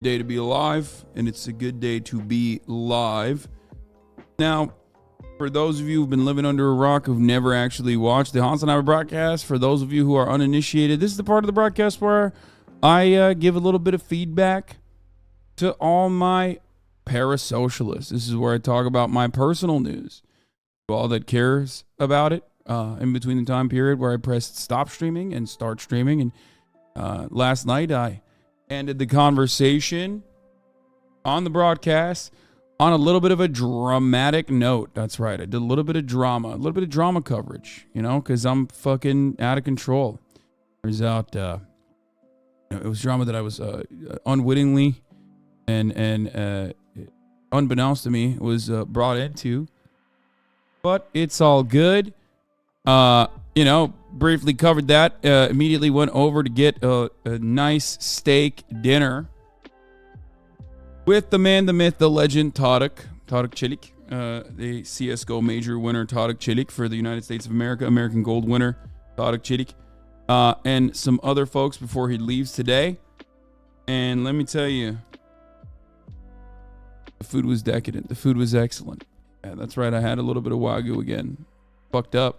Day to be alive, and it's a good day to be live. Now, for those of you who've been living under a rock who've never actually watched the HasanAbi broadcast, for those of you who are uninitiated, this is the part of the broadcast where I give a little bit of feedback to all my parasocialists. This is where I talk about my personal news. To all that cares about it, in between the time period where I pressed stop streaming and start streaming. And last night I ended the conversation on the broadcast on a little bit of a dramatic note. That's right. I did a little bit of drama coverage, you know, because I'm fucking out of control. Turns out it was drama that I was unwittingly and unbeknownst to me was brought into. But it's all good. You know, briefly covered that. Immediately went over to get a nice steak dinner with the man, the myth, the legend, Tarık Çelik, the CSGO major winner, Tarık Çelik, for the United States of America, American Gold winner, Tarık Çelik, and some other folks before he leaves today. And let me tell you, the food was decadent. The food was excellent. Yeah, that's right. I had a little bit of Wagyu again. Fucked up.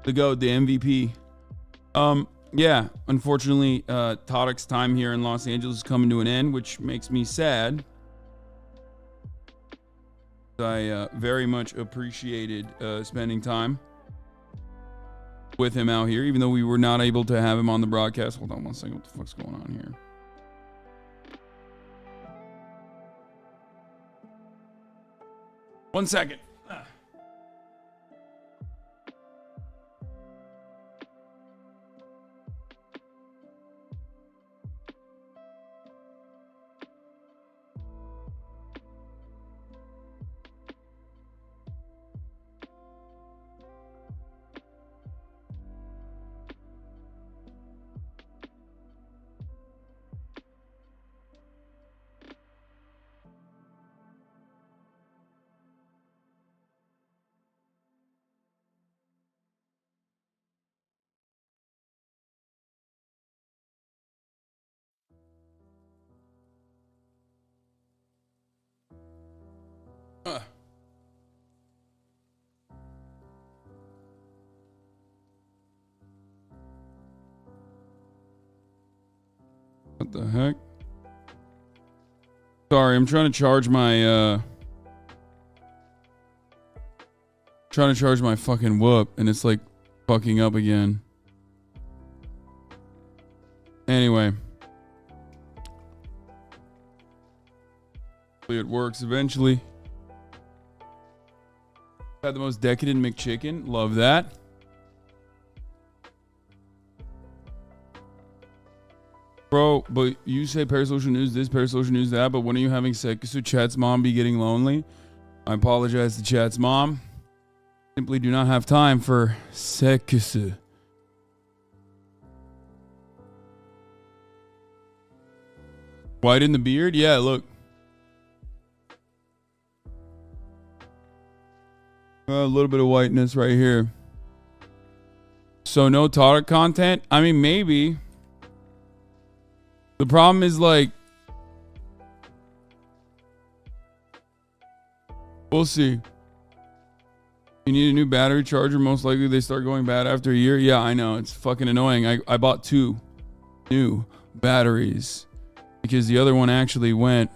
The GOAT, the MVP. Yeah, unfortunately, Tarık's time here in Los Angeles is coming to an end, which makes me sad. I very much appreciated spending time with him out here, even though we were not able to have him on the broadcast. Hold on one second. What the fuck's going on here? One second. What the heck? Sorry, I'm trying to charge my fucking whoop, and it's like fucking up again. Anyway. Hopefully it works eventually. Had the most decadent McChicken. Love that. Bro, but you say parasocial news this, parasocial news that, but when are you having sex? So Chat's mom be getting lonely? I apologize to Chat's mom. Simply do not have time for sex. White in the beard? Yeah, look. A little bit of whiteness right here. So no Tarık content? I mean, maybe. The problem is, like, we'll see. You need a new battery charger. Most likely they start going bad after a year. Yeah, I know. It's fucking annoying. I bought 2 new batteries because the other one actually went.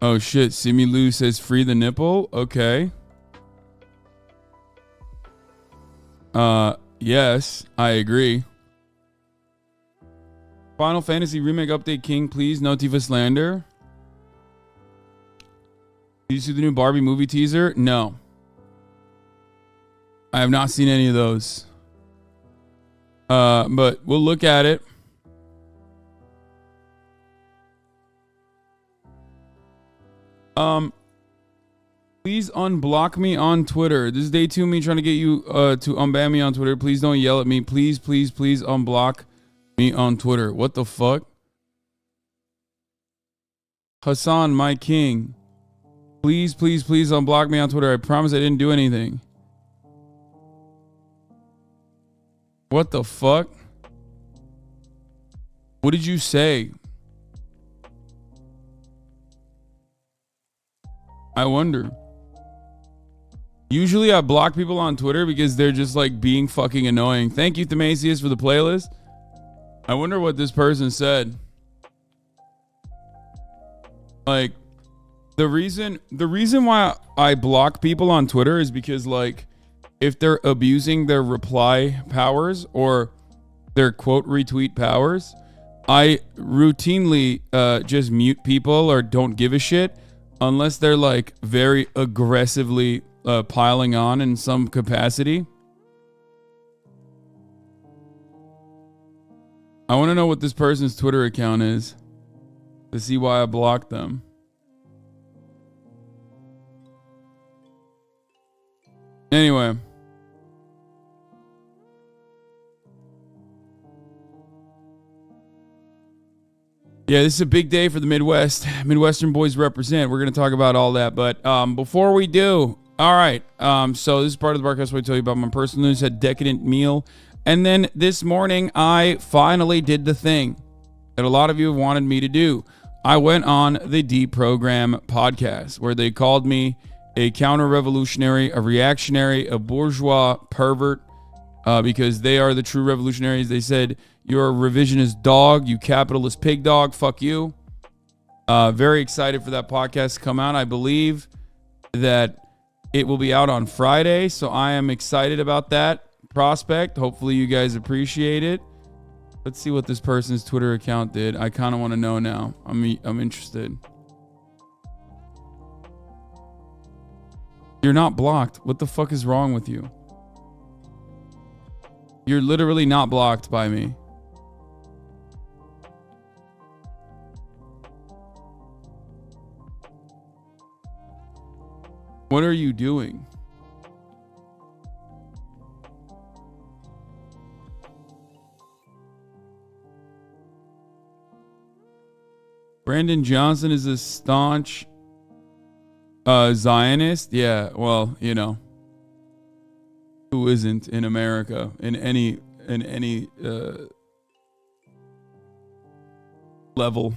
Oh shit. Simi Lou says free the nipple. Okay. Yes, I agree. Final Fantasy Remake Update King, please. No Tifa slander. Did you see the new Barbie movie teaser? No. I have not seen any of those. But we'll look at it. Please unblock me on Twitter. This is day 2 of me trying to get you to unban me on Twitter. Please don't yell at me. Please, please, please unblock me on Twitter. What the fuck? Hasan, my king. Please, please, please unblock me on Twitter. I promise I didn't do anything. What the fuck? What did you say? I wonder. Usually I block people on Twitter because they're just like being fucking annoying. Thank you, Themasius, for the playlist. I wonder what this person said. Like, the reason why I block people on Twitter is because, like, if they're abusing their reply powers or their quote retweet powers, I routinely just mute people or don't give a shit unless they're like very aggressively piling on in some capacity. I want to know what this person's Twitter account is to see why I blocked them. Anyway. Yeah, this is a big day for the Midwest. Midwestern boys represent. We're going to talk about all that. But before we do, all right. So this is part of the broadcast where I tell you about my personal news, a decadent meal. And then this morning, I finally did the thing that a lot of you have wanted me to do. I went on the Deprogram podcast where they called me a counter-revolutionary, a reactionary, a bourgeois pervert because they are the true revolutionaries. They said, you're a revisionist dog, you capitalist pig dog, fuck you. Very excited for that podcast to come out. I believe that it will be out on Friday, so I am excited about that prospect. Hopefully you guys appreciate it. Let's see what this person's Twitter account did. I kind of want to know now. I'm interested. You're not blocked. What the fuck is wrong with you? You're literally not blocked by me. What are you doing? Brandon Johnson is a staunch Zionist. Yeah, well, you know, who isn't in America in any level?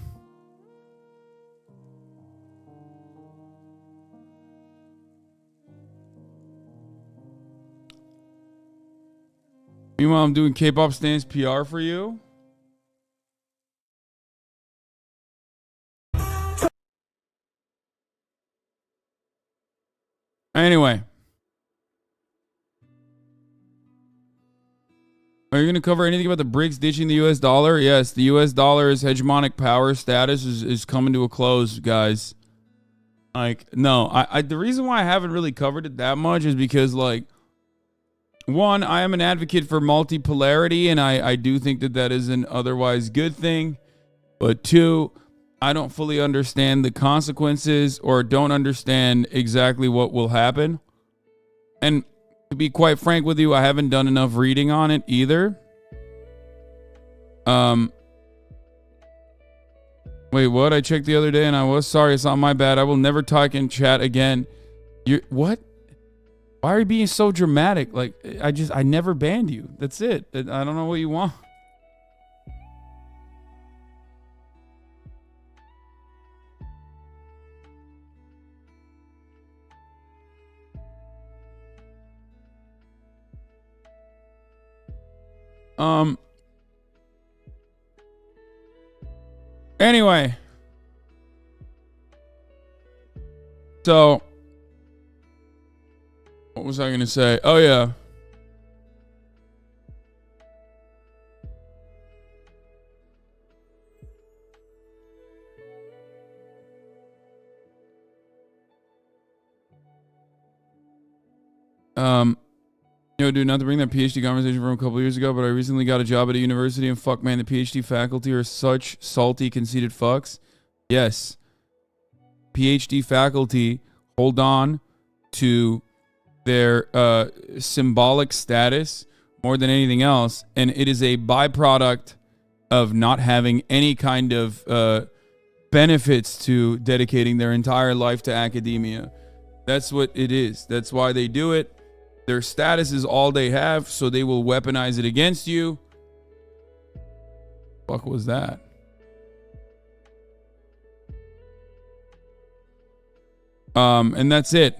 Meanwhile, I'm doing K-pop stance PR for you. Anyway. Are you going to cover anything about the BRICS ditching the US dollar? Yes, the US dollar's hegemonic power status is coming to a close, guys. Like, no, the reason why I haven't really covered it that much is because, like, one, I am an advocate for multipolarity, and I do think that that is an otherwise good thing. But two, I don't fully understand the consequences or don't understand exactly what will happen. And to be quite frank with you, I haven't done enough reading on it either. Wait, what? I checked the other day and I was sorry. It's not my bad. I will never talk in chat again. What? Why are you being so dramatic? Like, I never banned you. That's it. I don't know what you want. Anyway. So, what was I going to say? Oh, yeah. Yo, dude, not to bring that PhD conversation from a couple years ago, but I recently got a job at a university, and fuck, man, the PhD faculty are such salty, conceited fucks. Yes. PhD faculty hold on to their symbolic status more than anything else, and it is a byproduct of not having any kind of benefits to dedicating their entire life to academia. That's what it is. That's why they do it. Their status is all they have, so they will weaponize it against you. Fuck was that? And that's it.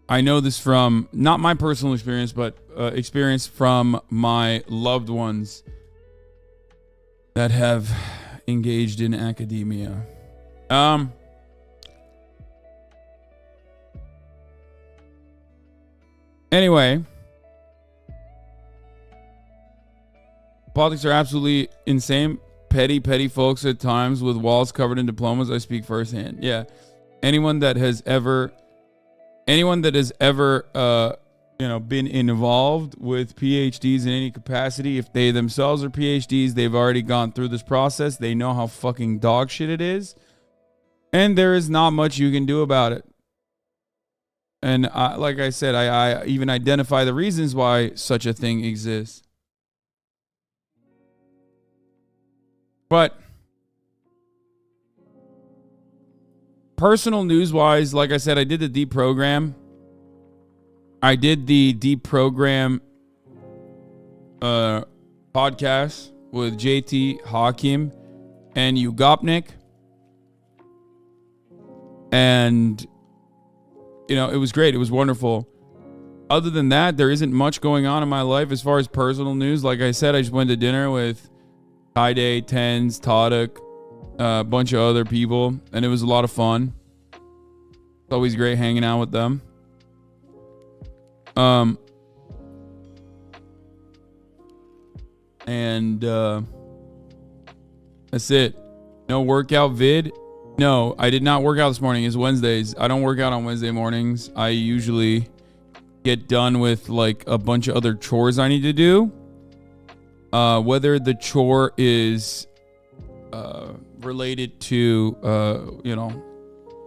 I know this from not my personal experience, but experience from my loved ones that have engaged in academia. Anyway, politics are absolutely insane. Petty folks at times with walls covered in diplomas. I speak firsthand. Yeah. Anyone that has ever been involved with PhDs in any capacity, if they themselves are PhDs, they've already gone through this process. They know how fucking dog shit it is. And there is not much you can do about it. And like I said, I even identify the reasons why such a thing exists. But personal news-wise, like I said, I did the deprogram. I did the deprogram podcast with JT, Hakim, and Ugopnik. And, it was great. It was wonderful. Other than that, there isn't much going on in my life as far as personal news. Like I said, I just went to dinner with Kaide, Tens, Tadek, a bunch of other people, and it was a lot of fun. It's always great hanging out with them. And that's it. No workout vid. No, I did not work out this morning. It's Wednesdays. I don't work out on Wednesday mornings. I usually get done with like a bunch of other chores I need to do. Whether the chore is related to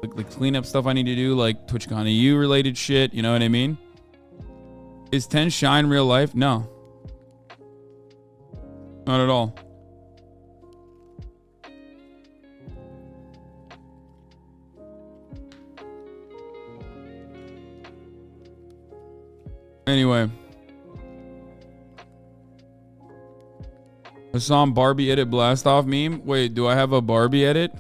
like the cleanup stuff I need to do, like TwitchCon EU related shit, you know what I mean? Is 10 Shine real life? No. Not at all. Anyway. Hasan Barbie edit blast off meme. Wait, do I have a Barbie edit?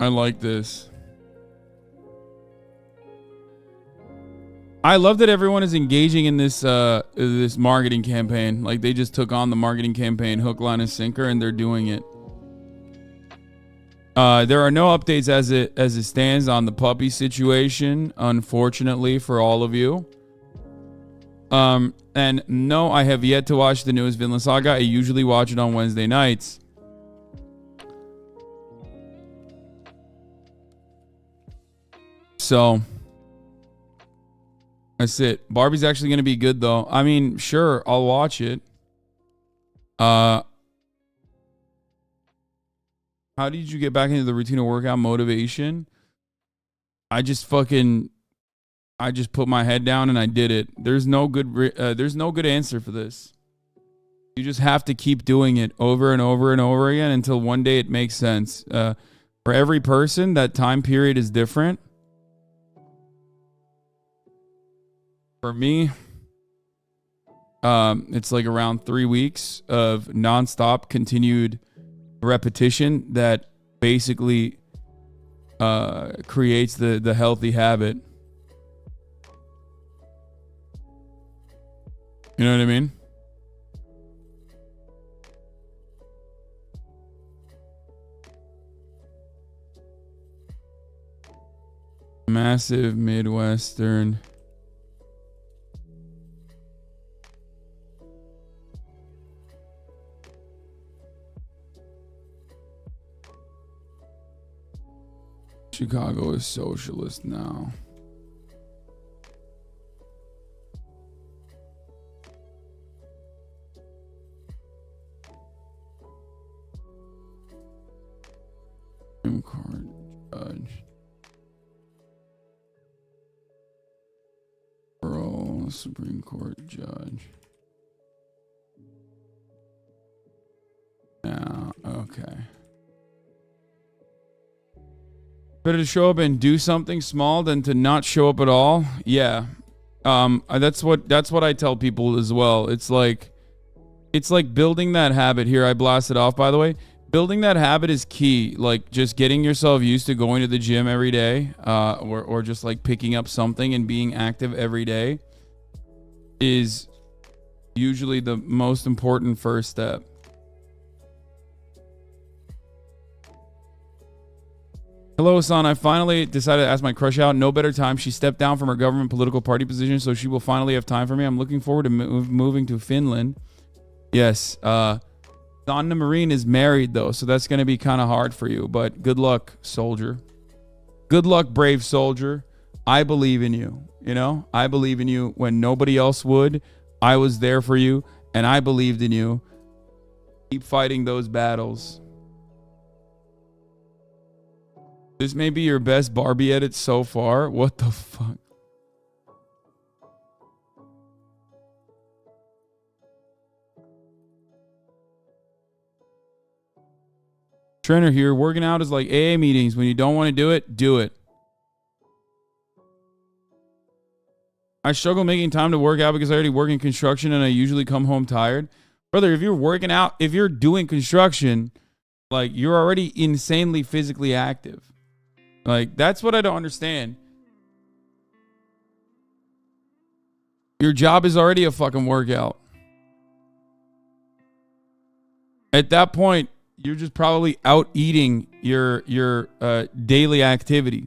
I like this. I love that everyone is engaging in this this marketing campaign. Like they just took on the marketing campaign hook, line, and sinker, and they're doing it. There are no updates as it stands on the puppy situation, unfortunately for all of you. And no, I have yet to watch the newest Vinland Saga. I usually watch it on Wednesday nights. So that's it. Barbie's actually going to be good though. I mean, sure, I'll watch it. How did you get back into the routine of workout motivation? I just put my head down and I did it. There's no good answer for this. You just have to keep doing it over and over and over again until one day it makes sense. For every person, that time period is different. For me, it's like around 3 weeks of nonstop continued repetition that basically creates the healthy habit. You know what I mean? Massive Midwestern. Chicago is socialist now. Supreme Court judge. Bro, Supreme Court judge. Yeah, okay. Better to show up and do something small than to not show up at all. Yeah. That's what I tell people as well. It's like building that habit. Here, I blasted off, by the way. Building that habit is key. Like just getting yourself used to going to the gym every day, or just like picking up something and being active every day is usually the most important first step. Hello, Hasan. I finally decided to ask my crush out. No better time. She stepped down from her government political party position, so she will finally have time for me. I'm looking forward to moving to Finland. Yes. Donna Marine is married, though, so that's going to be kind of hard for you. But good luck, soldier. Good luck, brave soldier. I believe in you. You know, I believe in you when nobody else would. I was there for you, and I believed in you. Keep fighting those battles. This may be your best Barbie edit so far. What the fuck? Trainer here. Working out is like AA meetings. When you don't want to do it, do it. I struggle making time to work out because I already work in construction and I usually come home tired. Brother, if you're working out, if you're doing construction, like you're already insanely physically active. Like, that's what I don't understand. Your job is already a fucking workout. At that point, you're just probably out eating your daily activity.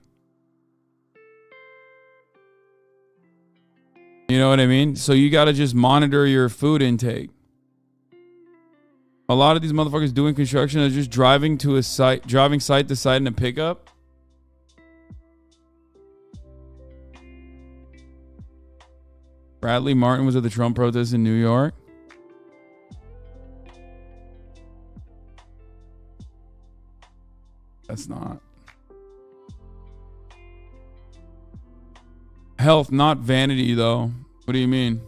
You know what I mean? So you got to just monitor your food intake. A lot of these motherfuckers doing construction are just driving to a site, driving site to site in a pickup. Bradley Martyn was at the Trump protest in New York. That's not. Health, not vanity, though. What do you mean?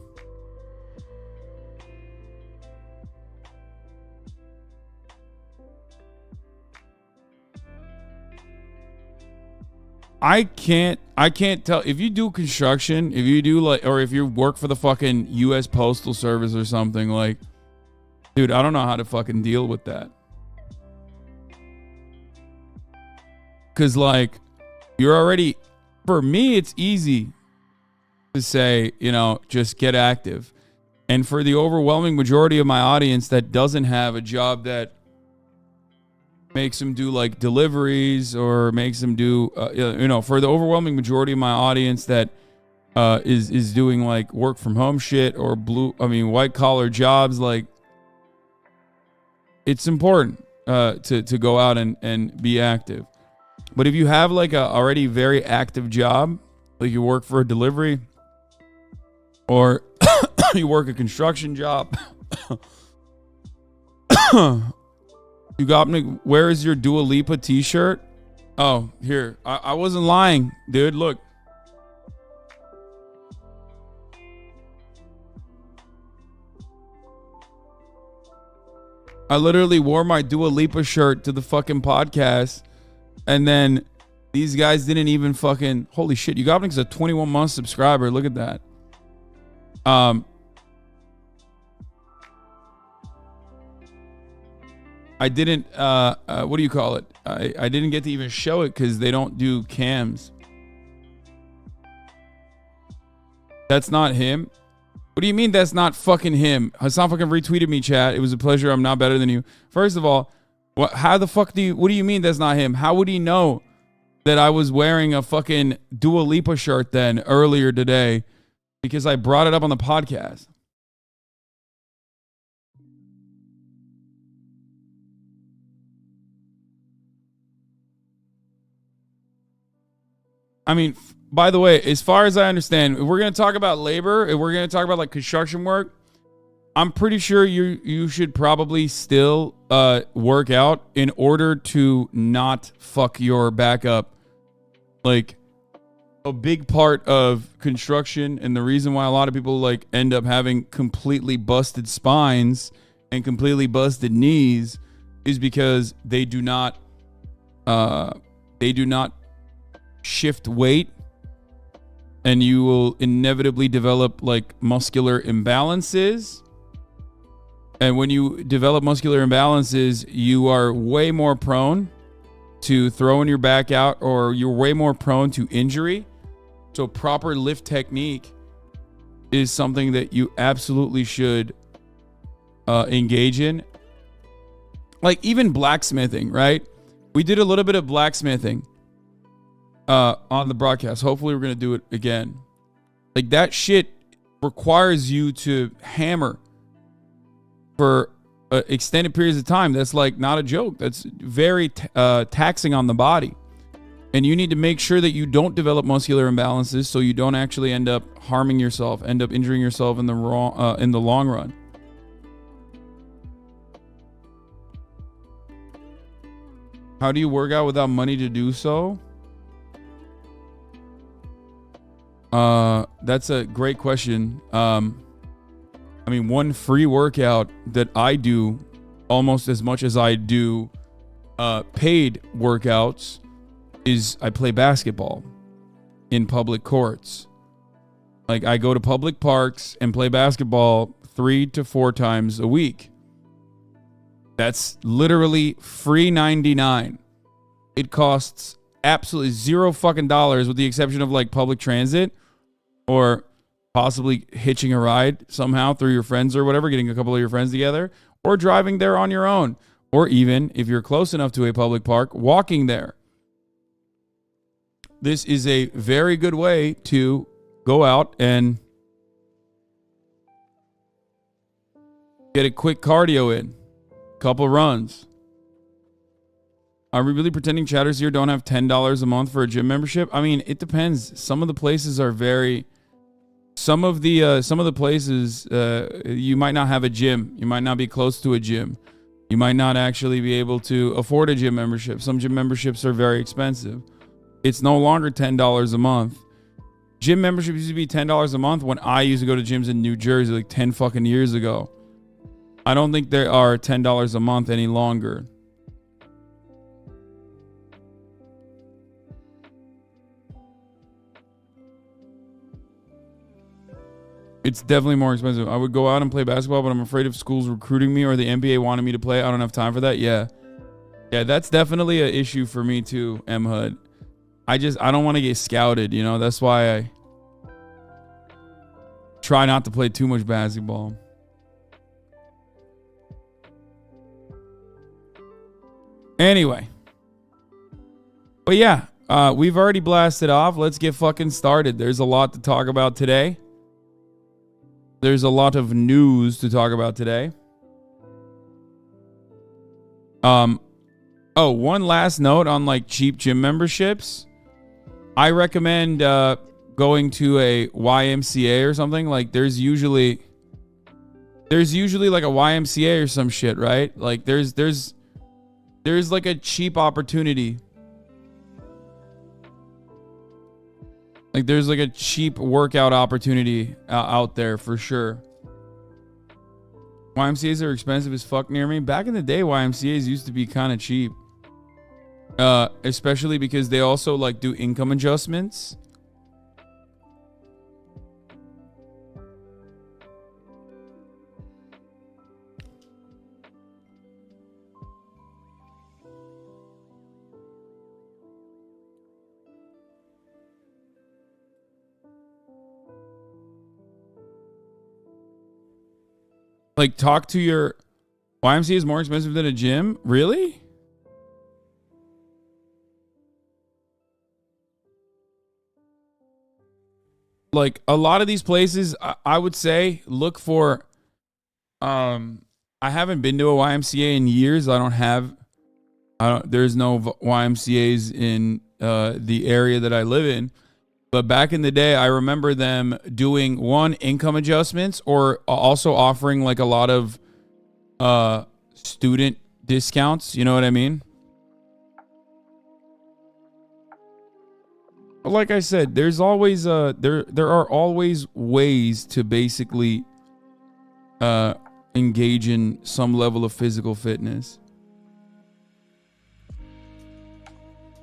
I can't tell if you do construction, if you do like, or if you work for the fucking US Postal Service or something, like, dude, I don't know how to fucking deal with that. Cause like, you're already, for me, it's easy to say, you know, just get active. And for the overwhelming majority of my audience that doesn't have a job that makes them do like deliveries or makes them do, you know, for the overwhelming majority of my audience that is doing like work from home shit or white collar jobs, like it's important to go out and be active. But if you have like a already very active job, like you work for a delivery or you work a construction job, you got me. Where is your Dua Lipa t-shirt? Oh, here. I wasn't lying, dude. Look. I literally wore my Dua Lipa shirt to the fucking podcast. And then these guys didn't even fucking... Holy shit. You got me as a 21-month subscriber. Look at that. I didn't, what do you call it? I didn't get to even show it because they don't do cams. That's not him? What do you mean that's not fucking him? Hasan fucking retweeted me, chat. It was a pleasure. I'm not better than you. First of all, what do you mean that's not him? How would he know that I was wearing a fucking Dua Lipa shirt then earlier today? Because I brought it up on the podcast. I mean, by the way, as far as I understand, if we're going to talk about labor, if we're going to talk about like construction work, I'm pretty sure you should probably still work out in order to not fuck your back up. Like a big part of construction and the reason why a lot of people like end up having completely busted spines and completely busted knees is because they do not shift weight, and you will inevitably develop like muscular imbalances. And when you develop muscular imbalances, you are way more prone to throwing your back out, or you're way more prone to injury. So proper lift technique is something that you absolutely should engage in. Like even blacksmithing, right? We did a little bit of blacksmithing. on the broadcast. Hopefully we're going to do it again. Like, that shit requires you to hammer for extended periods of time. That's like not a joke. That's very taxing on the body. And you need to make sure that you don't develop muscular imbalances, so you don't actually end up harming yourself, end up injuring yourself in the long run. How do you work out without money to do so? That's a great question. I mean, one free workout that I do almost as much as I do paid workouts is I play basketball in public courts. Like, I go to public parks and play basketball 3 to 4 times a week. That's literally free 99. It costs absolutely $0 with the exception of like public transit or possibly hitching a ride somehow through your friends or whatever, getting a couple of your friends together, or driving there on your own, or even if you're close enough to a public park, walking there. This is a very good way to go out and get a quick cardio in. Couple runs. Are we really pretending chatters here don't have $10 a month for a gym membership? I mean, it depends. Some of the places are very... Some of the places, you might not have a gym. You might not be close to a gym. You might not actually be able to afford a gym membership. Some gym memberships are very expensive. It's no longer $10 a month. Gym membership used to be $10 a month when I used to go to gyms in New Jersey like 10 fucking years ago. I don't think they are $10 a month any longer. It's definitely more expensive. I would go out and play basketball, but I'm afraid if school's recruiting me or the NBA wanted me to play, I don't have time for that. Yeah, that's definitely an issue for me too, M HUD. I don't want to get scouted, you know? That's why I try not to play too much basketball. Anyway. But yeah, we've already blasted off. Let's get fucking started. There's a lot to talk about today. There's a lot of news to talk about today. Oh, one last note on like cheap gym memberships. I recommend going to a YMCA or something. Like there's usually like a YMCA or some shit, right? Like there's like a cheap opportunity. Like there's like a cheap workout opportunity out there for sure. YMCAs are expensive as fuck near me. Back in the day, YMCAs used to be kind of cheap. Especially because they also like do income adjustments. Like talk to your YMCA is more expensive than a gym? Really? Like a lot of these places, I would say look for, I haven't been to a YMCA in years. There's no YMCAs in the area that I live in. But back in the day, I remember them doing income adjustments or also offering like a lot of student discounts. You know what I mean? Like I said, there's always there are always ways to basically engage in some level of physical fitness.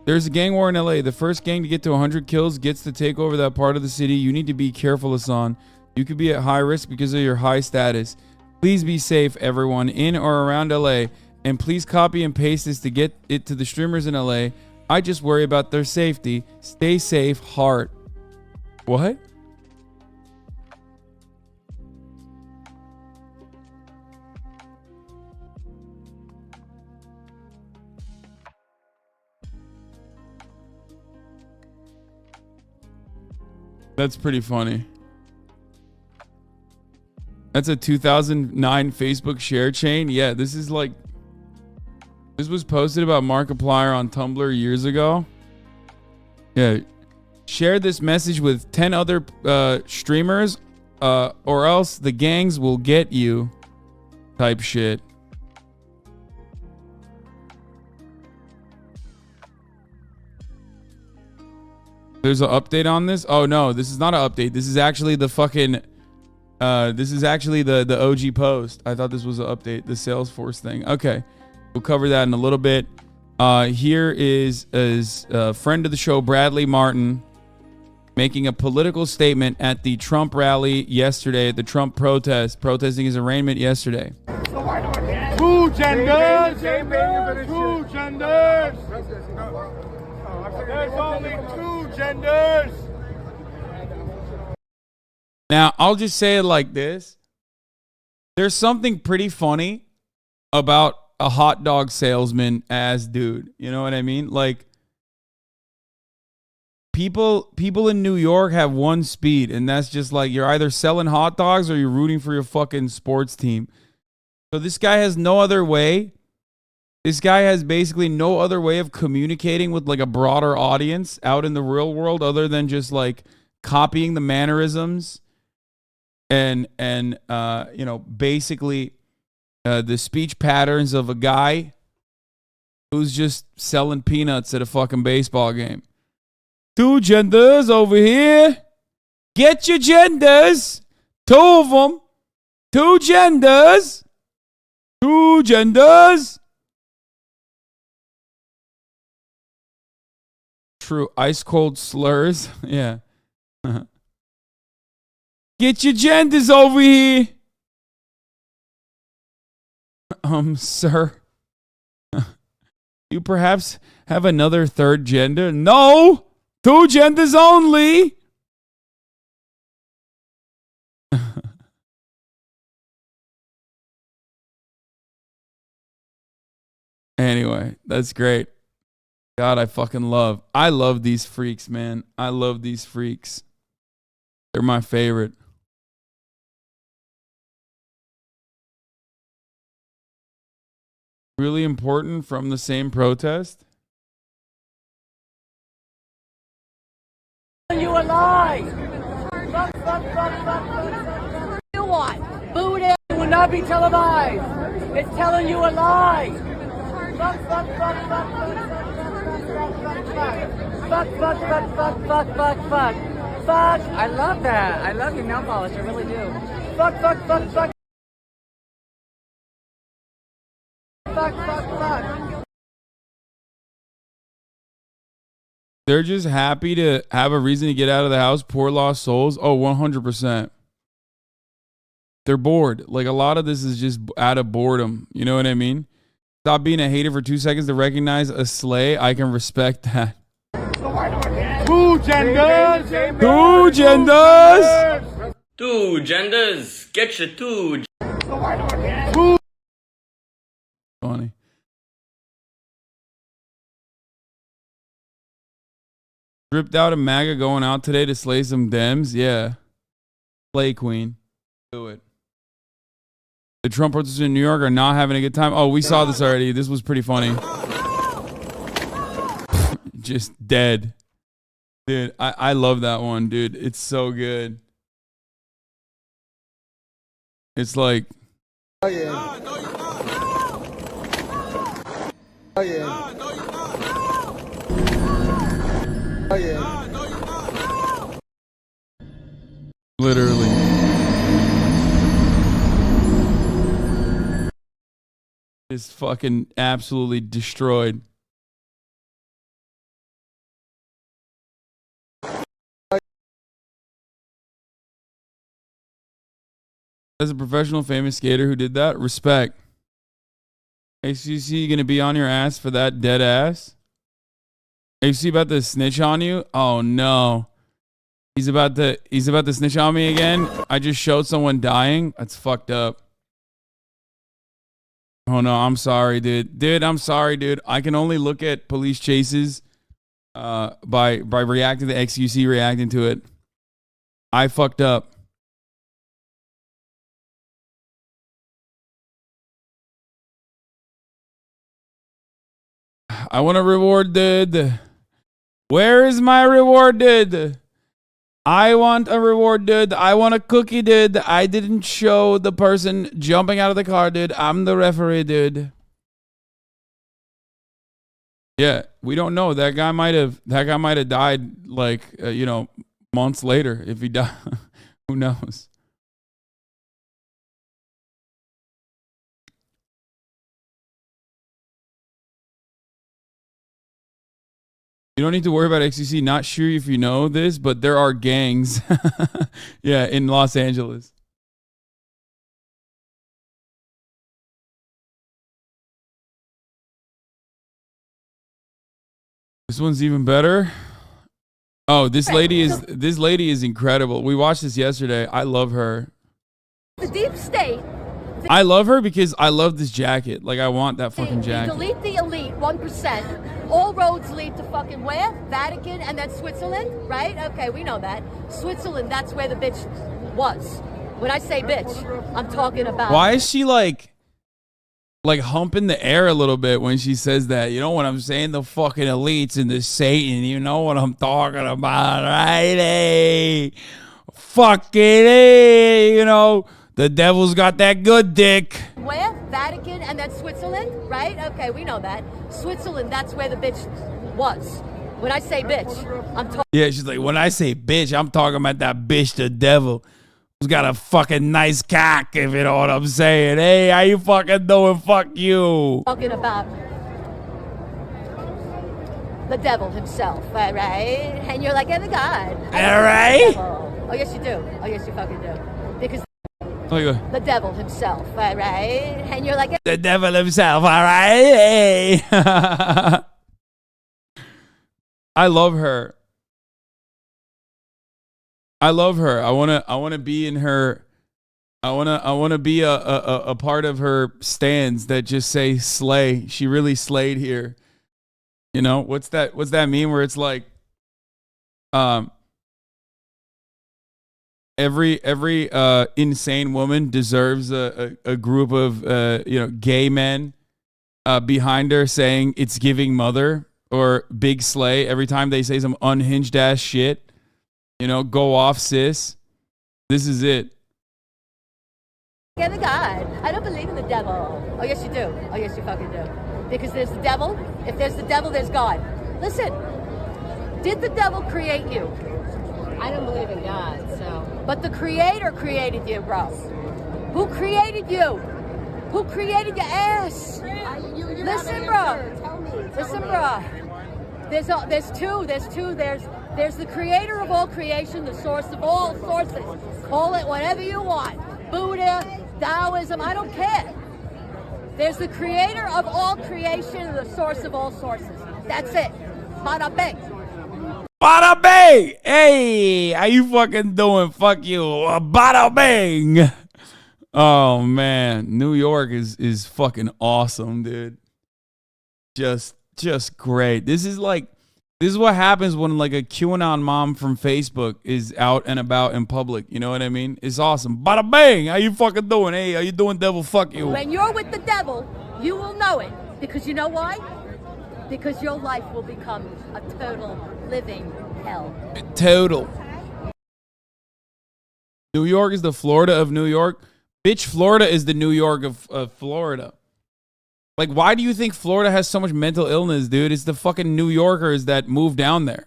There's a gang war in LA. The first gang to get to 100 kills gets to take over that part of the city. You need to be careful, Hasan. You could be at high risk because of your high status. Please be safe, everyone in or around LA. And please copy and paste this to get it to the streamers in LA. I just worry about their safety. Stay safe, heart. What? That's pretty funny. That's a 2009 Facebook share chain. Yeah, this is like... This was posted about Markiplier on Tumblr years ago. Yeah. Share this message with 10 other streamers or else the gangs will get you. Type shit. There's an update on this? Oh no, this is not an update. This is actually the fucking... this is actually the OG post. I thought this was an update. The Salesforce thing. Okay. We'll cover that in a little bit. Here is a friend of the show, Bradley Martyn, making a political statement at the Trump rally yesterday, at the Trump protest, protesting his arraignment yesterday. Two genders! Two genders! There's only two genders! Now, I'll just say it like this. There's something pretty funny about a hot dog salesman as dude. You know what I mean? Like, people in New York have one speed, and that's just like you're either selling hot dogs or you're rooting for your fucking sports team. So this guy has no other way. This guy has basically no other way of communicating with like a broader audience out in the real world other than just like copying the mannerisms and you know, basically the speech patterns of a guy who's just selling peanuts at a fucking baseball game. Two genders over here. Get your genders. Two of them. Two genders. Two genders. True. Ice cold slurs. Yeah. Get your genders over here. Sir. You perhaps have another third gender? No! Two genders only! Anyway, that's great. God, I love these freaks, man. I love these freaks. They're my favorite. Really important from the same protest? You a lie! Fuck. You want? Boot it! It will not be televised! It's telling you a lie! Fuck. Fuck! I love that! I love your nail polish, I really do. Fuck. Fuck. They're just happy to have a reason to get out of the house. Poor lost souls. Oh, 100%. They're bored. Like, a lot of this is just out of boredom. You know what I mean? Stop being a hater for 2 seconds to recognize a slay. I can respect that. Two genders! Two genders! Two genders! Get your two. Funny. Ripped out a MAGA going out today to slay some Dems? Yeah. Slay queen. Do it. The Trump protesters in New York are not having a good time. Oh, we saw this already. This was pretty funny. Just dead. Dude, I love that one, dude. It's so good. It's like... Oh, yeah. Oh, yeah. Oh, yeah. Literally. Just fucking absolutely destroyed. As a professional famous skater who did that, respect. HCC gonna be on your ass for that dead ass? HCC about to snitch on you? Oh no. He's about to snitch on me again? I just showed someone dying? That's fucked up. Oh no, I'm sorry, dude. Dude, I'm sorry, dude. I can only look at police chases by reacting to XUC reacting to it. I fucked up. I want a reward, dude. Where is my reward, dude? I want a reward, dude. I want a cookie, dude. I didn't show the person jumping out of the car, dude. I'm the referee, dude. Yeah, we don't know. That guy might have died like you know, months later. If he died, who knows? You don't need to worry about XCC. Not sure if you know this, but there are gangs. Yeah, in Los Angeles. This one's even better. Oh, this lady is incredible. We watched this yesterday. I love her. The deep state. I love her because I love this jacket. Like, I want that fucking You jacket. delete the elite 1%. All roads lead to fucking where? Vatican and then Switzerland, right? Okay, we know that. Switzerland, that's where the bitch was. When I say bitch, I'm talking about. Why is she like humping the air a little bit when she says that? You know what I'm saying? The fucking elites and the Satan. You know what I'm talking about, right? Hey, fucking hey, you know. The devil's got that good dick. Where? Vatican and then Switzerland, right? Okay, we know that. Switzerland, that's where the bitch was. When I say bitch, I'm talking. Yeah, she's like, when I say bitch, I'm talking about that bitch, the devil, who's got a fucking nice cock, if you know what I'm saying. Hey, how you fucking doing? Fuck you. Talking about the devil himself, all right? And you're like, yeah, the God. All right? Oh, yes, you do. Oh, yes, you fucking do. Because The devil himself, all right? And you're like, the devil himself, all right? Hey. I love her. I love her. I wanna be in her. I wanna be a part of her stands that just say slay. She really slayed here. You know, what's that meme where it's like every insane woman deserves a group of you know, gay men behind her saying it's giving mother or big slay every time they say some unhinged ass shit. You know, go off, sis. This is it. yeah, the God. I don't believe in the devil. Oh, yes, you do. Oh, yes, you fucking do. Because there's the devil. If there's the devil, there's God. Listen, did the devil create you? I don't believe in God, so. But the Creator created you, bro. Who created you? Who created your ass? Listen, bro. Tell me. Listen, bro. There's two. There's the Creator of all creation, the source of all sources. Call it whatever you want. Buddha, Taoism, I don't care. There's the Creator of all creation and the source of all sources. That's it. Bada bing. Bada bang! Hey, how you fucking doing? Fuck you. Bada bang! Oh man, New York is fucking awesome, dude. Just great. This is what happens when like a QAnon mom from Facebook is out and about in public. You know what I mean? It's awesome. Bada bang! How you fucking doing? Hey, how you doing, devil? Fuck you. When you're with the devil, you will know it. Because you know why? Because your life will become a total living hell. Total. New York is the Florida of New York. Bitch, Florida is the New York of Florida. Like, why do you think Florida has so much mental illness, dude? It's the fucking New Yorkers that move down there.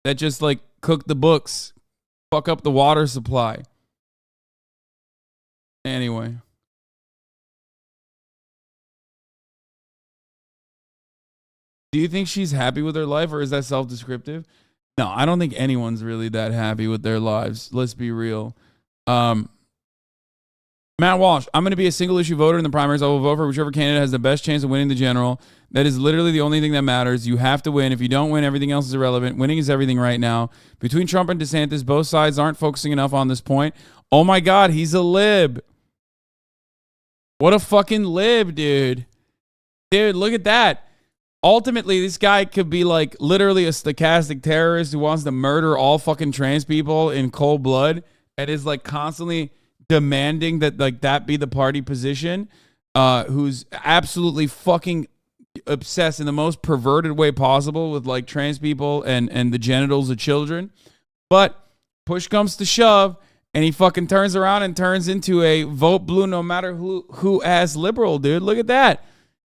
That just, like, cook the books. Fuck up the water supply. Anyway. Do you think she's happy with her life, or is that self-descriptive? No, I don't think anyone's really that happy with their lives. Let's be real. Matt Walsh, I'm going to be a single issue voter in the primaries. I will vote for whichever candidate has the best chance of winning the general. That is literally the only thing that matters. You have to win. If you don't win, everything else is irrelevant. Winning is everything right now. Between Trump and DeSantis, both sides aren't focusing enough on this point. Oh my God, he's a lib. What a fucking lib, dude. Dude, look at that. ultimately, this guy could be like literally a stochastic terrorist who wants to murder all fucking trans people in cold blood and is like constantly demanding that like that be the party position, who's absolutely fucking obsessed in the most perverted way possible with like trans people and the genitals of children. But push comes to shove and he fucking turns around and turns into a vote blue no matter who ass liberal, dude. Look at that.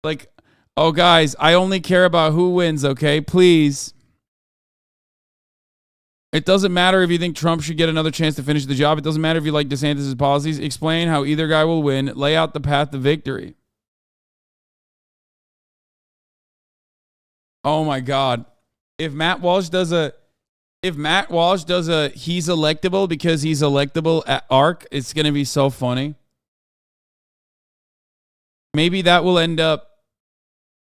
Like, oh guys, I only care about who wins, okay? Please. It doesn't matter if you think Trump should get another chance to finish the job. It doesn't matter if you like DeSantis' policies. Explain how either guy will win. Lay out the path to victory. Oh my God. If Matt Walsh does a he's electable because he's electable at ARC, it's going to be so funny. Maybe that will end up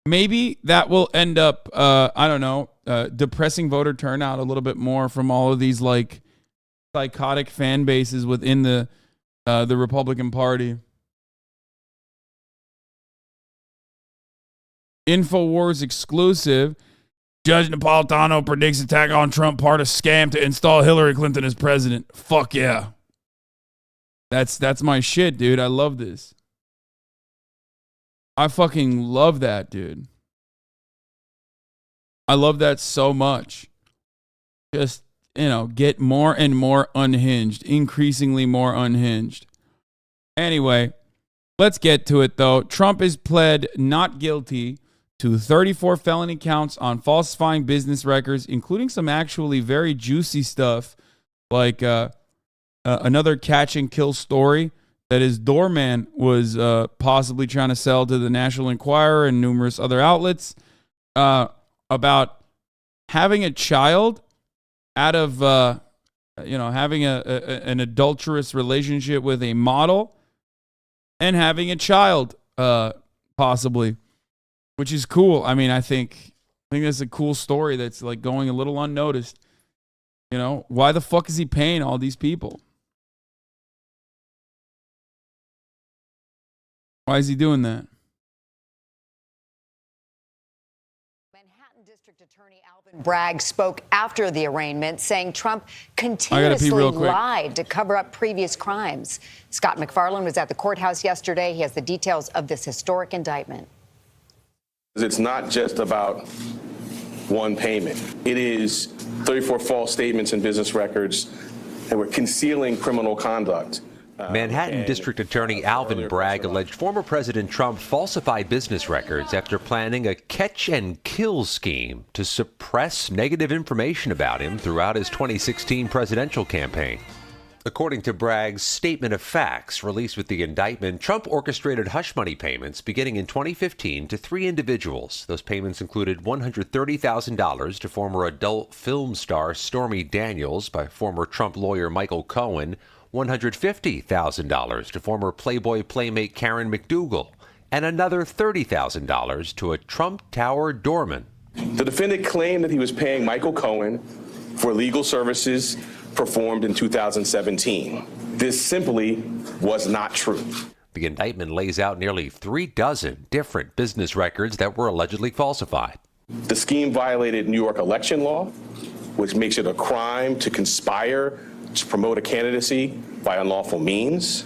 I don't know, depressing voter turnout a little bit more from all of these like psychotic fan bases within the Republican Party. InfoWars exclusive. Judge Napolitano predicts attack on Trump part of scam to install Hillary Clinton as president. Fuck yeah. That's my shit, dude. I love this. I fucking love that, dude. I love that so much. Just, get more and more unhinged, increasingly more unhinged. Anyway, let's get to it, though. Trump is pled not guilty to 34 felony counts on falsifying business records, including some actually very juicy stuff, like another catch and kill story that his doorman was possibly trying to sell to the National Enquirer and numerous other outlets, about having a child out of, having an adulterous relationship with a model and having a child, possibly, which is cool. I mean, I think that's a cool story that's like going a little unnoticed. Why the fuck is he paying all these people? Why is he doing that? Manhattan District Attorney Alvin Bragg spoke after the arraignment, saying Trump continuously lied to cover up previous crimes. Scott McFarland was at the courthouse yesterday. He has the details of this historic indictment. It's not just about one payment. It is 34 false statements in business records that were concealing criminal conduct. Manhattan District Attorney Alvin Bragg alleged former President Trump falsified business records after planning a catch-and-kill scheme to suppress negative information about him throughout his 2016 presidential campaign. According to Bragg's statement of facts released with the indictment, Trump orchestrated hush money payments beginning in 2015 to 3 individuals. Those payments included $130,000 to former adult film star Stormy Daniels by former Trump lawyer Michael Cohen, $150,000 to former Playboy playmate Karen McDougal, and another $30,000 to a Trump Tower doorman. The defendant claimed that he was paying Michael Cohen for legal services performed in 2017. This simply was not true. The indictment lays out nearly 36 different business records that were allegedly falsified. The scheme violated New York election law, which makes it a crime to conspire to promote a candidacy by unlawful means.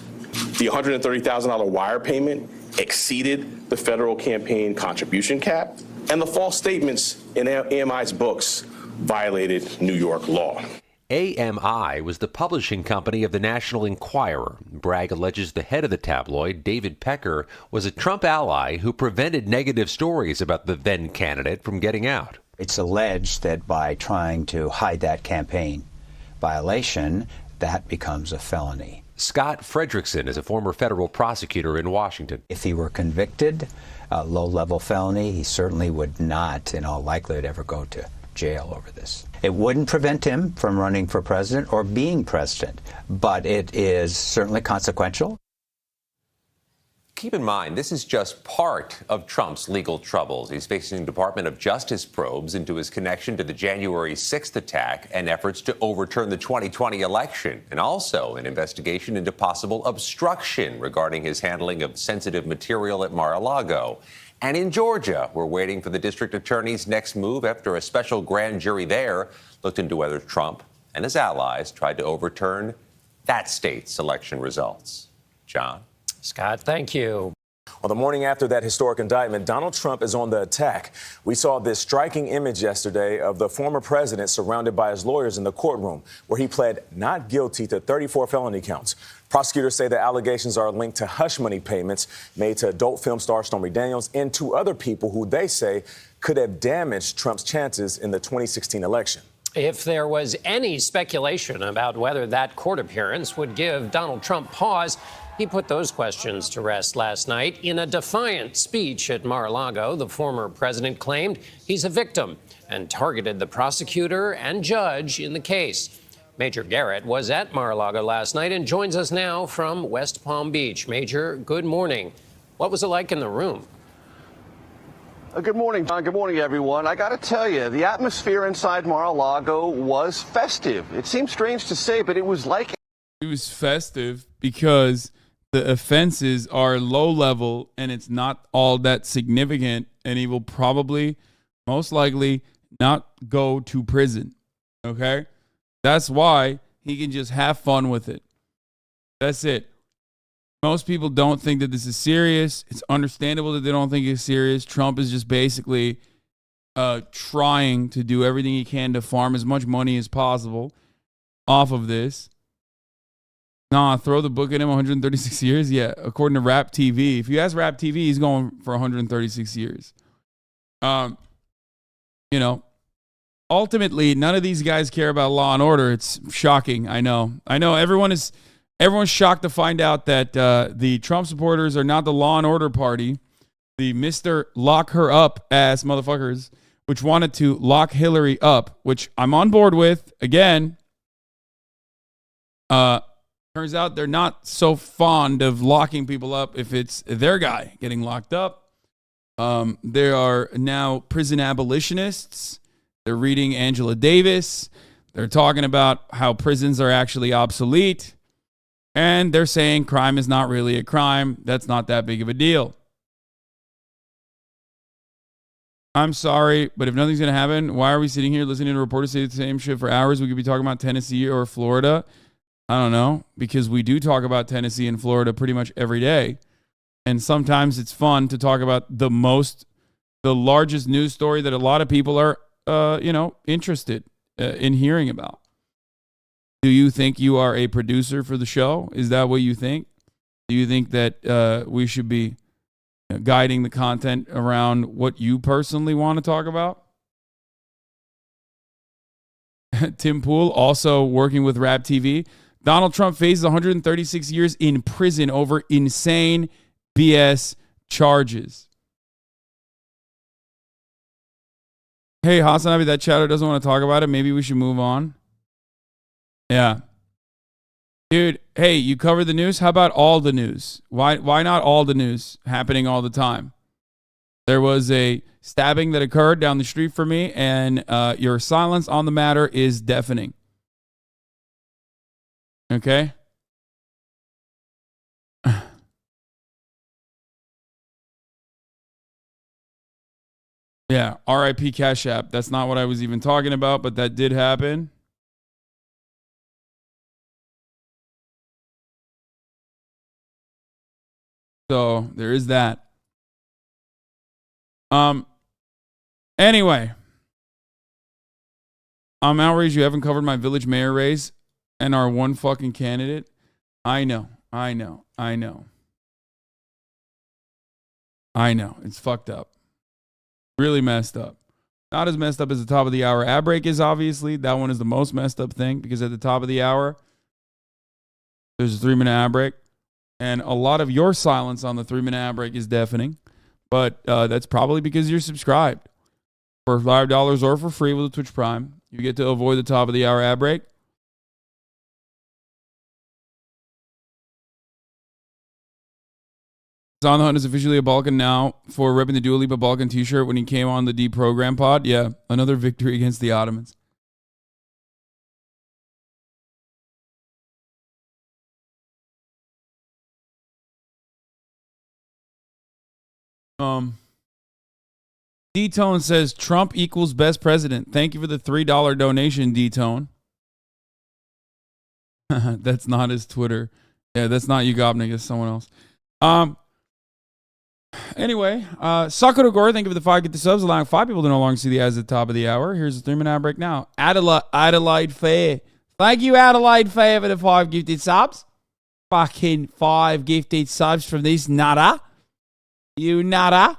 The $130,000 wire payment exceeded the federal campaign contribution cap, and the false statements in AMI's books violated New York law. AMI was the publishing company of the National Enquirer. Bragg alleges the head of the tabloid, David Pecker, was a Trump ally who prevented negative stories about the then candidate from getting out. It's alleged that by trying to hide that campaign violation, that becomes a felony. Scott Frederickson is a former federal prosecutor in Washington. If he were convicted, a low-level felony, he certainly would not, in all likelihood, ever go to jail over this. It wouldn't prevent him from running for president or being president, but it is certainly consequential. Keep in mind, this is just part of Trump's legal troubles. He's facing Department of Justice probes into his connection to the January 6th attack and efforts to overturn the 2020 election, and also an investigation into possible obstruction regarding his handling of sensitive material at Mar-a-Lago. And in Georgia, we're waiting for the district attorney's next move after a special grand jury there looked into whether Trump and his allies tried to overturn that state's election results. John? Scott, thank you. On the morning after that historic indictment, Donald Trump is on the attack. We saw this striking image yesterday of the former president surrounded by his lawyers in the courtroom, where he pled not guilty to 34 felony counts. Prosecutors say the allegations are linked to hush money payments made to adult film star Stormy Daniels and to other people who they say could have damaged Trump's chances in the 2016 election. If there was any speculation about whether that court appearance would give Donald Trump pause, he put those questions to rest last night. In a defiant speech at Mar-a-Lago, the former president claimed he's a victim and targeted the prosecutor and judge in the case. Major Garrett was at Mar-a-Lago last night and joins us now from West Palm Beach. Major, good morning. What was it like in the room? Good morning, John. Good morning, everyone. I got to tell you, the atmosphere inside Mar-a-Lago was festive. It seems strange to say, but it was like... It was festive because the offenses are low level and it's not all that significant, and he will probably, most likely, not go to prison. Okay? That's why he can just have fun with it. That's it. Most people don't think that this is serious. It's understandable that they don't think it's serious. Trump is just basically trying to do everything he can to farm as much money as possible off of this. Nah, throw the book at him, 136 years? Yeah, according to Rap TV. If you ask Rap TV, he's going for 136 years. You know, ultimately, none of these guys care about law and order. It's shocking, I know. Everyone's shocked to find out that the Trump supporters are not the law and order party, the Mr. Lock Her Up ass motherfuckers, which wanted to lock Hillary up, which I'm on board with. Again, turns out they're not so fond of locking people up if it's their guy getting locked up. There are now prison abolitionists. They're reading Angela Davis. They're talking about how prisons are actually obsolete. And they're saying crime is not really a crime. That's not that big of a deal. I'm sorry, but if nothing's going to happen, why are we sitting here listening to reporters say the same shit for hours? We could be talking about Tennessee or Florida. I don't know, because we do talk about Tennessee and Florida pretty much every day. And sometimes it's fun to talk about the largest news story that a lot of people are, interested in hearing about. Do you think you are a producer for the show? Is that what you think? Do you think that we should be guiding the content around what you personally want to talk about? Tim Pool, also working with Rap TV. Donald Trump faces 136 years in prison over insane BS charges. Hey, HasanAbi, that chatter doesn't want to talk about it. Maybe we should move on. Yeah. Dude, hey, you cover the news? How about all the news? Why not all the news happening all the time? There was a stabbing that occurred down the street from me, and your silence on the matter is deafening. Okay? Yeah, RIP Cash App. That's not what I was even talking about, but that did happen. So there is that. Anyway, I'm outraged you haven't covered my village mayor race and our one fucking candidate. I know. It's fucked up. Really messed up. Not as messed up as the top of the hour ad break is, obviously. That one is the most messed up thing because at the top of the hour, there's a 3-minute ad break. And a lot of your silence on the 3-minute ad break is deafening. But that's probably because you're subscribed. For $5 or for free with a Twitch Prime, you get to avoid the top of the hour ad break. Hasan the Hunt is officially a Balkan now for repping the Dua Lipa Balkan t-shirt when he came on the Deprogram pod. Yeah, another victory against the Ottomans. D-Tone says Trump equals best president. Thank you for the $3 donation, D-Tone. That's not his Twitter. Yeah, that's not you, Gobnik. It's someone else. Anyway, Sakura Gore, thank you for the 5 get the subs, allowing 5 people to no longer see the ads at the top of the hour. Here's the 3-minute break now. Adelaide Fair. Thank you, Adelaide Fair, for the 5 gifted subs. Fucking 5 gifted subs from this nutter. You nutter.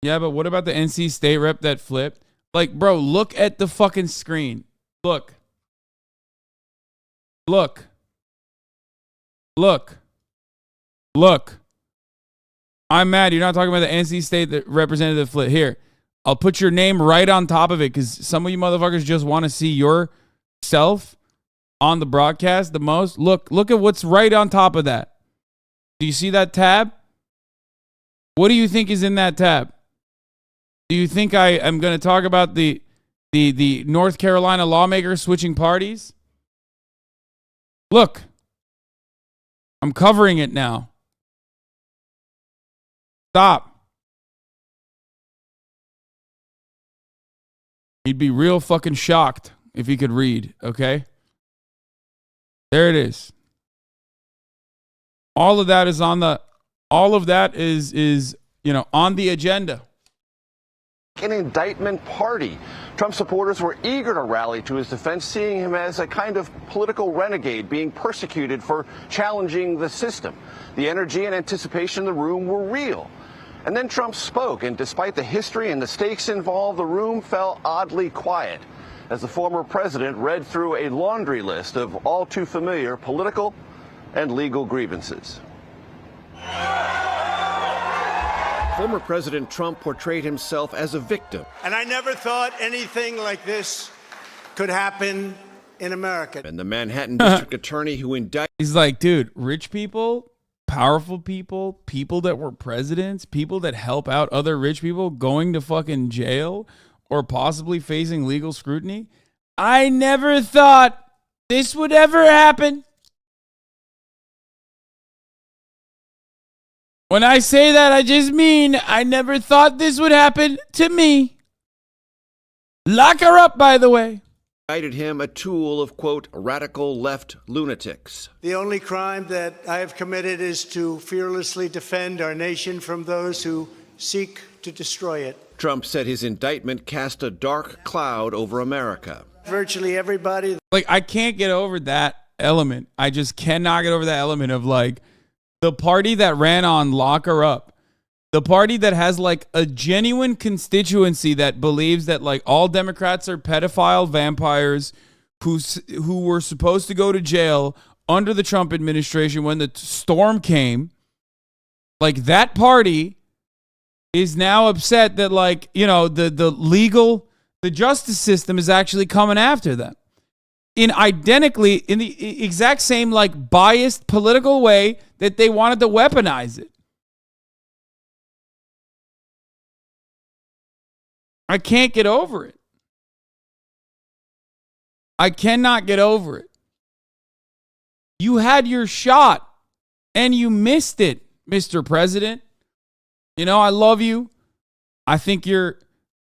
Yeah, but what about the NC State rep that flipped? Like, bro, look at the fucking screen. Look. Look. Look. Look. I'm mad. You're not talking about the NC State representative flip. Here, I'll put your name right on top of it because some of you motherfuckers just want to see yourself on the broadcast the most. Look at what's right on top of that. Do you see that tab? What do you think is in that tab? Do you think I am going to talk about the North Carolina lawmakers switching parties? Look. I'm covering it now. Stop. He'd be real fucking shocked if he could read, okay? There it is. All of that is on the on the agenda. An indictment party. Trump supporters were eager to rally to his defense, seeing him as a kind of political renegade being persecuted for challenging the system. The energy and anticipation in the room were real. And then Trump spoke, and despite the history and the stakes involved, the room fell oddly quiet as the former president read through a laundry list of all too familiar political and legal grievances. Former President Trump portrayed himself as a victim. And I never thought anything like this could happen in America. And the Manhattan District Attorney who indicted... He's like, dude, rich people, powerful people, people that were presidents, people that help out other rich people going to fucking jail or possibly facing legal scrutiny. I never thought this would ever happen. When I say that, I just mean I never thought this would happen to me. Lock her up, by the way. Indicted him a tool of, quote, radical left lunatics. The only crime that I have committed is to fearlessly defend our nation from those who seek to destroy it. Trump said his indictment cast a dark cloud over America. Virtually everybody. Like, I can't get over that element. I just cannot get over that element of, like, the party that ran on lock her up. The party that has like a genuine constituency that believes that like all Democrats are pedophile vampires who were supposed to go to jail under the Trump administration when the storm came. Like that party is now upset that like, you know, the justice system is actually coming after them. In the exact same like biased political way that they wanted to weaponize it. I can't get over it. I cannot get over it. You had your shot and you missed it, Mr. President. You know, I love you. I think you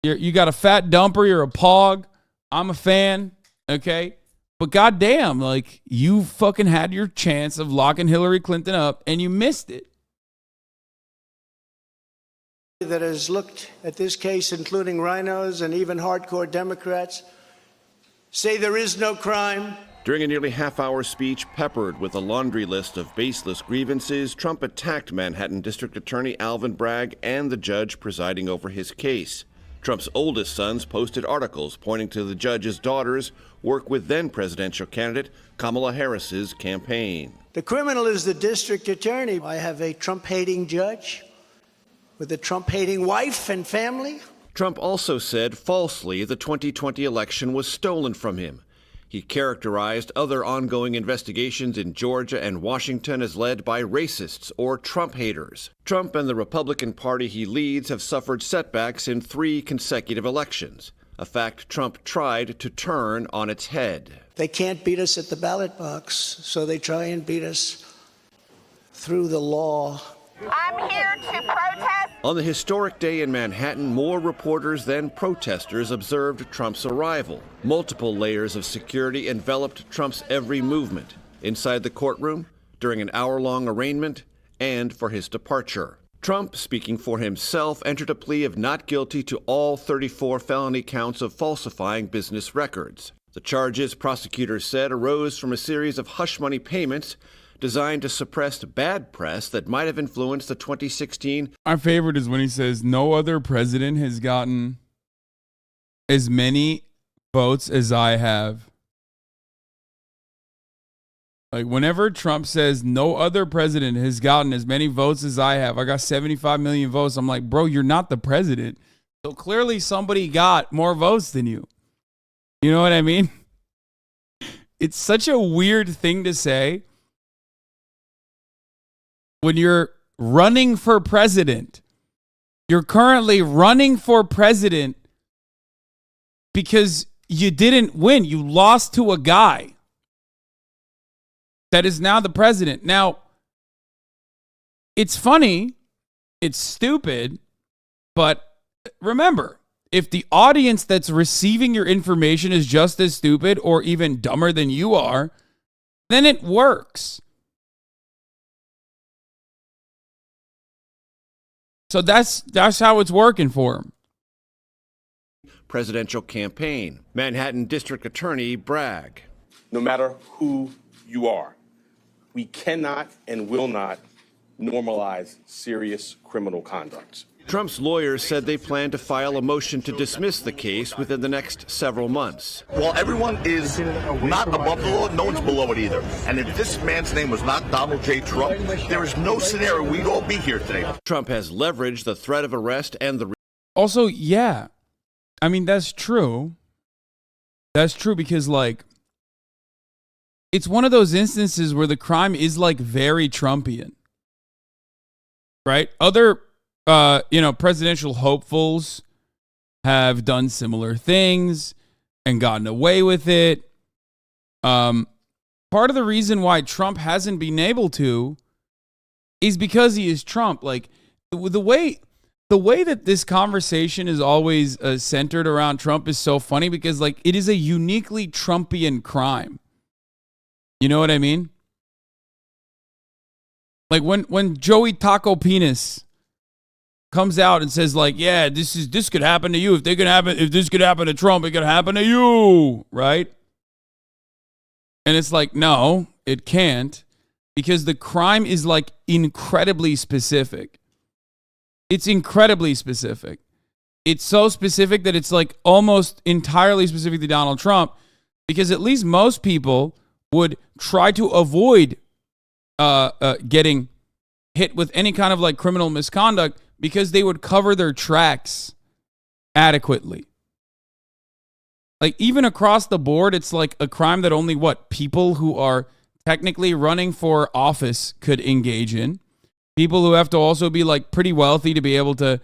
got a fat dumper, you're a pog. I'm a fan, okay? But goddamn, like you fucking had your chance of locking Hillary Clinton up and you missed it. That has looked at this case, including rhinos and even hardcore Democrats, say there is no crime. During a nearly half-hour speech peppered with a laundry list of baseless grievances, Trump attacked Manhattan District Attorney Alvin Bragg and the judge presiding over his case. Trump's oldest sons posted articles pointing to the judge's daughters work with then-presidential candidate Kamala Harris's campaign. The criminal is the district attorney. I have a Trump-hating judge with a Trump-hating wife and family. Trump also said falsely the 2020 election was stolen from him. He characterized other ongoing investigations in Georgia and Washington as led by racists or Trump haters. Trump and the Republican Party he leads have suffered setbacks in 3 consecutive elections, a fact Trump tried to turn on its head. They can't beat us at the ballot box, so they try and beat us through the law. I'm here to protest. On the historic day in Manhattan, more reporters than protesters observed Trump's arrival. Multiple layers of security enveloped Trump's every movement, inside the courtroom, during an hour-long arraignment, and for his departure. Trump, speaking for himself, entered a plea of not guilty to all 34 felony counts of falsifying business records. The charges, prosecutors said, arose from a series of hush money payments designed to suppress bad press that might have influenced the 2016. My favorite is when he says, no other president has gotten as many votes as I have. Like, whenever Trump says no other president has gotten as many votes as I have, I got 75 million votes. I'm like, bro, you're not the president. So clearly somebody got more votes than you. You know what I mean? It's such a weird thing to say when you're running for president. You're currently running for president because you didn't win. You lost to a guy that is now the president. Now, it's funny, it's stupid, but remember, if the audience that's receiving your information is just as stupid or even dumber than you are, then it works. So that's how it's working for him. Presidential campaign. Manhattan District Attorney Bragg. No matter who you are, we cannot and will not normalize serious criminal conduct. Trump's lawyers said they plan to file a motion to dismiss the case within the next several months. Well, everyone is not above the law, no one's below it either. And if this man's name was not Donald J. Trump, there is no scenario we'd all be here today. Trump has leveraged the threat of arrest and the... Also, yeah. I mean, that's true. That's true because, like, it's one of those instances where the crime is, like, very Trumpian. Right? Other... presidential hopefuls have done similar things and gotten away with it. Part of the reason why Trump hasn't been able to is because he is Trump. Like, the way that this conversation is always centered around Trump is so funny because, like, it is a uniquely Trumpian crime. You know what I mean? Like when Joey Tacopina comes out and says, like, yeah, this could happen to you. If this could happen to Trump, it could happen to you, right? And it's like, no, it can't, because the crime is, like, incredibly specific. It's incredibly specific. It's so specific that it's, like, almost entirely specific to Donald Trump, because at least most people would try to avoid getting hit with any kind of, like, criminal misconduct, because they would cover their tracks adequately. Like, even across the board, it's like a crime that only people who are technically running for office could engage in. People who have to also be, like, pretty wealthy to be able to,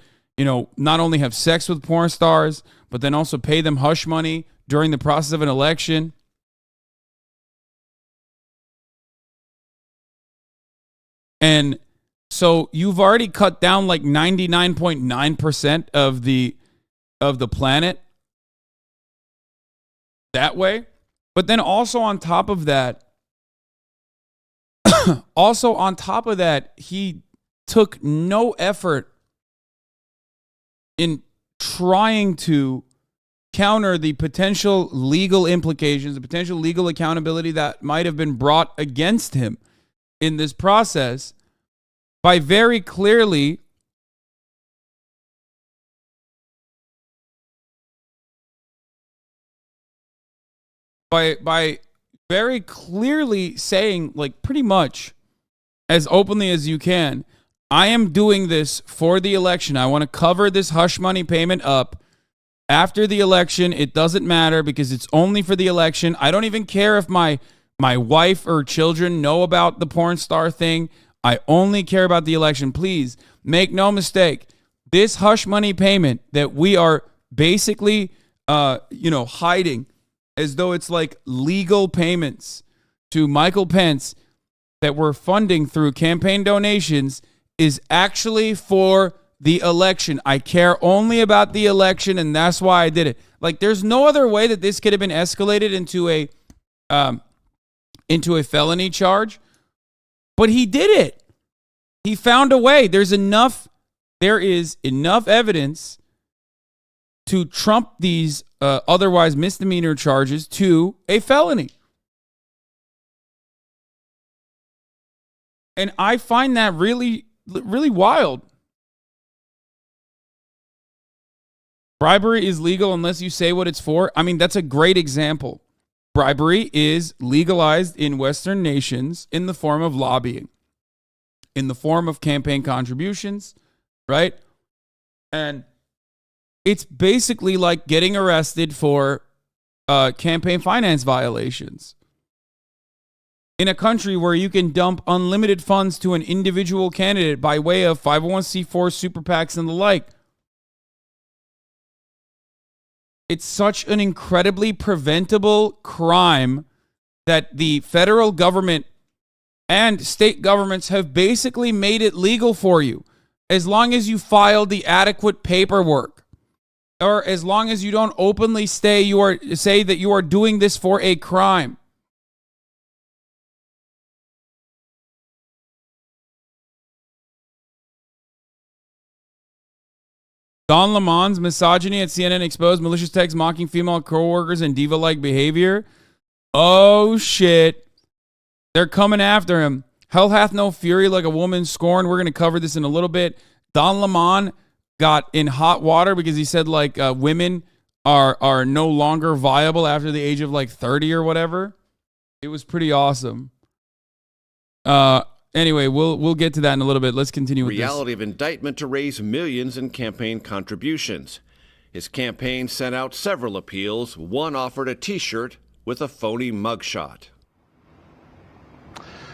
not only have sex with porn stars, but then also pay them hush money during the process of an election. And so you've already cut down like 99.9% of the planet that way. But then also on top of that, he took no effort in trying to counter the potential legal implications, the potential legal accountability that might have been brought against him in this process, by very clearly saying, like, pretty much as openly as you can, I am doing this for the election. I want to cover this hush money payment up. After the election, it doesn't matter because it's only for the election. I don't even care if my wife or children know about the porn star thing. I only care about the election. Please make no mistake. This hush money payment that we are basically, hiding as though it's like legal payments to Michael Pence that we're funding through campaign donations is actually for the election. I care only about the election, and that's why I did it. Like, there's no other way that this could have been escalated into a felony charge, but he did it. He found a way. There is enough evidence to trump these otherwise misdemeanor charges to a felony. And I find that really, really wild. Bribery is legal unless you say what it's for. I mean, that's a great example. Bribery is legalized in Western nations in the form of lobbying, in the form of campaign contributions, right? And it's basically like getting arrested for campaign finance violations. In a country where you can dump unlimited funds to an individual candidate by way of 501c4 super PACs and the like. It's such an incredibly preventable crime that the federal government and state governments have basically made it legal for you. As long as you file the adequate paperwork, or as long as you don't openly say that you are doing this for a crime. Don Lemon's misogyny at CNN exposed, malicious texts mocking female co-workers and diva-like behavior. Oh, shit. They're coming after him. Hell hath no fury like a woman scorned. We're going to cover this in a little bit. Don Lemon got in hot water because he said, like, women are no longer viable after the age of, like, 30 or whatever. It was pretty awesome. Anyway, we'll get to that in a little bit. Let's continue with Reality of indictment to raise millions in campaign contributions. His campaign sent out several appeals. One offered a T-shirt with a phony mugshot.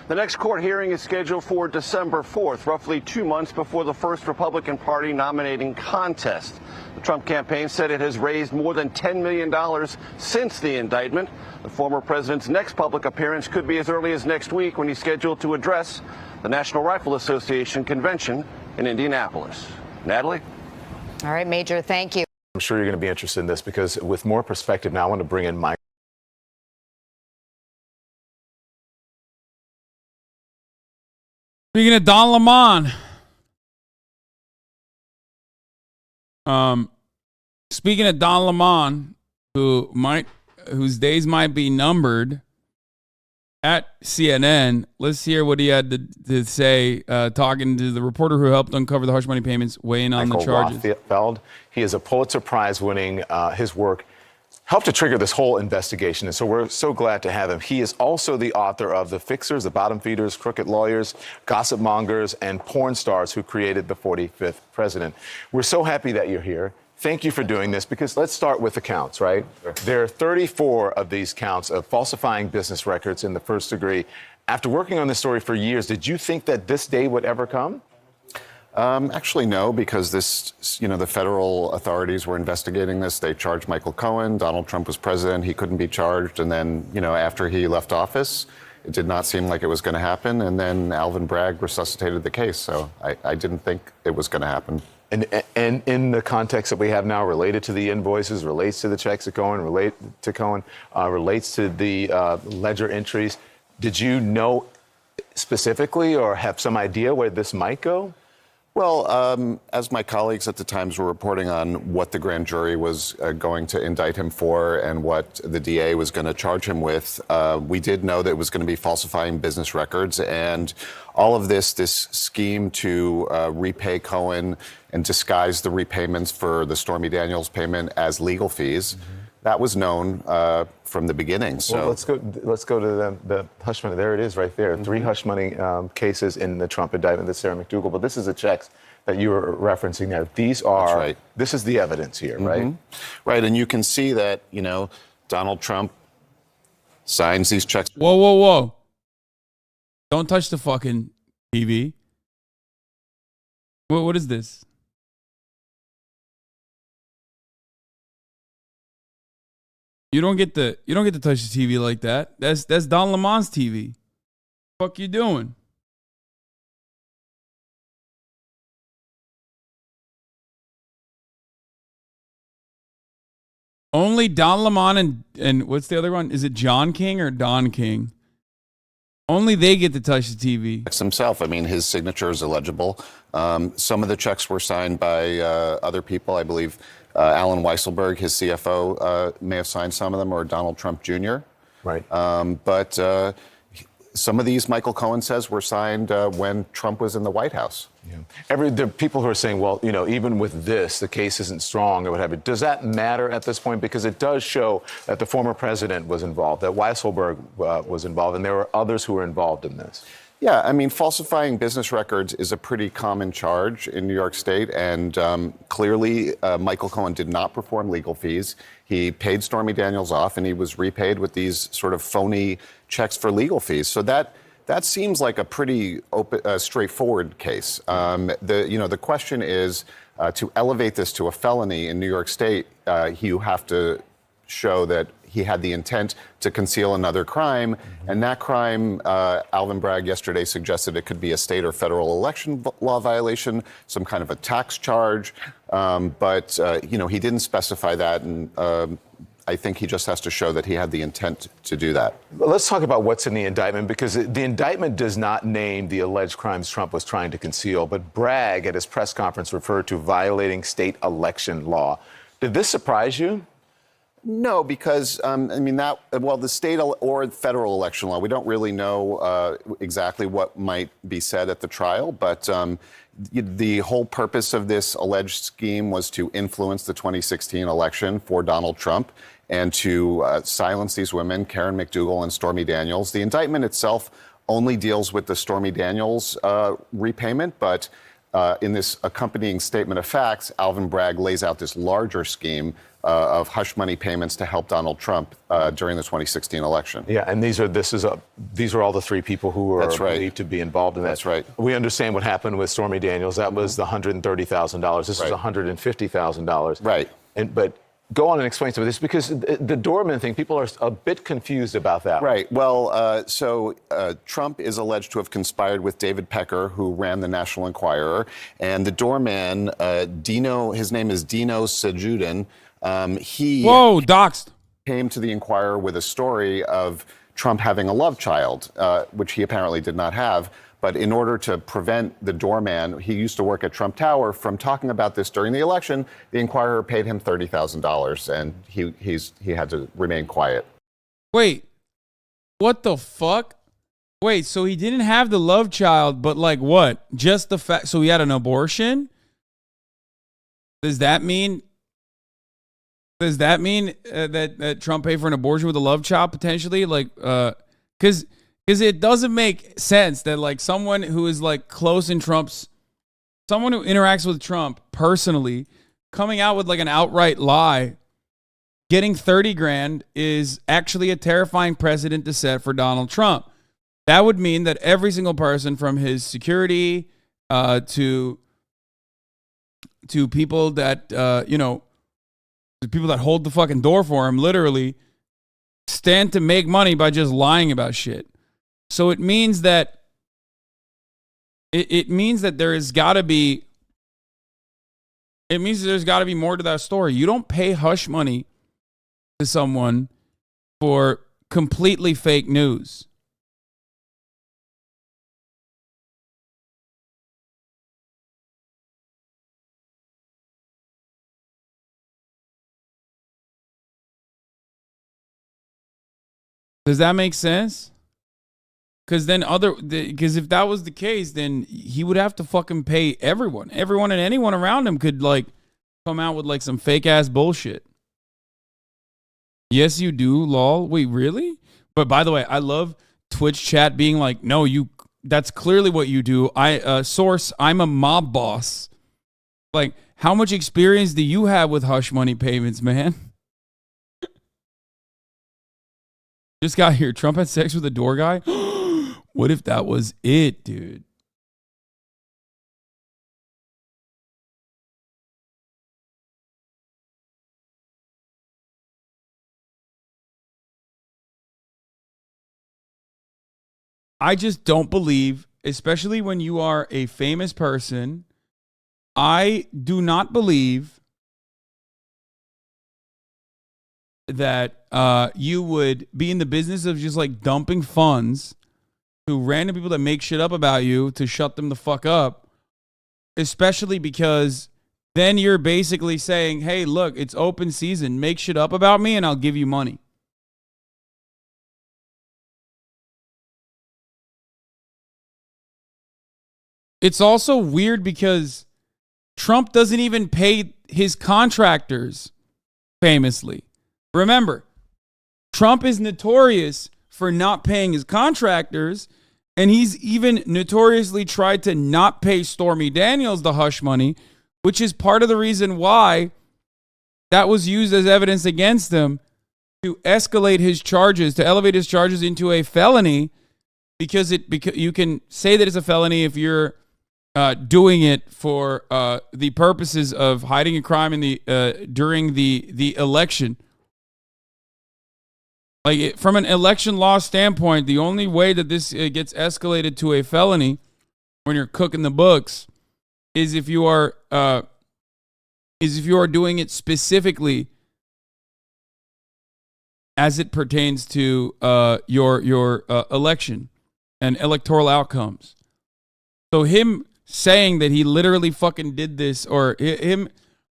The next court hearing is scheduled for December 4th, roughly 2 months before the first Republican Party nominating contest. The Trump campaign said it has raised more than $10 million since the indictment. The former president's next public appearance could be as early as next week when he's scheduled to address the National Rifle Association convention in Indianapolis. Natalie? All right, Major, thank you. I'm sure you're going to be interested in this because with more perspective now, I want to bring in Mike. Speaking of Don Lemon, speaking of Don Lemon, whose days might be numbered at CNN, let's hear what he had to say, talking to the reporter who helped uncover the hush money payments, weighing on the charges. Rothfeld, he is a Pulitzer Prize winning, his work helped to trigger this whole investigation, and so we're so glad to have him. He is also the author of The Fixers, The Bottom Feeders, Crooked Lawyers, Gossip Mongers, and Porn Stars Who Created the 45th President. We're so happy that you're here. Thank you for doing this, because let's start with the counts, right? Sure. There are 34 of these counts of falsifying business records in the first degree. After working on this story for years, did you think that this day would ever come? Actually, no, because the federal authorities were investigating this. They charged Michael Cohen. Donald Trump was president. He couldn't be charged. And then, after he left office, it did not seem like it was going to happen. And then Alvin Bragg resuscitated the case. So I didn't think it was going to happen. And in the context that we have now, related to the invoices, relates to the checks that Cohen, relates to the ledger entries, did you know specifically or have some idea where this might go? Well, as my colleagues at the Times were reporting on what the grand jury was going to indict him for and what the DA was going to charge him with, we did know that it was going to be falsifying business records. And all of this scheme to repay Cohen and disguise the repayments for the Stormy Daniels payment as legal fees, that was known from the beginning. So well, let's go to the hush money. There it is right there. 3 hush money cases in the Trump indictment, the Sarah McDougal. But this is the checks that you were referencing there. These are, that's right. This is the evidence here, right? Right, and you can see that, Donald Trump signs these checks. Whoa. Don't touch the fucking TV. What is this? You don't get to touch the TV like that. That's Don Lemon's TV. Fuck you doing? Only Don Lemon and what's the other one? Is it John King or Don King? Only they get to touch the TV. Himself, I mean, his signature is illegible. Some of the checks were signed by other people. I believe Alan Weisselberg, his CFO, may have signed some of them, or Donald Trump Jr. Right. But some of these, Michael Cohen says, were signed when Trump was in the White House. Yeah. There are people who are saying, well, you know, even with this, the case isn't strong or what have you. Does that matter at this point? Because it does show that the former president was involved, that Weisselberg was involved, and there were others who were involved in this. Yeah, I mean, falsifying business records is a pretty common charge in New York State, and clearly Michael Cohen did not perform legal fees. He paid Stormy Daniels off, and he was repaid with these sort of phony checks for legal fees. So that seems like a pretty straightforward case. The question is to elevate this to a felony in New York State, you have to show that he had the intent to conceal another crime. And that crime, Alvin Bragg yesterday suggested it could be a state or federal election law violation, some kind of a tax charge. But he didn't specify that. And I think he just has to show that he had the intent to do that. Let's talk about what's in the indictment, because the indictment does not name the alleged crimes Trump was trying to conceal. But Bragg, at his press conference, referred to violating state election law. Did this surprise you? No, because, the state or federal election law, we don't really know exactly what might be said at the trial, but the whole purpose of this alleged scheme was to influence the 2016 election for Donald Trump and to silence these women, Karen McDougal and Stormy Daniels. The indictment itself only deals with the Stormy Daniels repayment, but in this accompanying statement of facts, Alvin Bragg lays out this larger scheme of hush money payments to help Donald Trump during the 2016 election. Yeah, and these are all the three people who are believed to be involved in that. That's right. We understand what happened with Stormy Daniels. That was the $130,000. This was $150,000. Right. But go on and explain some of this, because the doorman thing, people are a bit confused about that. Right. Well, Trump is alleged to have conspired with David Pecker, who ran the National Enquirer, and the doorman, his name is Dino Sajudin. Doxed. Came to the Enquirer with a story of Trump having a love child, which he apparently did not have. But in order to prevent the doorman, he used to work at Trump Tower, from talking about this during the election, the Enquirer paid him $30,000, and he had to remain quiet. Wait, what the fuck? Wait, so he didn't have the love child, but like what? Just the fact, so he had an abortion? Does that mean that Trump paid for an abortion with a love child potentially? Like, because it doesn't make sense that like someone who is like close in someone who interacts with Trump personally, coming out with like an outright lie, getting 30 grand is actually a terrifying precedent to set for Donald Trump. That would mean that every single person, from his security to people that the people that hold the fucking door for him, literally stand to make money by just lying about shit. So it means that there's got to be more to that story. You don't pay hush money to someone for completely fake news. Does that make sense? Because if that was the case, then he would have to fucking pay everyone and anyone around him could like come out with like some fake ass bullshit. Yes, you do, lol. Wait, really? But by the way, I love Twitch chat being like, no, that's clearly what you do. Source, I'm a mob boss. Like, how much experience do you have with hush money payments, man? Just got here. Trump had sex with a door guy. What if that was it, dude? I just don't believe, especially when you are a famous person, I do not believe that you would be in the business of just like dumping funds to random people that make shit up about you to shut them the fuck up, especially because then you're basically saying, hey, look, it's open season. Make shit up about me and I'll give you money. It's also weird because Trump doesn't even pay his contractors famously. Remember, Trump is notorious for not paying his contractors, and he's even notoriously tried to not pay Stormy Daniels the hush money, which is part of the reason why that was used as evidence against him to escalate his charges, to elevate his charges into a felony, because you can say that it's a felony if you're doing it for the purposes of hiding a crime in the during the election. Like, from an election law standpoint, the only way that this gets escalated to a felony when you're cooking the books is if you are doing it specifically as it pertains to your election and electoral outcomes. So him saying that he literally fucking did this, or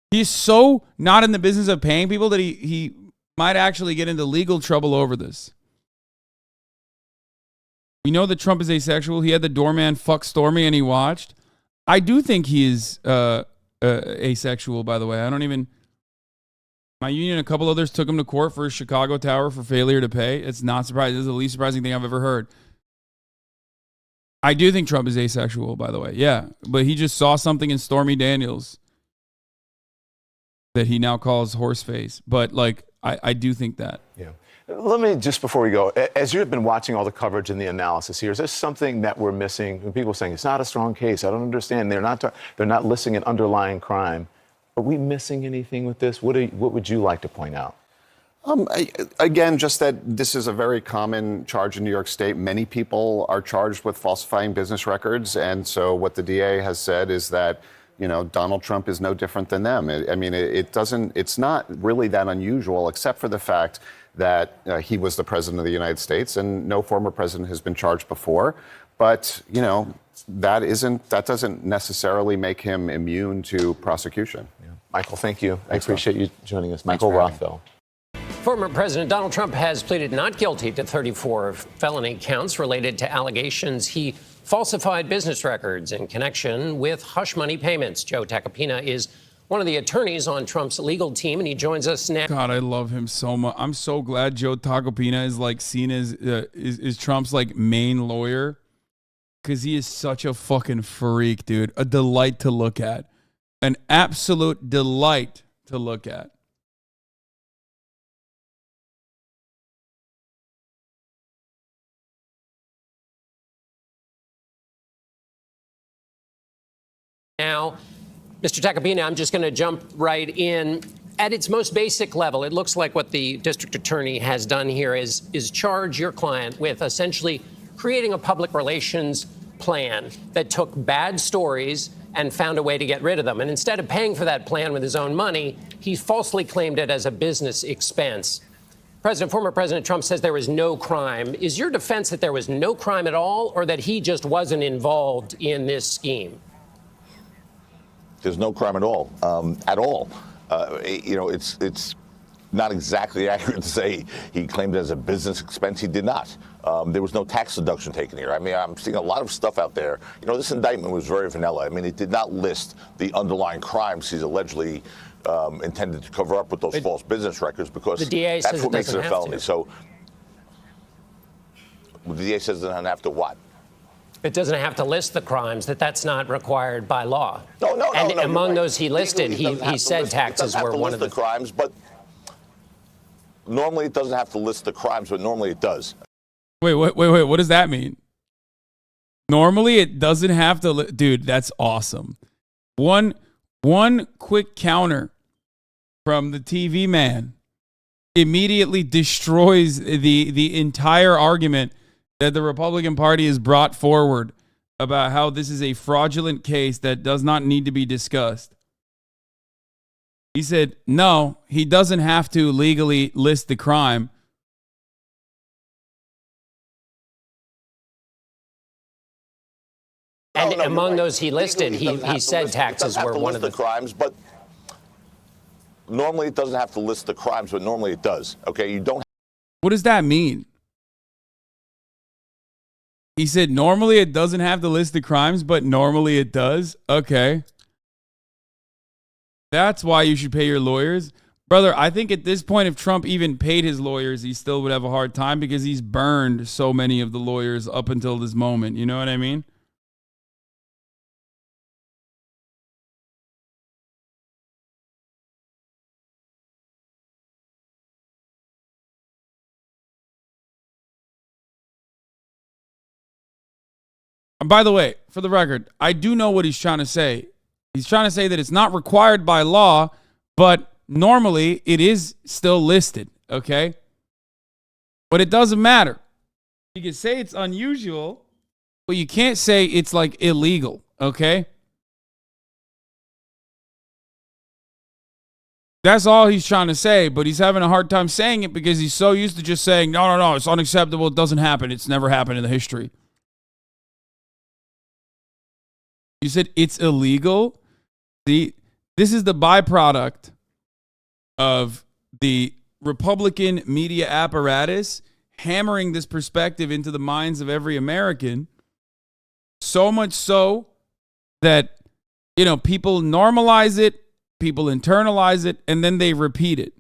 he's so not in the business of paying people that he might actually get into legal trouble over this. We know that Trump is asexual. He had the doorman fuck Stormy and he watched. I do think he is asexual, by the way. My union and a couple others took him to court for his Chicago tower for failure to pay. It's not surprising. This is the least surprising thing I've ever heard. I do think Trump is asexual, by the way. Yeah, but he just saw something in Stormy Daniels that he now calls horseface. But, like, I do think that. Yeah. Let me, just before we go, as you've been watching all the coverage and the analysis here, is there something that we're missing? People are saying it's not a strong case. I don't understand. They're not listing an underlying crime. Are we missing anything with this? What would you like to point out? Again, just that this is a very common charge in New York State. Many people are charged with falsifying business records. And so what the DA has said is that, you know, Donald Trump is no different than them. It's not really that unusual, except for the fact that he was the president of the United States and no former president has been charged before. But, you know, that doesn't necessarily make him immune to prosecution. Yeah. Michael, thank you. I appreciate you joining us. Michael Rothfeld. Former President Donald Trump has pleaded not guilty to 34 felony counts related to allegations he falsified business records in connection with hush money payments. Joe Tacopina is one of the attorneys on Trump's legal team, and he joins us now. God, I love him so much. I'm so glad Joe Tacopina is like seen as is Trump's like main lawyer, because he is such a fucking freak, dude. A delight to look at, an absolute delight to look at. Now, Mr. Tacopina, I'm just going to jump right in. At its most basic level, it looks like what the district attorney has done here is charge your client with essentially creating a public relations plan that took bad stories and found a way to get rid of them. And instead of paying for that plan with his own money, he falsely claimed it as a business expense. Former President Trump says there was no crime. Is your defense that there was no crime at all, or that he just wasn't involved in this scheme? There's no crime at all. It's not exactly accurate to say he claimed it as a business expense. He did not. There was no tax deduction taken here. I mean, I'm seeing a lot of stuff out there. You know, this indictment was very vanilla. I mean, it did not list the underlying crimes he's allegedly intended to cover up with those false business records, because the DA that's says what makes it a felony. To. So the DA says it doesn't have to what? It doesn't have to list the crimes, that's not required by law. No. And among right. those he listed, he said taxes were one of the crimes, but normally it doesn't have to list the crimes, but normally it does. Wait, what does that mean? Normally it doesn't have to, dude, that's awesome. One quick counter from the TV man immediately destroys the entire argument that the Republican Party has brought forward about how this is a fraudulent case that does not need to be discussed. He said, no, he doesn't have to legally list the crime. And among those he listed, he said taxes were one of the crimes, but normally it doesn't have to list the crimes, but normally it does. Okay, you don't. What does that mean? He said normally it doesn't have to list the crimes, but normally it does. Okay. That's why you should pay your lawyers. Brother, I think at this point, if Trump even paid his lawyers, he still would have a hard time because he's burned so many of the lawyers up until this moment. You know what I mean? And by the way, for the record, I do know what he's trying to say. He's trying to say that it's not required by law, but normally it is still listed, okay? But it doesn't matter. You can say it's unusual, but you can't say it's like illegal, okay? That's all he's trying to say, but he's having a hard time saying it because he's so used to just saying, no, it's unacceptable, it doesn't happen, it's never happened in the history. You said it's illegal? This is the byproduct of the Republican media apparatus hammering this perspective into the minds of every American. So much so that, people normalize it, people internalize it, and then they repeat it.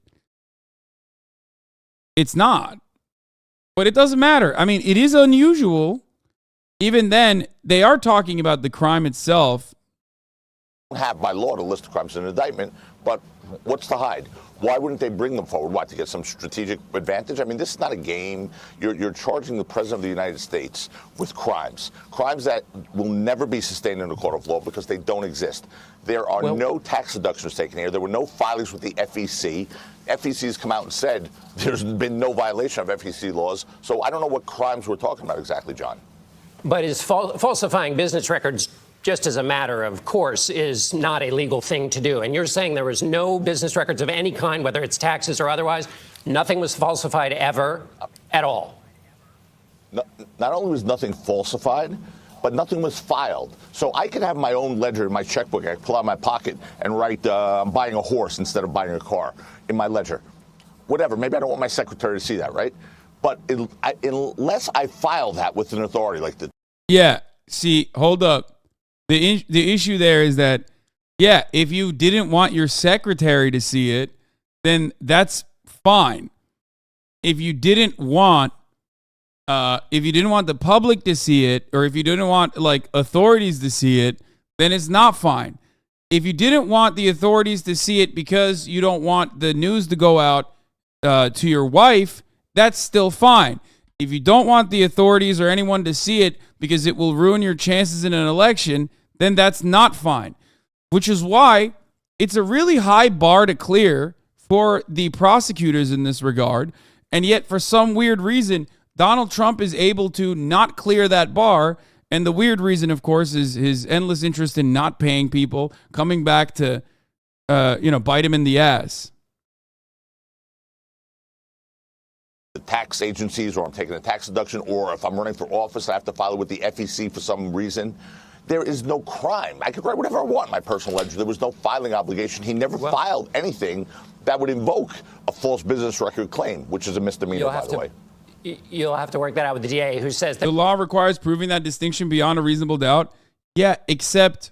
It's not. But it doesn't matter. I mean, it is unusual. Even then, they are talking about the crime itself. Have by law to list the crimes in an indictment, but what's to hide? Why wouldn't they bring them forward? What, to get some strategic advantage? I mean, this is not a game. You're charging the president of the United States with crimes that will never be sustained in a court of law because they don't exist. There are no tax deductions taken here. There were no filings with the FEC. FEC has come out and said there's been no violation of FEC laws. So I don't know what crimes we're talking about exactly, John. But is falsifying business records, just as a matter of course, is not a legal thing to do? And you're saying there was no business records of any kind, whether it's taxes or otherwise? Nothing was falsified ever at all? Not only was nothing falsified, but nothing was filed. So I could have my own ledger in my checkbook. I could pull out my pocket and write, I'm buying a horse instead of buying a car in my ledger. Whatever. Maybe I don't want my secretary to see that, right? But unless I file that with an authority like the... Yeah, see, hold up. The issue there is that, yeah, if you didn't want your secretary to see it, then that's fine. If you didn't want the public to see it, or if you didn't want like authorities to see it, then it's not fine. If you didn't want the authorities to see it because you don't want the news to go out to your wife, that's still fine. If you don't want the authorities or anyone to see it because it will ruin your chances in an election, then that's not fine. Which is why it's a really high bar to clear for the prosecutors in this regard. And yet, for some weird reason, Donald Trump is able to not clear that bar. And the weird reason, of course, is his endless interest in not paying people, coming back to, bite him in the ass. The tax agencies, or I'm taking a tax deduction, or if I'm running for office, I have to file it with the FEC for some reason. There is no crime. I could write whatever I want in my personal ledger. There was no filing obligation. He never filed anything that would invoke a false business record claim, which is a misdemeanor, by the way. You'll have to work that out with the DA, who says that the law requires proving that distinction beyond a reasonable doubt. Yeah, except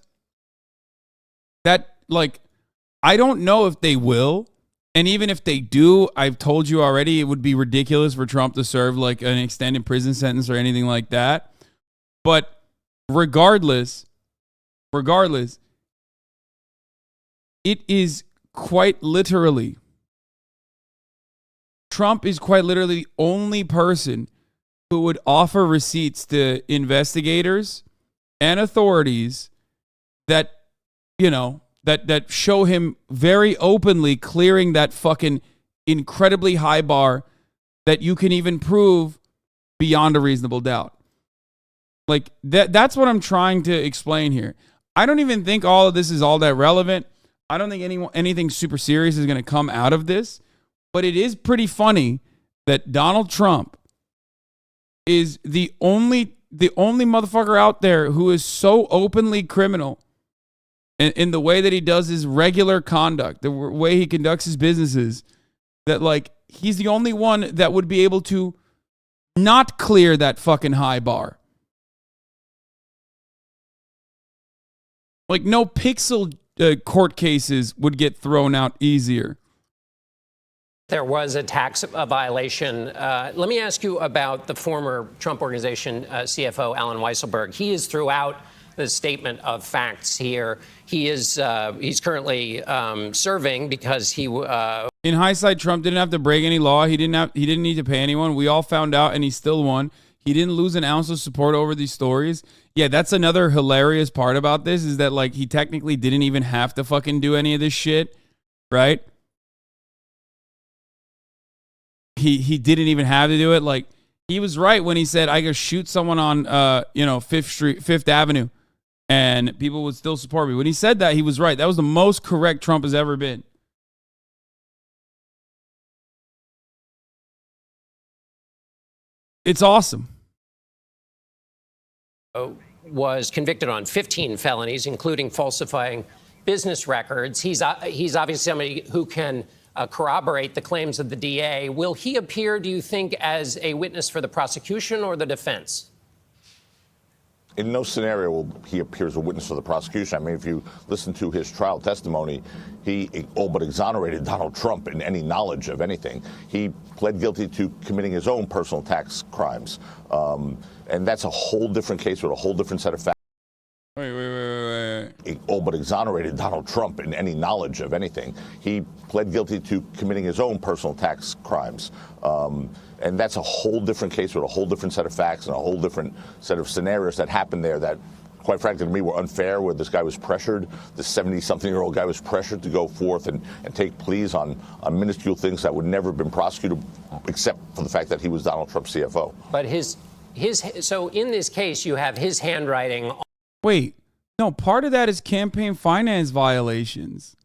that, I don't know if they will. And even if they do, I've told you already, it would be ridiculous for Trump to serve an extended prison sentence or anything like that. But regardless, it is quite literally, Trump is quite literally the only person who would offer receipts to investigators and authorities that, that show him very openly clearing that fucking incredibly high bar that you can even prove beyond a reasonable doubt. Like that's what I'm trying to explain here. I don't even think all of this is all that relevant. I don't think anything super serious is going to come out of this, but it is pretty funny that Donald Trump is the only motherfucker out there who is so openly criminal in the way that he does his regular conduct, the way he conducts his businesses, that like he's the only one that would be able to not clear that fucking high bar. Like no pixel court cases would get thrown out easier. There was a tax violation. Let me ask you about the former Trump Organization CFO, Alan Weisselberg. He is throughout the statement of facts here. He's currently serving because he. In hindsight, Trump didn't have to break any law. He didn't need to pay anyone. We all found out, and he still won. He didn't lose an ounce of support over these stories. Yeah, that's another hilarious part about this is that like he technically didn't even have to fucking do any of this shit, right? He didn't even have to do it. Like he was right when he said I could shoot someone on Fifth Avenue and people would still support me. When he said that, he was right. That was the most correct Trump has ever been. It's awesome. Was convicted on 15 felonies, including falsifying business records. He's obviously somebody who can corroborate the claims of the DA. Will he appear, do you think, as a witness for the prosecution or the defense? In no scenario will he appear as a witness for the prosecution. I mean, if you listen to his trial testimony, he all but exonerated Donald Trump in any knowledge of anything. He pled guilty to committing his own personal tax crimes. And that's a whole different case with a whole different set of facts. Wait. He all but exonerated Donald Trump in any knowledge of anything. He pled guilty to committing his own personal tax crimes. And that's a whole different case with a whole different set of facts and a whole different set of scenarios that happened there that, quite frankly, to me were unfair, where this guy was pressured, this 70-something-year-old guy was pressured to go forth and take pleas on minuscule things that would never have been prosecuted except for the fact that he was Donald Trump's CFO. But so in this case, you have his handwriting. Wait, no, part of that is campaign finance violations.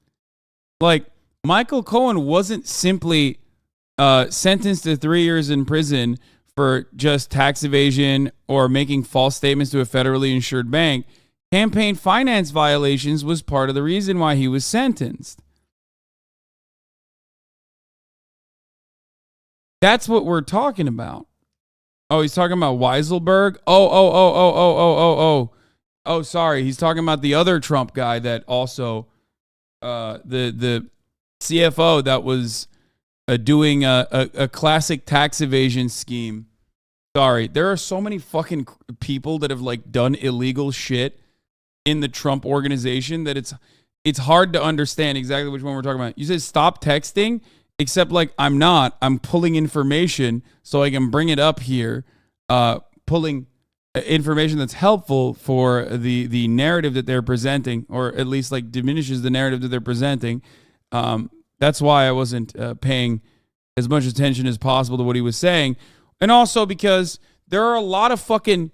Like, Michael Cohen wasn't simply sentenced to 3 years in prison for just tax evasion or making false statements to a federally insured bank. Campaign finance violations was part of the reason why he was sentenced. That's what we're talking about. Oh, he's talking about Weisselberg? Oh, sorry. He's talking about the other Trump guy that also, the CFO that was doing a classic tax evasion scheme. Sorry. There are so many fucking people that have like done illegal shit in the Trump organization that it's hard to understand exactly which one we're talking about. You said stop texting, except like I'm not. I'm pulling information so I can bring it up here, pulling information that's helpful for the narrative that they're presenting, or at least like diminishes the narrative that they're presenting. That's why I wasn't paying as much attention as possible to what he was saying. And also because there are a lot of fucking...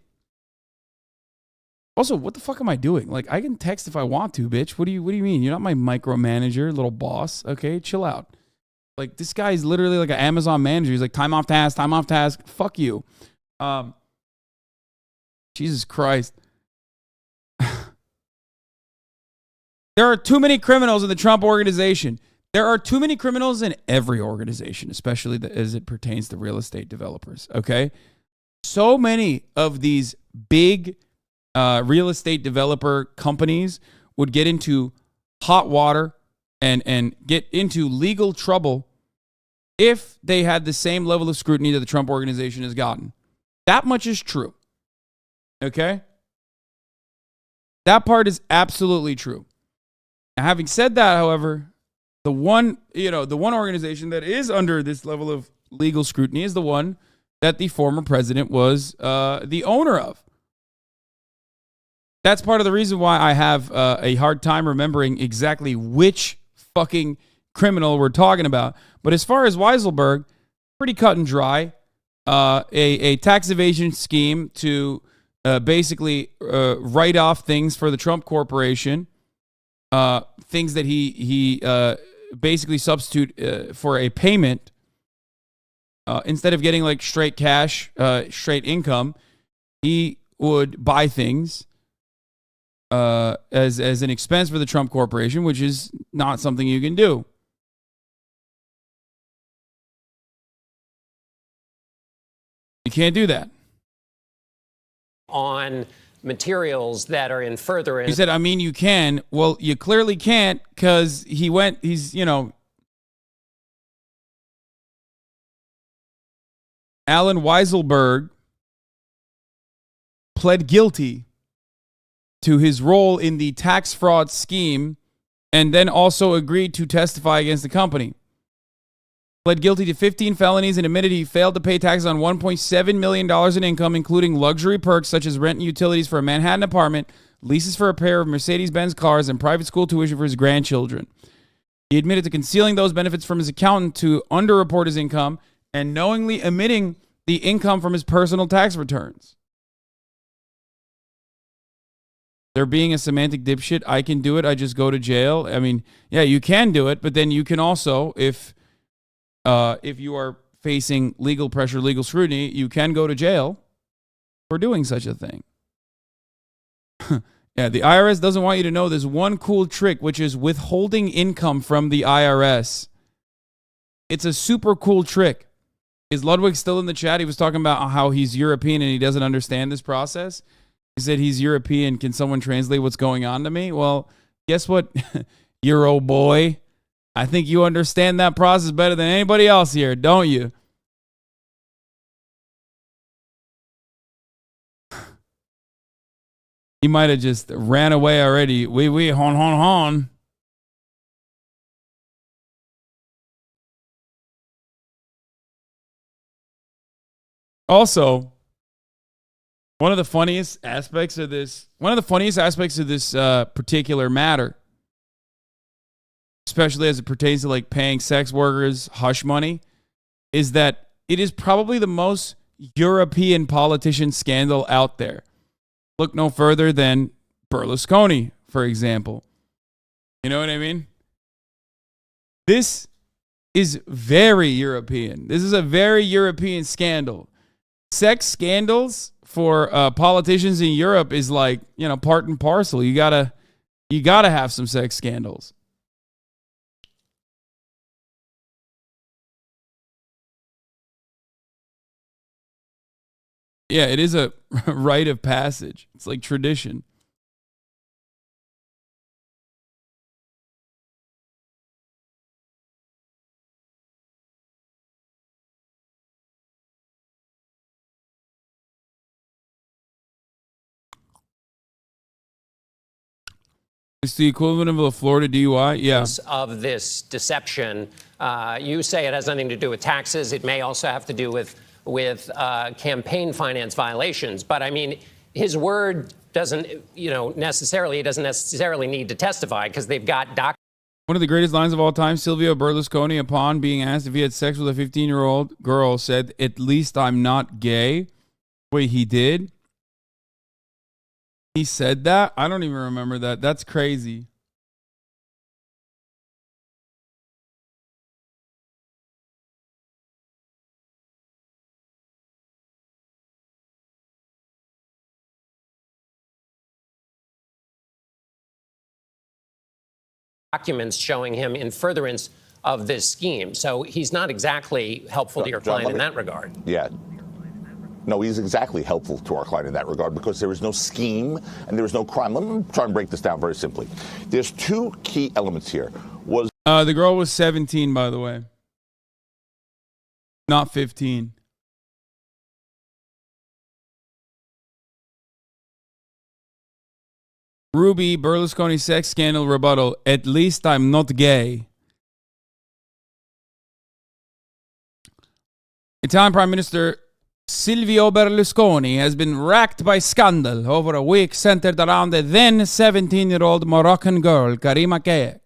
Also, what the fuck am I doing? Like, I can text if I want to, bitch. What do you mean? You're not my micromanager, little boss. Okay, chill out. Like, this guy is literally like an Amazon manager. He's like, time off task. Fuck you. Jesus Christ. There are too many criminals in the Trump organization. There are too many criminals in every organization, especially as it pertains to real estate developers, okay? So many of these big real estate developer companies would get into hot water and get into legal trouble if they had the same level of scrutiny that the Trump organization has gotten. That much is true, okay? That part is absolutely true. Now, having said that, however, the one organization that is under this level of legal scrutiny is the one that the former president was the owner of. That's part of the reason why I have a hard time remembering exactly which fucking criminal we're talking about. But as far as Weisselberg, pretty cut and dry. a tax evasion scheme to basically write off things for the Trump Corporation, things that he basically substitute for a payment. Instead of getting like straight cash, straight income, he would buy things as an expense for the Trump Corporation, which is not something you can do. You can't do that. On materials that are in furtherance. He said, I mean, you can. Well, you clearly can't because he's, you know, Alan Weiselberg pled guilty to his role in the tax fraud scheme and then also agreed to testify against the company. Pled guilty to 15 felonies and admitted he failed to pay taxes on $1.7 million in income, including luxury perks such as rent and utilities for a Manhattan apartment, leases for a pair of Mercedes-Benz cars, and private school tuition for his grandchildren. He admitted to concealing those benefits from his accountant to underreport his income and knowingly omitting the income from his personal tax returns. There being a semantic dipshit, I can do it, I just go to jail. I mean, yeah, you can do it, but then you can also, if you are facing legal pressure, legal scrutiny, you can go to jail for doing such a thing. Yeah, the IRS doesn't want you to know there's one cool trick, which is withholding income from the IRS. It's a super cool trick. Is Ludwig still in the chat? He was talking about how he's European and he doesn't understand this process. He said he's European. Can someone translate what's going on to me? Well, guess what, Euro boy? I think you understand that process better than anybody else here, don't you? He might have just ran away already. Oui, hon, hon, hon. Also, one of the funniest aspects of this particular matter, especially as it pertains to like paying sex workers hush money, is that it is probably the most European politician scandal out there. Look no further than Berlusconi, for example. You know what I mean? This is very European. This is a very European scandal. Sex scandals for politicians in Europe is like, you know, part and parcel. You gotta have some sex scandals. Yeah, it is a rite of passage. It's like tradition. It's the equivalent of a Florida DUI? Yeah. Of this deception, you say it has nothing to do with taxes. It may also have to do with campaign finance violations. But I mean, his word doesn't, necessarily need to testify because they've got documents. One of the greatest lines of all time, Silvio Berlusconi, upon being asked if he had sex with a 15-year-old girl, said, "At least I'm not gay." Wait, he did? He said that? I don't even remember that. That's crazy. Documents showing him in furtherance of this scheme. So he's not exactly helpful to your client in that regard. Yeah. No, he's exactly helpful to our client in that regard because there is no scheme and there is no crime. Let me try and break this down very simply. There's two key elements here. The girl was 17, by the way. Not 15. Ruby, Berlusconi sex scandal rebuttal. At least I'm not gay. Italian Prime Minister Silvio Berlusconi has been racked by scandal over a week centered around the then 17-year-old Moroccan girl, Karima Kayek.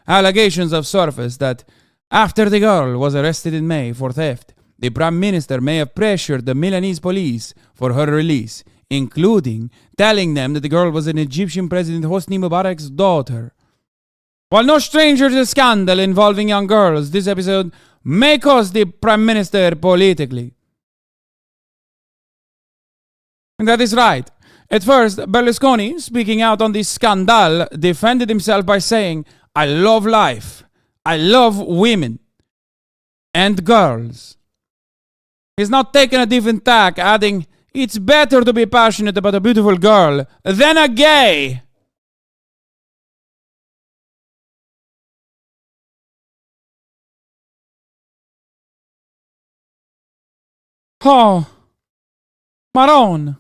Allegations have surfaced that after the girl was arrested in May for theft, the Prime Minister may have pressured the Milanese police for her release, including telling them that the girl was an Egyptian President Hosni Mubarak's daughter. While no stranger to scandal involving young girls, this episode may cost the Prime Minister politically. And that is right. At first, Berlusconi, speaking out on this scandal, defended himself by saying, "I love life. I love women and girls." He's now taken a different tack, adding, "It's better to be passionate about a beautiful girl than a gay." Oh, Maron.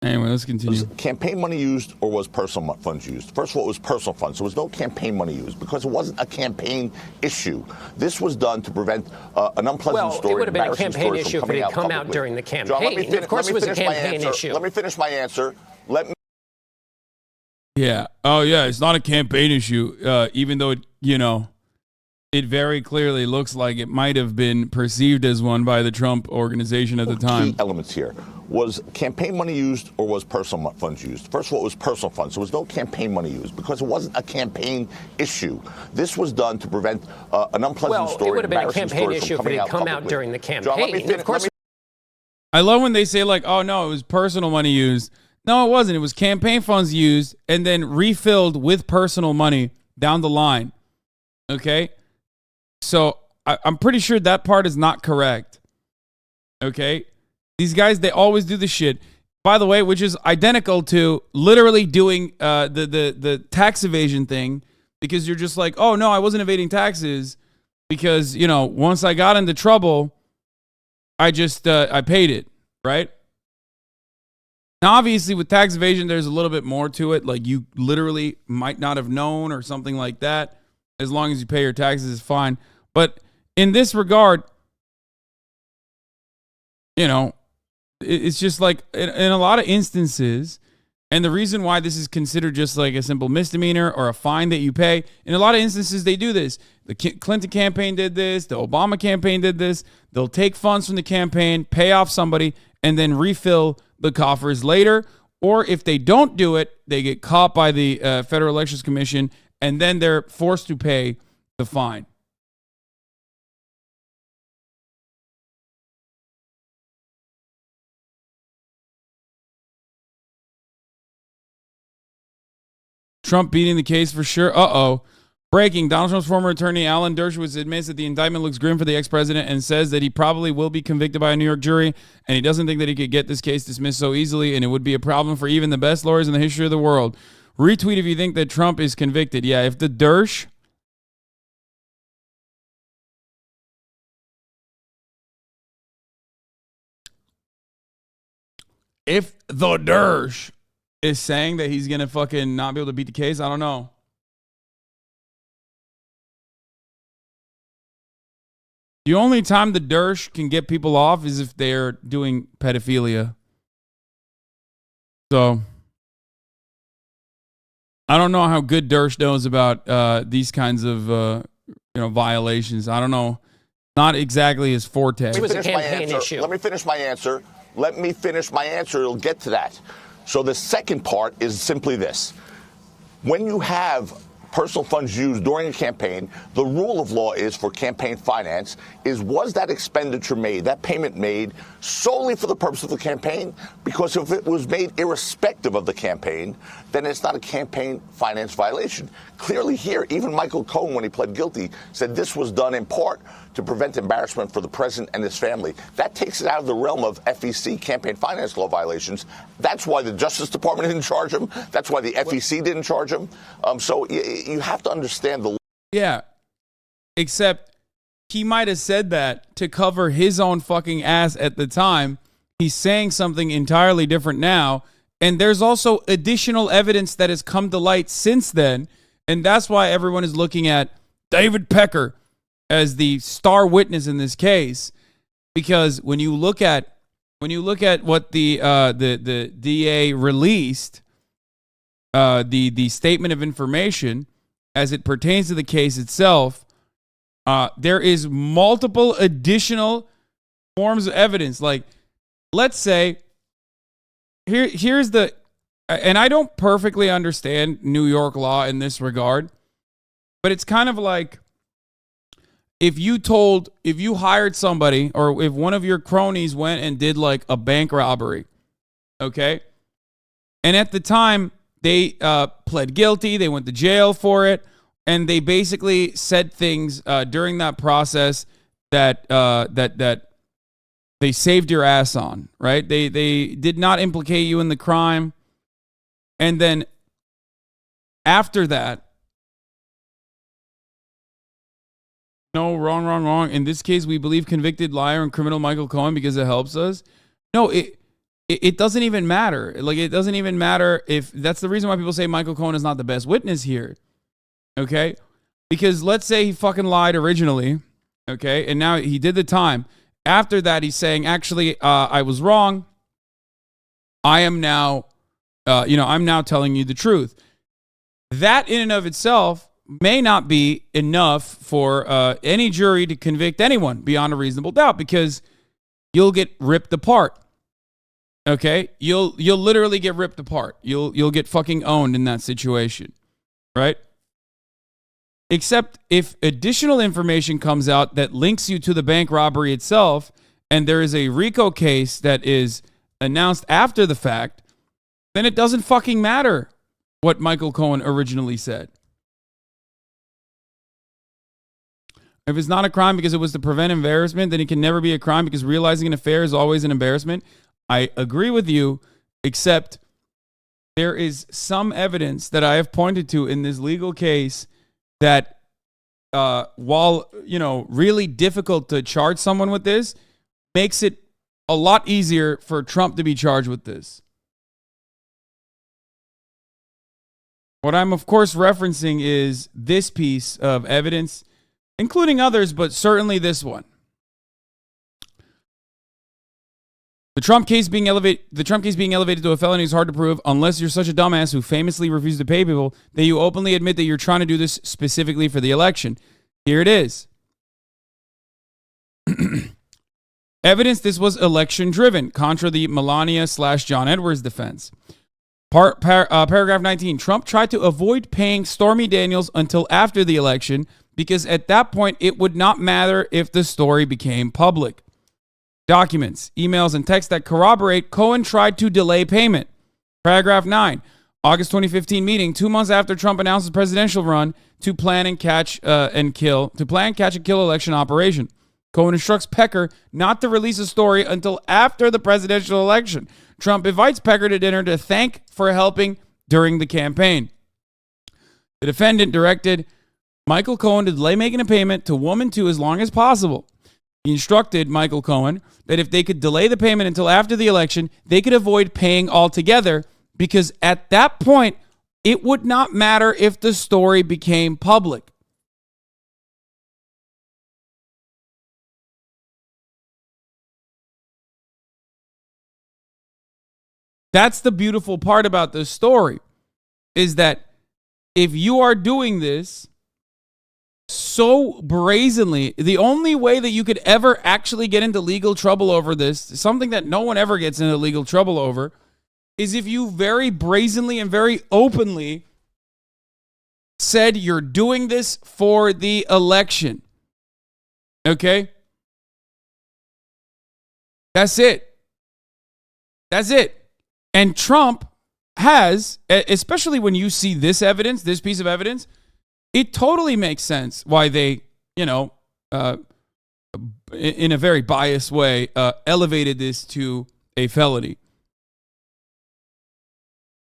Anyway, let's continue. Was campaign money used or was personal funds used? First of all, it was personal funds. There was no campaign money used because it wasn't a campaign issue. This was done to prevent an unpleasant story. Well, it would have been a campaign issue if it had come out during the campaign. Of course, it was a campaign issue. Let me finish my answer. Yeah. Oh, yeah. It's not a campaign issue, even though it very clearly looks like it might have been perceived as one by the Trump organization at the time. Key elements here. Was campaign money used or was personal funds used? First of all, it was personal funds. There was no campaign money used because it wasn't a campaign issue. This was done to prevent an unpleasant story. Well, it would have been a campaign issue if it had come out during the campaign. John, of course. I love when they say, like, oh, no, it was personal money used. No, it wasn't. It was campaign funds used and then refilled with personal money down the line. Okay? So I'm pretty sure that part is not correct. Okay? These guys, they always do this shit. By the way, which is identical to literally doing the tax evasion thing, because you're just like, oh, no, I wasn't evading taxes because, once I got into trouble, I paid it, right? Now, obviously, with tax evasion, there's a little bit more to it. Like, you literally might not have known or something like that. As long as you pay your taxes, it's fine. But in this regard, it's just like in a lot of instances, and the reason why this is considered just like a simple misdemeanor or a fine that you pay, in a lot of instances, they do this. The Clinton campaign did this. The Obama campaign did this. They'll take funds from the campaign, pay off somebody, and then refill the coffers later. Or if they don't do it, they get caught by the Federal Elections Commission, and then they're forced to pay the fine. Trump beating the case for sure. Uh-oh. Breaking. Donald Trump's former attorney, Alan Dershowitz, admits that the indictment looks grim for the ex-president and says that he probably will be convicted by a New York jury, and he doesn't think that he could get this case dismissed so easily, and it would be a problem for even the best lawyers in the history of the world. Retweet if you think that Trump is convicted. Yeah, if the Dersh... If the Dersh is saying that he's going to fucking not be able to beat the case, I don't know. The only time the Dersh can get people off is if they're doing pedophilia. So, I don't know how good Dersh knows about these kinds of violations. I don't know. Not exactly his forte. It was a campaign issue. Let me finish my answer. It'll get to that. So the second part is simply this. When you have personal funds used during a campaign, the rule of law is for campaign finance was that expenditure made, that payment made solely for the purpose of the campaign? Because if it was made irrespective of the campaign, then it's not a campaign finance violation. Clearly here, even Michael Cohen, when he pled guilty, said this was done in part to prevent embarrassment for the president and his family. That takes it out of the realm of FEC, campaign finance law violations. That's why the Justice Department didn't charge him. That's why the FEC didn't charge him. So you have to understand the... Yeah, except he might have said that to cover his own fucking ass at the time. He's saying something entirely different now. And there's also additional evidence that has come to light since then. And that's why everyone is looking at David Pecker as the star witness in this case, because when you look at what the DA released, the statement of information as it pertains to the case itself, there is multiple additional forms of evidence. Like, let's say, here's the, and I don't perfectly understand New York law in this regard, but it's kind of like if you hired somebody, or if one of your cronies went and did like a bank robbery, okay? And at the time, they pled guilty, they went to jail for it, and they basically said things during that process that they saved your ass on, right? They did not implicate you in the crime. And then after that, no, wrong. In this case, we believe convicted liar and criminal Michael Cohen because it helps us. No, it doesn't even matter. Like, it doesn't even matter if that's the reason why people say Michael Cohen is not the best witness here. Okay? Because let's say he fucking lied originally, okay? And now he did the time. After that, he's saying, actually, I was wrong. I am now, I'm now telling you the truth. That in and of itself may not be enough for any jury to convict anyone beyond a reasonable doubt, because you'll get ripped apart. Okay? You'll literally get ripped apart. You'll get fucking owned in that situation. Right? Except if additional information comes out that links you to the bank robbery itself, and there is a RICO case that is announced after the fact, then it doesn't fucking matter what Michael Cohen originally said. If it's not a crime because it was to prevent embarrassment, then it can never be a crime because realizing an affair is always an embarrassment. I agree with you, except there is some evidence that I have pointed to in this legal case that while, really difficult to charge someone with this, makes it a lot easier for Trump to be charged with this. What I'm, of course, referencing is this piece of evidence, including others, but certainly this one. The Trump case being elevated to a felony is hard to prove unless you're such a dumbass who famously refuses to pay people that you openly admit that you're trying to do this specifically for the election. Here it is. Evidence this was election driven, contra the Melania/John Edwards defense. Paragraph 19. Trump tried to avoid paying Stormy Daniels until after the election because at that point it would not matter if the story became public. Documents, emails, and texts that corroborate Cohen tried to delay payment. Paragraph 9. August 2015 meeting, 2 months after Trump announced his presidential run to plan and catch and kill election operation. Cohen instructs Pecker not to release a story until after the presidential election. Trump invites Pecker to dinner to thank for helping during the campaign. The defendant directed Michael Cohen to delay making a payment to Woman 2 as long as possible. He instructed Michael Cohen that if they could delay the payment until after the election, they could avoid paying altogether because at that point, it would not matter if the story became public. That's the beautiful part about this story, is that if you are doing this so brazenly, the only way that you could ever actually get into legal trouble over this, something that no one ever gets into legal trouble over, is if you very brazenly and very openly said you're doing this for the election. Okay? That's it. That's it. And Trump has, especially when you see this evidence, this piece of evidence, it totally makes sense why they, in a very biased way, elevated this to a felony.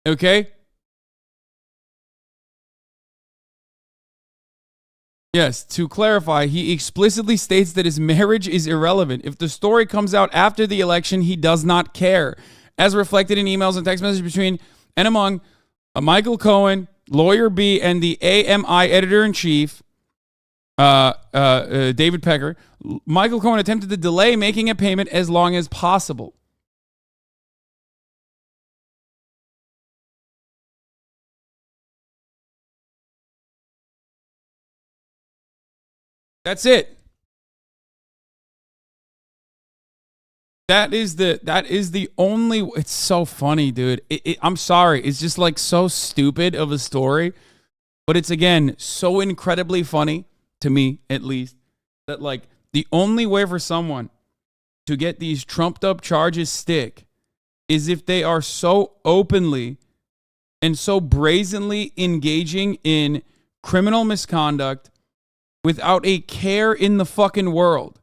Okay? Yes, to clarify, he explicitly states that his marriage is irrelevant. If the story comes out after the election, he does not care. As reflected in emails and text messages between and among Michael Cohen, Lawyer B, and the AMI editor-in-chief, David Pecker, Michael Cohen attempted to delay making a payment as long as possible. That's it. That is the only. It's so funny, dude. I'm sorry. It's just like so stupid of a story, but it's again so incredibly funny to me, at least, that like the only way for someone to get these trumped up charges stick is if they are so openly and so brazenly engaging in criminal misconduct without a care in the fucking world.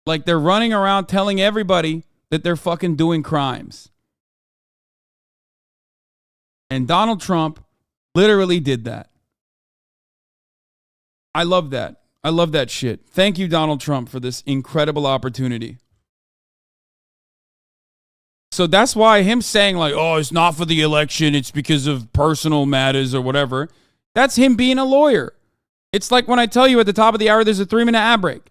Like they're running around telling everybody that they're fucking doing crimes. And Donald Trump literally did that. I love that. I love that shit. Thank you, Donald Trump, for this incredible opportunity. So that's why him saying like, oh, it's not for the election, it's because of personal matters or whatever. That's him being a lawyer. It's like when I tell you at the top of the hour, there's a 3-minute ad break.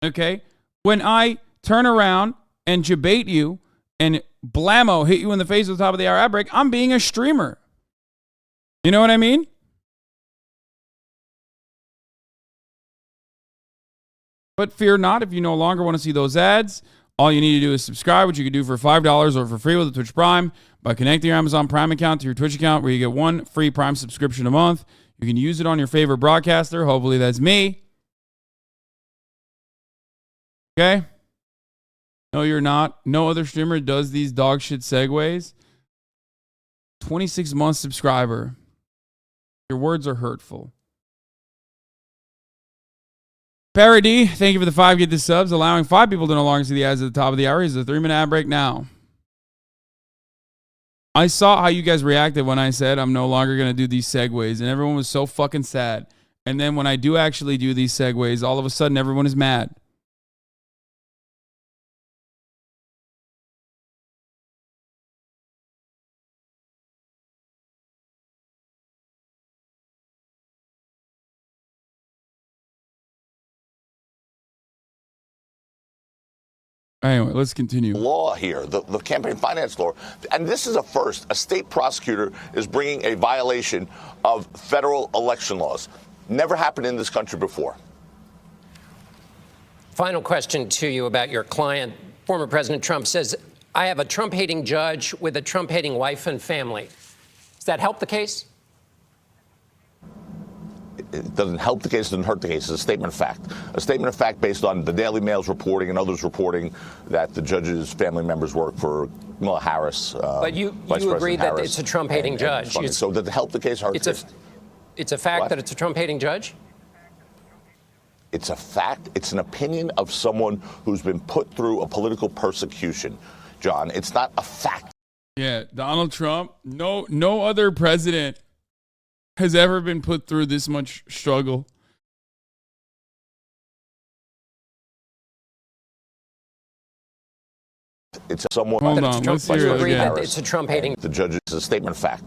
Okay? When I turn around and debate you and blammo hit you in the face at the top of the hour ad break, I'm being a streamer. You know what I mean? But fear not, if you no longer want to see those ads, all you need to do is subscribe, which you can do for $5 or for free with the Twitch Prime by connecting your Amazon Prime account to your Twitch account, where you get 1 free Prime subscription a month. You can use it on your favorite broadcaster. Hopefully that's me. Okay? No, you're not. No other streamer does these dog shit segues. 26-month subscriber. Your words are hurtful. Parody, thank you for the 5 Get the subs. Allowing 5 people to no longer see the ads at the top of the hour. Is a 3-minute ad break now. I saw how you guys reacted when I said I'm no longer going to do these segues, and everyone was so fucking sad. And then when I do actually do these segues, all of a sudden everyone is mad. Anyway, let's continue. Law here, the campaign finance law. And this is a first. A state prosecutor is bringing a violation of federal election laws. Never happened in this country before. Final question to you about your client. Former President Trump says, I have a Trump-hating judge with a Trump-hating wife and family. Does that help the case? It doesn't help the case, it doesn't hurt the case. It's a statement of fact. A statement of fact based on the Daily Mail's reporting and others reporting that the judge's family members work for Kamala Harris. But you agree that it's a Trump-hating judge. So does it help the case or hurt the case? It's a fact that it's a Trump-hating judge? It's a fact. It's an opinion of someone who's been put through a political persecution, John. It's not a fact. Yeah, Donald Trump, no other president has ever been put through this much struggle. It's someone. Hold on, let's hear it again. It's a Trump-hating. The judge is a statement of fact.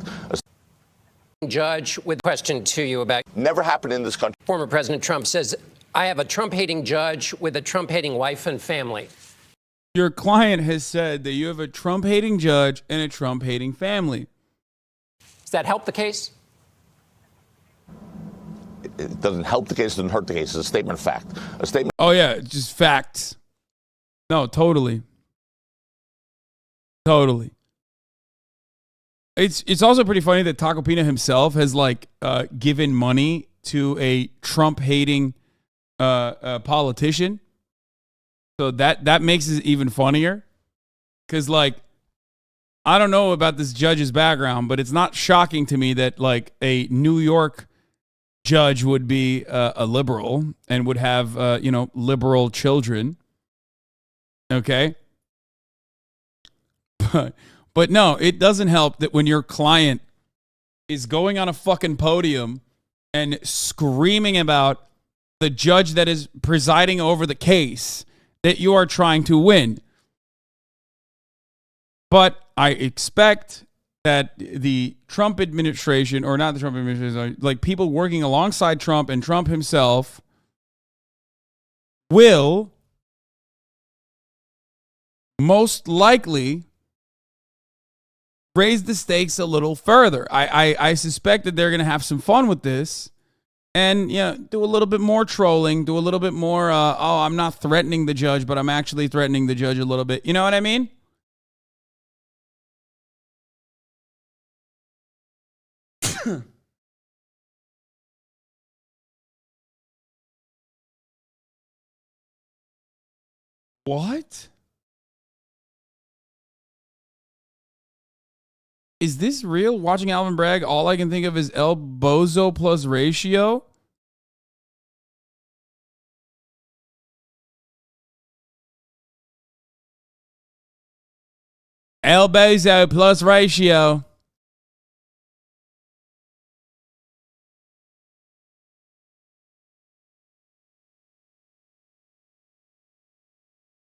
A judge with a question to you about. Never happened in this country. Former President Trump says, I have a Trump-hating judge with a Trump-hating wife and family. Your client has said that you have a Trump-hating judge and a Trump-hating family. Does that help the case? It doesn't help the case, it doesn't hurt the case. It's a statement of fact. A statement. Oh, yeah, just facts. No, totally. Totally. It's also pretty funny that Tacopina himself has given money to a Trump-hating politician. So that makes it even funnier. Because, I don't know about this judge's background, but it's not shocking to me that, a New York judge would be a liberal and would have, liberal children. Okay? But no, it doesn't help that when your client is going on a fucking podium and screaming about the judge that is presiding over the case that you are trying to win. But I expect that the Trump administration, or not the Trump administration, people working alongside Trump and Trump himself will most likely raise the stakes a little further. I suspect that they're going to have some fun with this and do a little bit more trolling, do a little bit more, oh, I'm not threatening the judge, but I'm actually threatening the judge a little bit. You know what I mean? What? Is this real? Watching Alvin brag, all I can think of is El Bozo plus ratio. El Bozo plus ratio.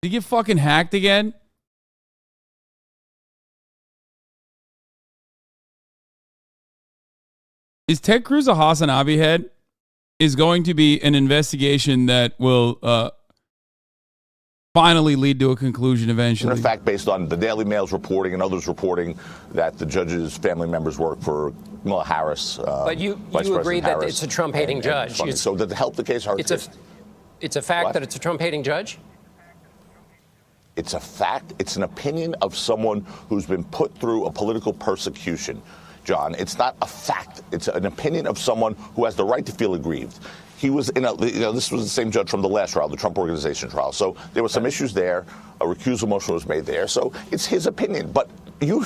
Did you get fucking hacked again? Is Ted Cruz a HasanAbi head? Is going to be an investigation that will finally lead to a conclusion eventually. In fact, based on the Daily Mail's reporting and others reporting that the judge's family members work for Kamala Harris. But you agree that it's a Trump-hating judge. So did it help the case? It's a fact that it's a Trump-hating judge? It's a fact. It's an opinion of someone who's been put through a political persecution, John. It's not a fact. It's an opinion of someone who has the right to feel aggrieved. He was in this was the same judge from the last trial, the Trump Organization trial. So there were some issues there. A recusal motion was made there. So it's his opinion. But you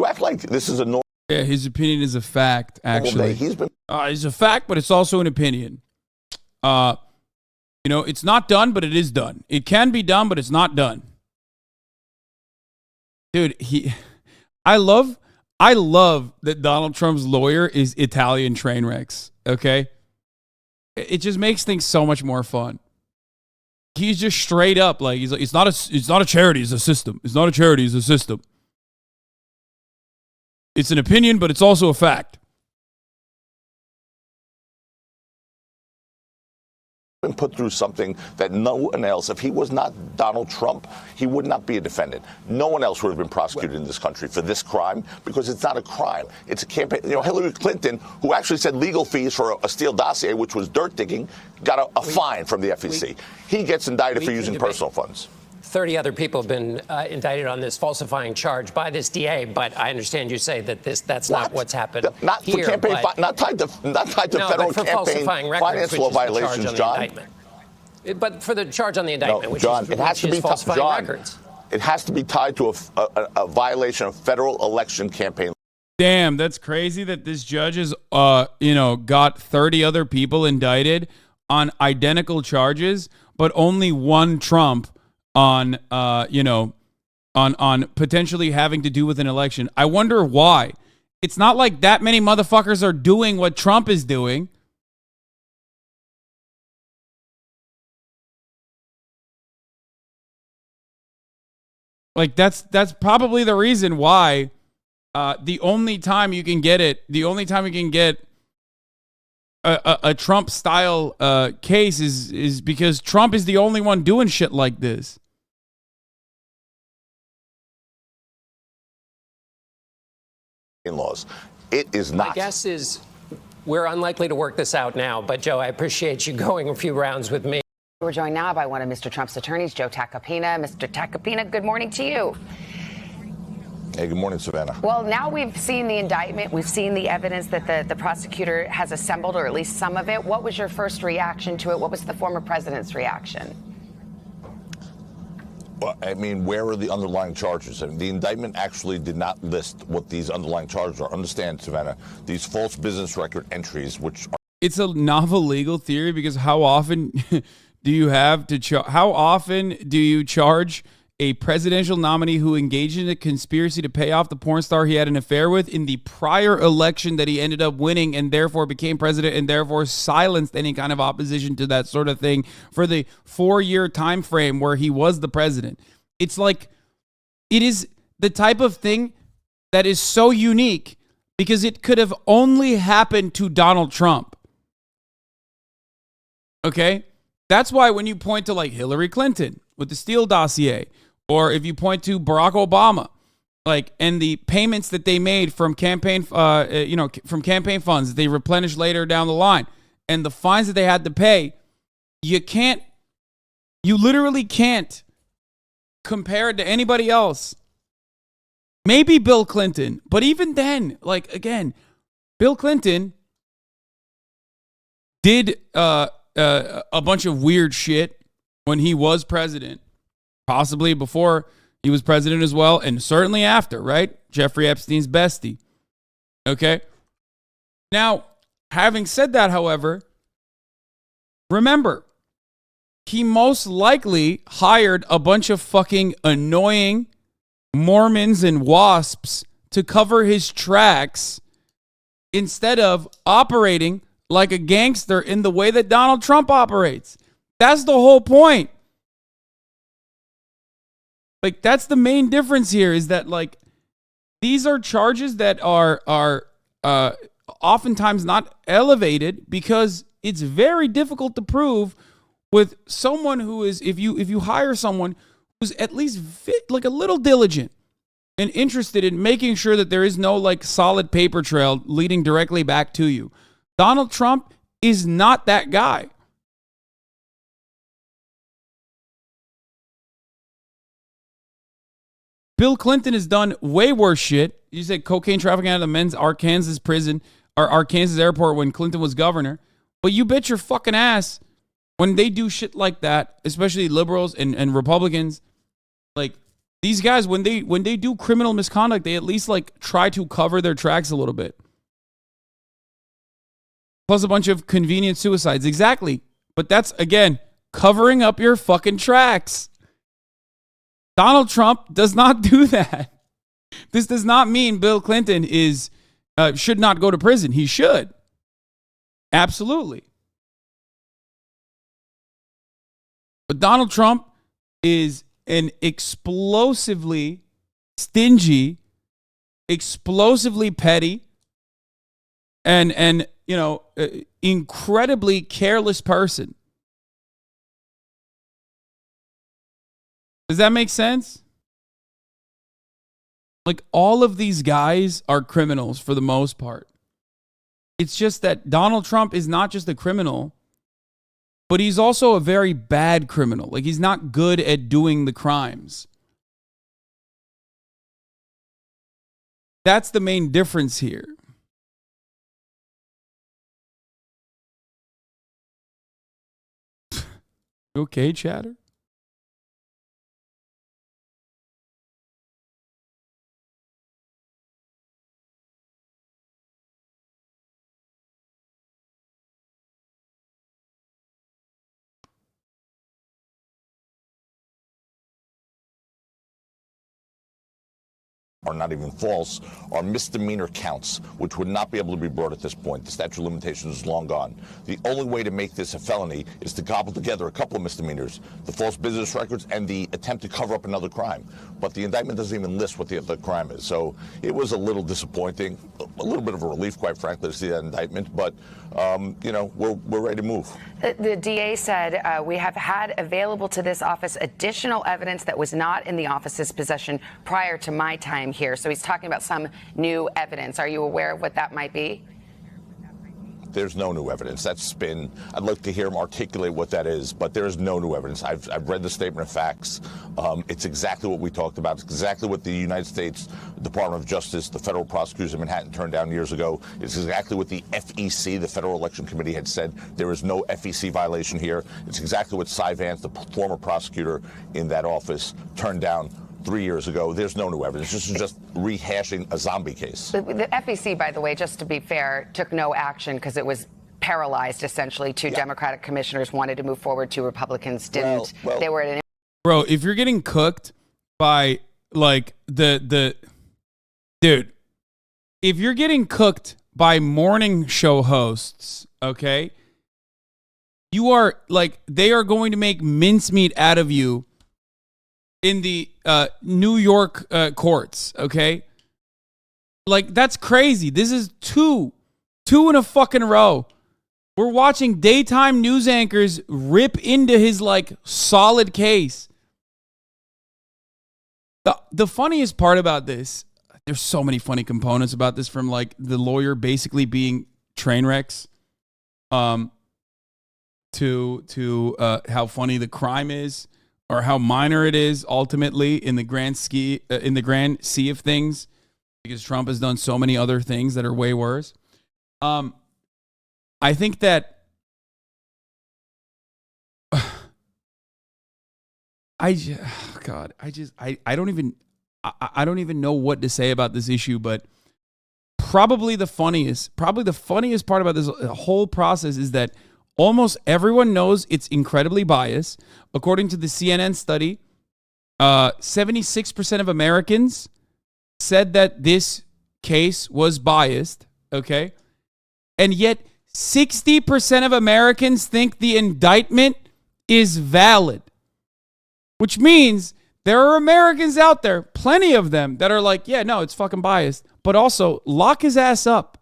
act like this is a normal. Yeah, his opinion is a fact, actually. It's a fact, but it's also an opinion. It's not done, but it is done. It can be done, but it's not done. Dude, I love that Donald Trump's lawyer is Italian train wrecks, okay? It just makes things so much more fun. He's just straight up like he's like, it's not a charity, it's a system. It's not a charity, it's a system. It's an opinion, but it's also a fact. Been put through something that no one else, if he was not Donald Trump, he would not be a defendant. No one else would have been prosecuted in this country for this crime because it's not a crime. It's a campaign. Hillary Clinton, who actually said legal fees for a Steele dossier, which was dirt digging, got a fine from the FEC. He gets indicted for using personal funds. 30 other people have been indicted on this falsifying charge by this DA, but I understand you say that that's not what's happened. Not here, for campaign, not tied to federal for campaign records, finance law violations, John. But for the charge on the indictment, which John, is, it has to be falsifying records. It has to be tied to a violation of federal election campaign. Damn, that's crazy that this judge has, got 30 other people indicted on identical charges, but only one Trump on potentially having to do with an election. I wonder why. It's not like that many motherfuckers are doing what Trump is doing. Like that's probably the reason why the only time you can get a Trump style case is because Trump is the only one doing shit like this. Laws. It is not. My guess is we're unlikely to work this out now, but Joe, I appreciate you going a few rounds with me. We're joined now by one of Mr. Trump's attorneys, Joe Tacopina. Mr. Tacopina, good morning to you. Hey, good morning, Savannah. Well, now we've seen the indictment. We've seen the evidence that the prosecutor has assembled, or at least some of it. What was your first reaction to it? What was the former president's reaction? Well, I mean, where are the underlying charges? I mean, the indictment actually did not list what these underlying charges are. Understand, Savannah, these false business record entries, which are... It's a novel legal theory because how often do you have to how often do you charge a presidential nominee who engaged in a conspiracy to pay off the porn star he had an affair with in the prior election that he ended up winning and therefore became president and therefore silenced any kind of opposition to that sort of thing for the 4-year time frame where he was the president? It's like, it is the type of thing that is so unique because it could have only happened to Donald Trump. Okay? That's why when you point to like Hillary Clinton with the Steele dossier, or if you point to Barack Obama, like, and the payments that they made from campaign, from campaign funds that they replenished later down the line, and the fines that they had to pay, you literally can't compare it to anybody else. Maybe Bill Clinton, but even then, like, again, Bill Clinton did a bunch of weird shit when he was president, possibly before he was president as well, and certainly after, right? Jeffrey Epstein's bestie. Okay? Now, having said that, however, remember, he most likely hired a bunch of fucking annoying Mormons and WASPs to cover his tracks instead of operating like a gangster in the way that Donald Trump operates. That's the whole point. Like, that's the main difference here, is that, like, these are charges that are oftentimes not elevated because it's very difficult to prove with someone who is, if you hire someone who's at least like a little diligent and interested in making sure that there is no like solid paper trail leading directly back to you. Donald Trump is not that guy. Bill Clinton has done way worse shit. You said cocaine trafficking out of the men's Arkansas prison or Arkansas airport when Clinton was governor. But you bet your fucking ass when they do shit like that, especially liberals and Republicans, like these guys, when they do criminal misconduct, they at least like try to cover their tracks a little bit. Plus a bunch of convenient suicides. Exactly. But that's, again, covering up your fucking tracks. Donald Trump does not do that. This does not mean Bill Clinton should not go to prison. He should. Absolutely. But Donald Trump is an explosively stingy, explosively petty, and incredibly careless person. Does that make sense? Like, all of these guys are criminals for the most part. It's just that Donald Trump is not just a criminal, but he's also a very bad criminal. Like, he's not good at doing the crimes. That's the main difference here. Okay, chatter? Are not even false, are misdemeanor counts, which would not be able to be brought at this point. The statute of limitations is long gone. The only way to make this a felony is to cobble together a couple of misdemeanors, the false business records and the attempt to cover up another crime. But the indictment doesn't even list what the other crime is. So it was a little disappointing, a little bit of a relief, quite frankly, to see that indictment. But, we're ready to move. The DA said we have had available to this office additional evidence that was not in the office's possession prior to my time here. So he's talking about some new evidence. Are you aware of what that might be? There's no new evidence. That's been, I'd like to hear him articulate what that is, but there is no new evidence. I've read the statement of facts. It's exactly what we talked about. It's exactly what the United States Department of Justice, the federal prosecutors in Manhattan turned down years ago. It's exactly what the FEC, the Federal Election Committee, had said. There is no FEC violation here. It's exactly what Cy Vance, the former prosecutor in that office, turned down 3 years ago. There's no new evidence. This is just rehashing a zombie case. The FEC, by the way, just to be fair, took no action because it was paralyzed, essentially. Two Democratic commissioners wanted to move forward, two Republicans didn't. They were at an... Bro, if you're getting cooked by, like, dude, if you're getting cooked by morning show hosts, okay, you are, like, they are going to make mincemeat out of you in the New York courts, okay? Like, that's crazy. This is two in a fucking row. We're watching daytime news anchors rip into his, like, solid case. The funniest part about this, there's so many funny components about this, from, like, the lawyer basically being train wrecks. to how funny the crime is or how minor it is ultimately in the grand sea of things, because Trump has done so many other things that are way worse. I think that I don't even know what to say about this issue, but probably the funniest part about this whole process is that almost everyone knows it's incredibly biased. According to the CNN study, 76% of Americans said that this case was biased, okay? And yet 60% of Americans think the indictment is valid, which means there are Americans out there, plenty of them, that are like, yeah, no, it's fucking biased, but also lock his ass up.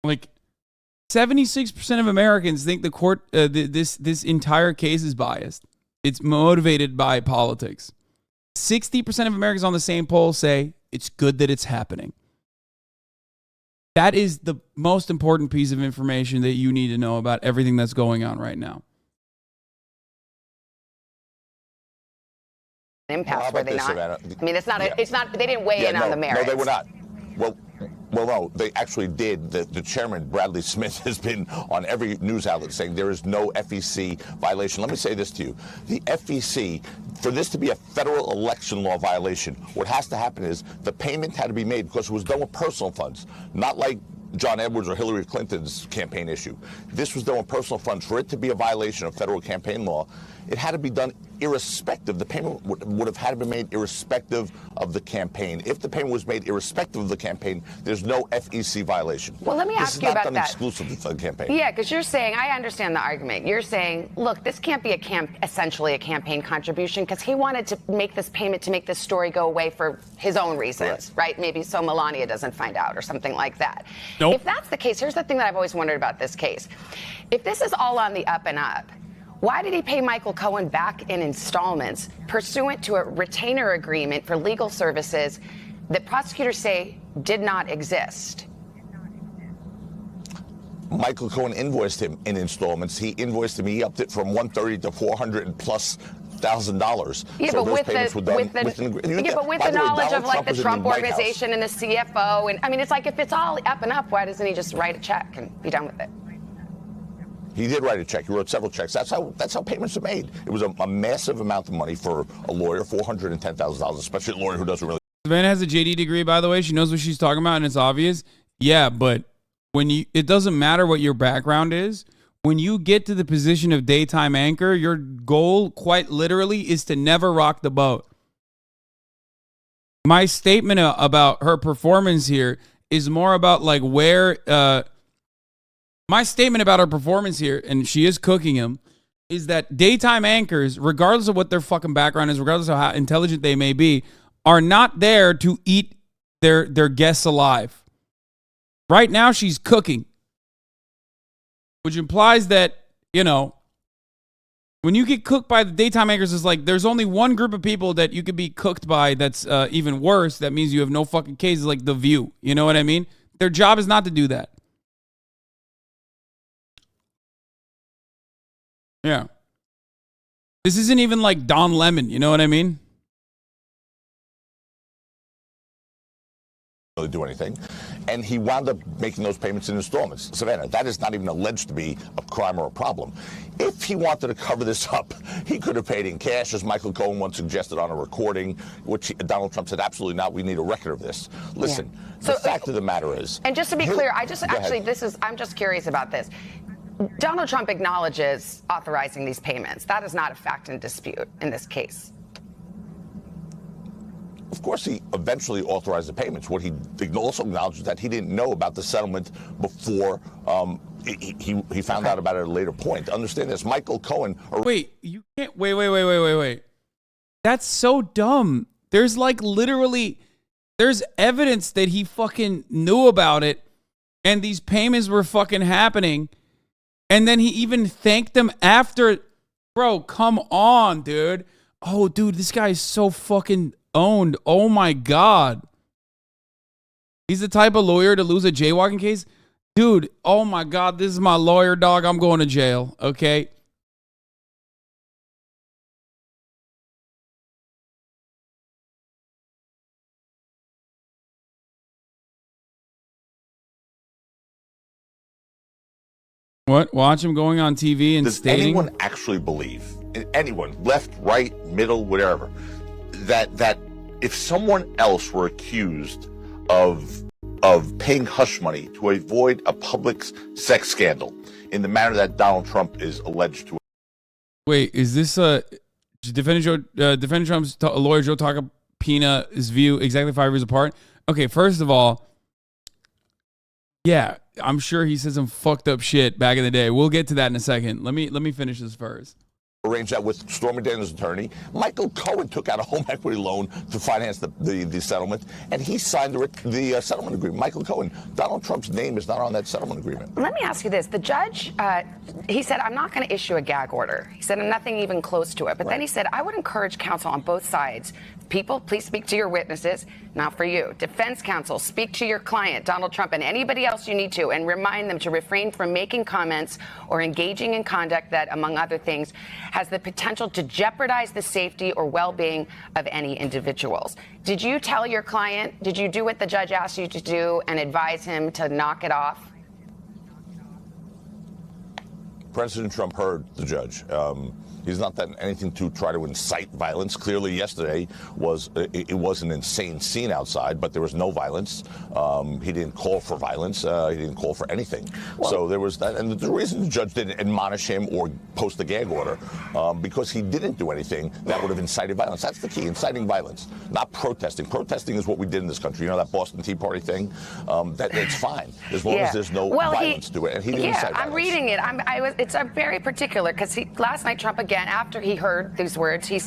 Like 76% of Americans think the court, this entire case is biased. It's motivated by politics. 60% of Americans on the same poll say it's good that it's happening. That is the most important piece of information that you need to know about everything that's going on right now. Impasse, were they not? Savannah? I mean, it's not. They didn't weigh in on the merits. No, they were not. Well, no, they actually did. The chairman, Bradley Smith, has been on every news outlet saying there is no FEC violation. Let me say this to you. The FEC, for this to be a federal election law violation, what has to happen is the payment had to be made because it was done with personal funds, not like John Edwards or Hillary Clinton's campaign issue. This was done with personal funds. For it to be a violation of federal campaign law, it had to be done irrespective. The payment would have had to be made irrespective of the campaign. If the payment was made irrespective of the campaign, there's no FEC violation. Well, let me ask you about that. This is not done exclusively for the campaign. Yeah, because you're saying, I understand the argument. You're saying, look, this can't be essentially a campaign contribution because he wanted to make this payment to make this story go away for his own reasons, right? Maybe so Melania doesn't find out or something like that. Nope. If that's the case, here's the thing that I've always wondered about this case. If this is all on the up and up, why did he pay Michael Cohen back in installments pursuant to a retainer agreement for legal services that prosecutors say did not exist? Michael Cohen invoiced him in installments. He invoiced him. He upped it from $130,000 to $400,000+. Yeah, so but with the knowledge of like the Trump organization and the CFO, and I mean, it's like if it's all up and up, why doesn't he just write a check and be done with it? He did write a check. He wrote several checks. That's how payments are made. It was a massive amount of money for a lawyer, $410,000, especially a lawyer who doesn't really. Savannah has a JD degree, by the way. She knows what she's talking about, and it's obvious. Yeah, but it doesn't matter what your background is. When you get to the position of daytime anchor, your goal, quite literally, is to never rock the boat. My statement about her performance here is more about like where. My statement about her performance here, and she is cooking him, is that daytime anchors, regardless of what their fucking background is, regardless of how intelligent they may be, are not there to eat their guests alive. Right now, she's cooking, which implies that, you know, when you get cooked by the daytime anchors, it's like there's only one group of people that you could be cooked by that's even worse. That means you have no fucking cases, like The View. You know what I mean? Their job is not to do that. Yeah. This isn't even like Don Lemon, you know what I mean? Really do anything. And he wound up making those payments in installments. Savannah, that is not even alleged to be a crime or a problem. If he wanted to cover this up, he could have paid in cash, as Michael Cohen once suggested on a recording, which Donald Trump said, absolutely not. We need a record of this. Listen, the fact of the matter is. And just to be clear, I'm just curious about this. Donald Trump acknowledges authorizing these payments. That is not a fact in dispute in this case. Of course, he eventually authorized the payments. What he also acknowledged is that he didn't know about the settlement before he found out about it at a later point. Understand this, Michael Cohen. Wait, you can't. Wait. That's so dumb. There's like literally, there's evidence that he fucking knew about it, and these payments were fucking happening. And then he even thanked them after. Bro, come on, dude. Oh, dude, this guy is so fucking owned. Oh my God. He's the type of lawyer to lose a jaywalking case. Dude, oh my God, this is my lawyer, dog. I'm going to jail, okay? What? Watch him going on TV and Does stating... anyone actually believe, anyone, left, right, middle, whatever, that if someone else were accused of paying hush money to avoid a public sex scandal in the manner that Donald Trump is alleged to? Wait, is this Defendant Trump's lawyer Joe Tacopina's view exactly 5 years apart? Okay, first of all, yeah, I'm sure he said some fucked up shit back in the day. We'll get to that in a second. Let me finish this first. Arrange that with Stormy Daniels' attorney. Michael Cohen took out a home equity loan to finance the settlement, and he signed the settlement agreement. Michael Cohen. Donald Trump's name is not on that settlement agreement. Let me ask you this. The judge, he said, I'm not going to issue a gag order. He said, nothing even close to it. But then he said, I would encourage counsel on both sides. People, please speak to your witnesses, not for you. Defense counsel, speak to your client, Donald Trump, and anybody else you need to, and remind them to refrain from making comments or engaging in conduct that, among other things, has the potential to jeopardize the safety or well-being of any individuals. Did you tell your client, did you do what the judge asked you to do and advise him to knock it off? President Trump heard the judge. He's not done anything to try to incite violence. Clearly, yesterday was an insane scene outside, but there was no violence. He didn't call for violence. He didn't call for anything. Well, so there was that. And the reason the judge didn't admonish him or post a gag order, because he didn't do anything that would have incited violence. That's the key, inciting violence, not protesting. Protesting is what we did in this country. You know that Boston Tea Party thing? It's fine as long as there's no violence to it. And he didn't incite violence. I'm reading it. It's very particular because last night Trump again, after he heard these words, he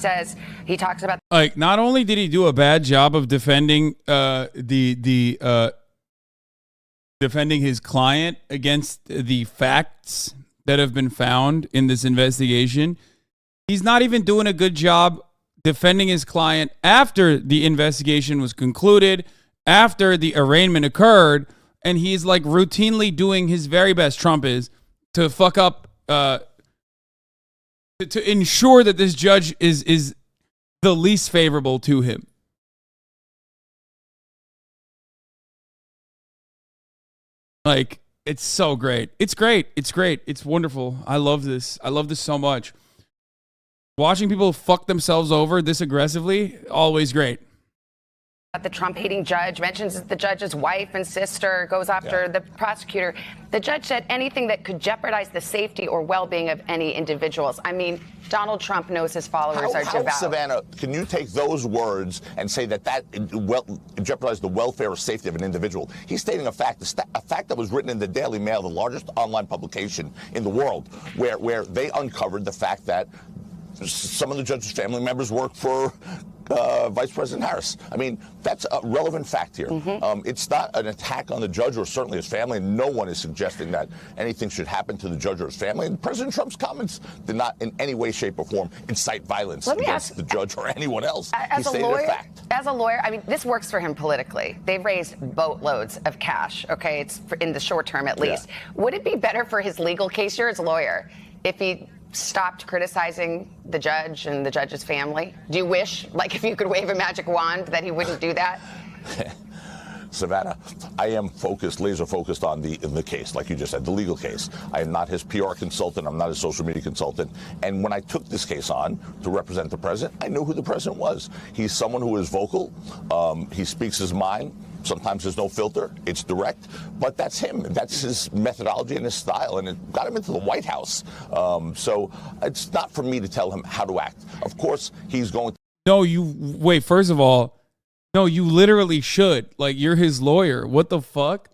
talks about like not only did he do a bad job of defending defending his client against the facts that have been found in this investigation, he's not even doing a good job defending his client after the investigation was concluded, after the arraignment occurred, and he's like routinely doing his very best, Trump is, to fuck up to ensure that this judge is the least favorable to him. Like, it's so great. It's great. It's great. It's wonderful. I love this. I love this so much. Watching people fuck themselves over this aggressively, always great. The Trump-hating judge mentions the judge's wife and sister, goes after the prosecutor. The judge said anything that could jeopardize the safety or well-being of any individuals. I mean, Donald Trump knows his followers are devout. Savannah, can you take those words and say that jeopardized the welfare or safety of an individual? He's stating a fact that was written in the Daily Mail, the largest online publication in the world, where they uncovered the fact that some of the judge's family members work for Vice President Harris. I mean, that's a relevant fact here. It's not an attack on the judge or certainly his family. No one is suggesting that anything should happen to the judge or his family. And President Trump's comments did not in any way, shape, or form incite violence against the judge or anyone else. He stated a fact. As a lawyer, I mean, this works for him politically. They've raised boatloads of cash, okay? It's in the short term at least. Would it be better for his legal case, you're his lawyer, if he stopped criticizing the judge and the judge's family? Do you wish, like if you could wave a magic wand, that he wouldn't do that? Savannah, I am laser focused on the case, like you just said, the legal case. I am not his PR consultant. I'm not his social media consultant. And when I took this case on to represent the president, I knew who the president was. He's someone who is vocal. He speaks his mind. Sometimes there's no filter. It's direct. But that's him. That's his methodology and his style. And it got him into the White House. So it's not for me to tell him how to act. Of course, he's going to... No, wait, first of all, no, you literally should. Like, you're his lawyer. What the fuck?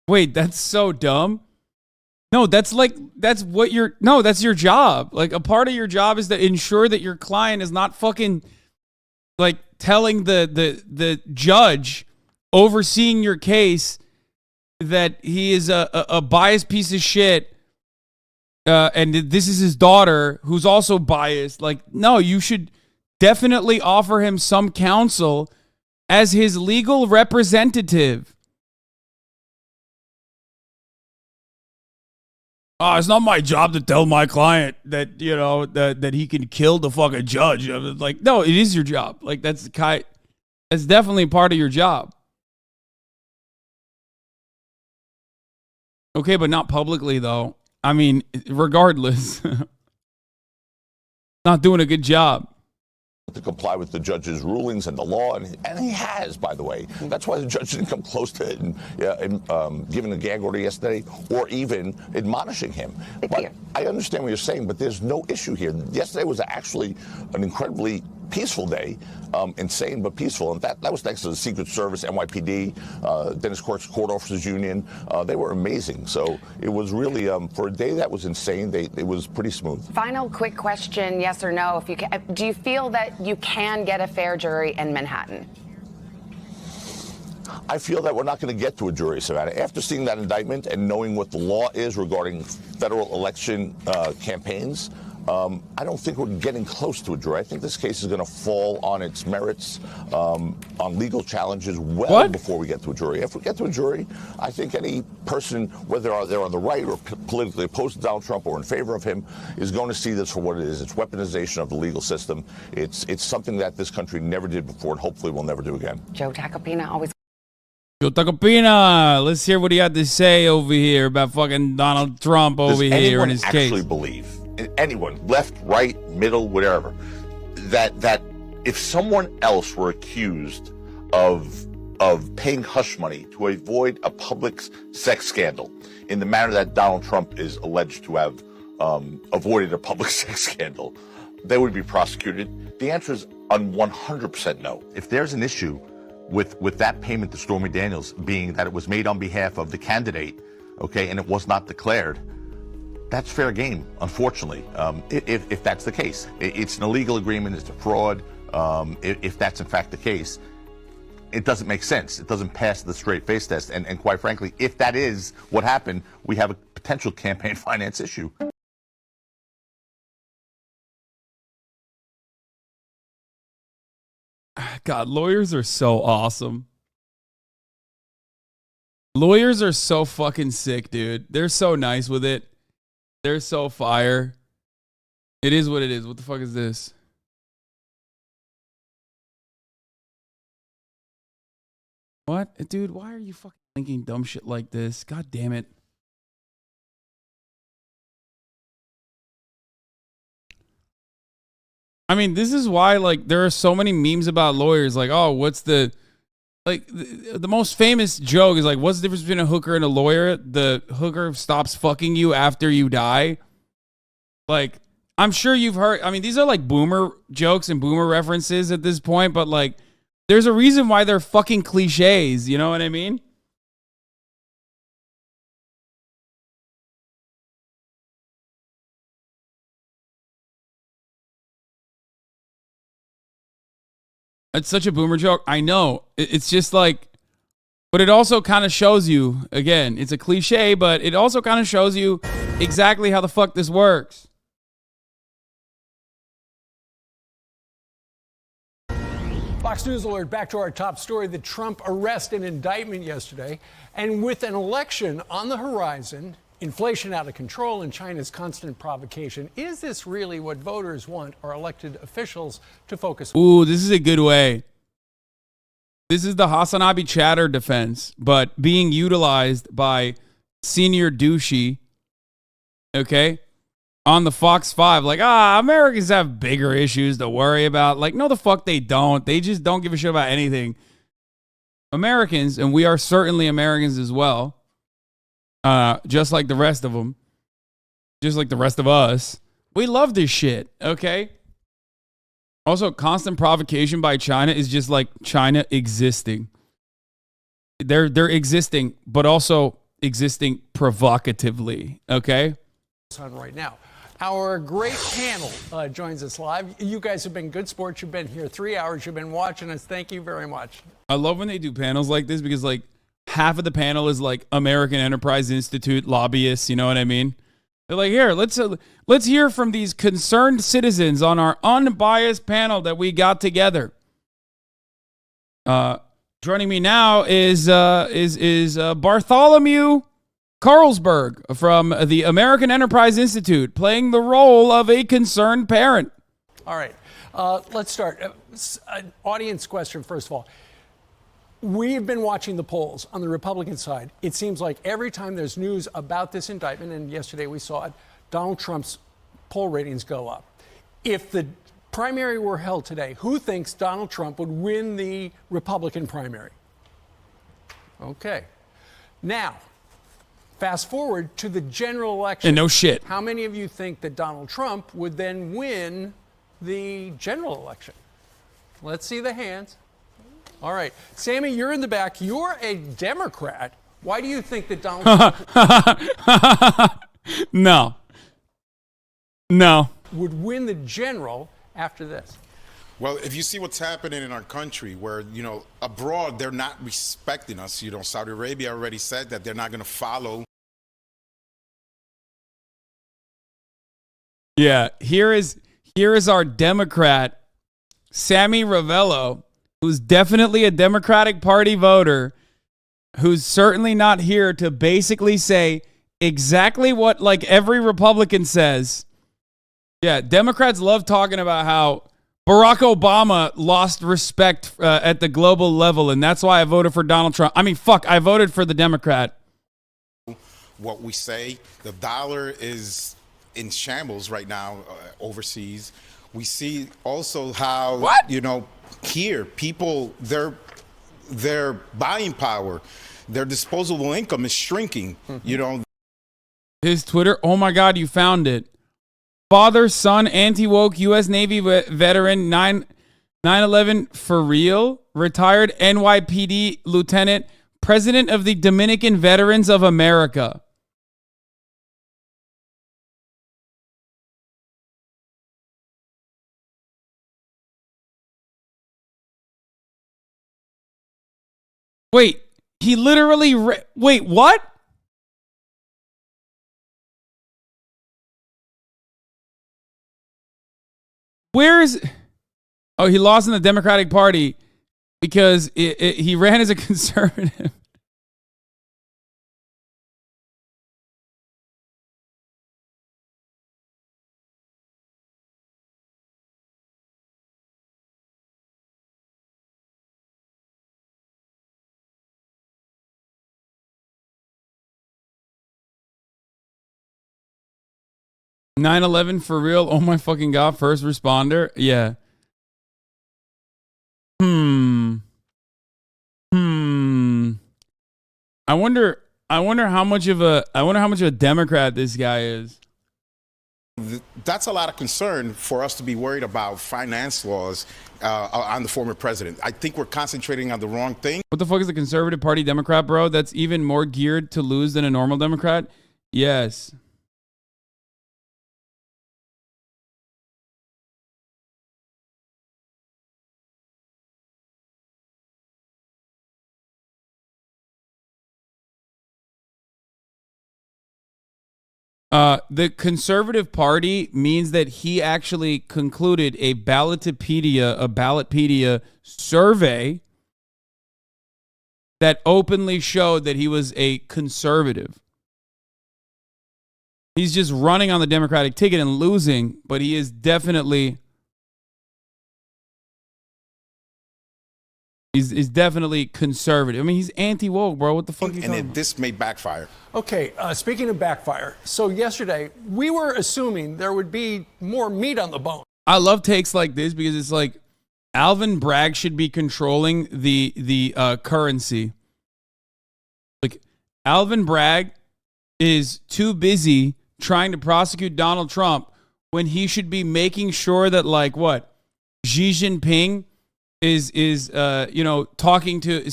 Wait, that's so dumb. No, that's your job. Like, a part of your job is to ensure that your client is not fucking, like, telling the judge overseeing your case that he is a biased piece of shit and this is his daughter who's also biased. Like, no, you should definitely offer him some counsel as his legal representative. It's not my job to tell my client that, you know, that he can kill the fucking judge. Like, no, it is your job. Like, that's definitely part of your job. Okay, but not publicly, though. I mean, regardless. Not doing a good job. To comply with the judge's rulings and the law, and he has, by the way. That's why the judge didn't come close to it and giving a gag order yesterday or even admonishing him. But I understand what you're saying, but there's no issue here. Yesterday was actually an incredibly peaceful day, insane but peaceful, and that was thanks to the Secret Service, NYPD, Dennis Court's Court Officers Union. They were amazing. So it was really, for a day that was insane, it was pretty smooth. Final quick question, yes or no? If you can, do you feel that you can get a fair jury in Manhattan? I feel that we're not going to get to a jury, Savannah. After seeing that indictment and knowing what the law is regarding federal election campaigns, I don't think we're getting close to a jury. I think this case is going to fall on its merits, on legal challenges before we get to a jury. If we get to a jury, I think any person, whether they're on the right or politically opposed to Donald Trump or in favor of him, is going to see this for what it is. It's weaponization of the legal system. It's something that this country never did before and hopefully will never do again. Joe Tacopina, always. Joe Tacopina, let's hear what he had to say over here about fucking Donald Trump over here in his case. Does anyone actually believe, anyone, left, right, middle, whatever, that if someone else were accused of paying hush money to avoid a public sex scandal in the manner that Donald Trump is alleged to have avoided a public sex scandal, they would be prosecuted? The answer is 100% no. If there's an issue with that payment to Stormy Daniels being that it was made on behalf of the candidate, okay, and it was not declared, that's fair game, unfortunately, if that's the case. It's an illegal agreement, it's a fraud. If that's in fact the case, it doesn't make sense. It doesn't pass the straight face test. And quite frankly, if that is what happened, we have a potential campaign finance issue. God, lawyers are so awesome. Lawyers are so fucking sick, dude. They're so nice with it. They're so fire. It is what it is. What the fuck is this? What? Dude, why are you fucking thinking dumb shit like this? God damn it. I mean, this is why, like, there are so many memes about lawyers. Like, oh, what's the... Like, the most famous joke is like, what's the difference between a hooker and a lawyer? The hooker stops fucking you after you die. Like, I'm sure you've heard... I mean, these are like boomer jokes and boomer references at this point, but like, there's a reason why they're fucking cliches. You know what I mean? It's such a boomer joke. I know. It's just like, but it also kind of shows you, again, it's a cliche, but it also kind of shows you exactly how the fuck this works. Fox News alert, back to our top story, the Trump arrest and indictment yesterday. And with an election on the horizon, inflation out of control, and China's constant provocation, is this really what voters want our elected officials to focus on? Ooh, this is a good way. This is the HasanAbi chatter defense, but being utilized by senior douchey, okay, on the Fox 5. Like, Americans have bigger issues to worry about. Like, no, the fuck they don't. They just don't give a shit about anything. Americans, and we are certainly Americans as well, just like the rest of them, just like the rest of us, we love this shit, okay? Also, constant provocation by China is just like China existing. They're existing, but also existing provocatively, okay? On right now. Our great panel joins us live. You guys have been good sports. You've been here 3 hours. You've been watching us. Thank you very much. I love when they do panels like this because, like, half of the panel is like American Enterprise Institute lobbyists, you know what I mean? They're like, here, let's hear from these concerned citizens on our unbiased panel that we got together. Joining me now is Bartholomew Carlsberg from the American Enterprise Institute, playing the role of a concerned parent. All right, let's start. An audience question, first of all. We've been watching the polls on the Republican side. It seems like every time there's news about this indictment, and yesterday we saw it, Donald Trump's poll ratings go up. If the primary were held today, who thinks Donald Trump would win the Republican primary? Okay. Now, fast forward to the general election. And no shit. How many of you think that Donald Trump would then win the general election? Let's see the hands. All right. Sammy, you're in the back. You're a Democrat. Why do you think that Donald Trump No. would win the general after this? Well, if you see what's happening in our country where, abroad, they're not respecting us. Saudi Arabia already said that they're not going to follow. Yeah, here is our Democrat, Sammy Ravello, who's definitely a Democratic Party voter, who's certainly not here to basically say exactly what like every Republican says. Yeah, Democrats love talking about how Barack Obama lost respect at the global level, and that's why I voted for Donald Trump. I mean, fuck, I voted for the Democrat. What we say, the dollar is in shambles right now overseas. We see also how, here, people, their buying power, their disposable income is shrinking, His Twitter, oh my God, you found it. Father, son, anti-woke U.S. Navy veteran, 9/11 for real, retired NYPD lieutenant, president of the Dominican Veterans of America. Wait, he literally... Wait, what? Where is... Oh, he lost in the Democratic Party because he ran as a conservative. "9/11 for real? Oh my fucking God, first responder?" Yeah. I wonder how much of a Democrat this guy is. That's a lot of concern for us to be worried about finance laws on the former president. I think we're concentrating on the wrong thing. What the fuck is a conservative party Democrat, bro? That's even more geared to lose than a normal Democrat? Yes. The Conservative Party means that he actually concluded a Ballotpedia survey that openly showed that he was a conservative. He's just running on the Democratic ticket and losing, but he is definitely... He's definitely conservative. I mean, he's anti-woke, bro. What the fuck are you talking about? This may backfire. Okay, speaking of backfire, so yesterday we were assuming there would be more meat on the bone. I love takes like this because it's like Alvin Bragg should be controlling the currency. Like Alvin Bragg is too busy trying to prosecute Donald Trump when he should be making sure that Xi Jinping is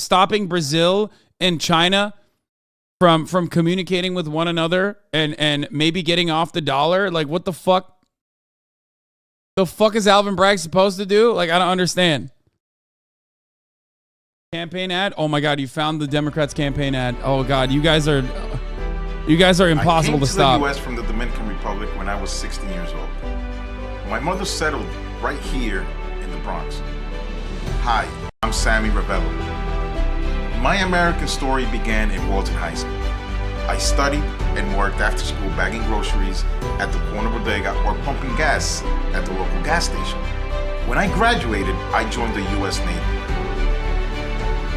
stopping Brazil and China from communicating with one another and maybe getting off the dollar. Like, what the fuck? The fuck is Alvin Bragg supposed to do? Like, I don't understand. Campaign ad? Oh my God, you found the Democrats' campaign ad. Oh God, you guys are impossible to stop. I came to the U.S. from the Dominican Republic when I was 16 years old. My mother settled right here in the Bronx. Hi, I'm Sammy Ravello. My American story began in Walton High School. I studied and worked after school bagging groceries at the corner bodega or pumping gas at the local gas station. When I graduated, I joined the U.S. Navy.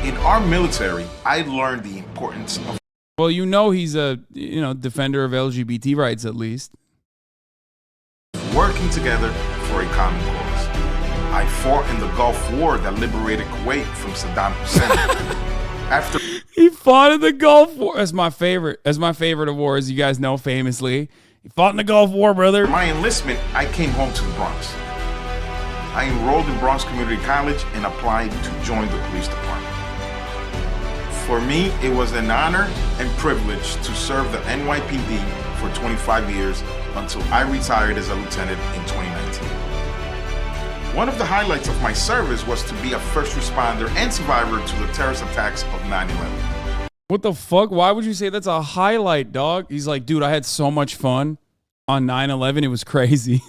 In our military, I learned the importance of... Well, you know he's a defender of LGBT rights at least. Working together for a common cause. I fought in the Gulf War that liberated Kuwait from Saddam Hussein. After he fought in the Gulf War. That's my favorite. That's my favorite of wars. You guys know famously. He fought in the Gulf War, brother. My enlistment, I came home to the Bronx. I enrolled in Bronx Community College and applied to join the police department. For me, it was an honor and privilege to serve the NYPD for 25 years until I retired as a lieutenant in 2019. One of the highlights of my service was to be a first responder and survivor to the terrorist attacks of 9/11. What the fuck? Why would you say that's a highlight, dog? He's like, dude, I had so much fun on 9/11. It was crazy.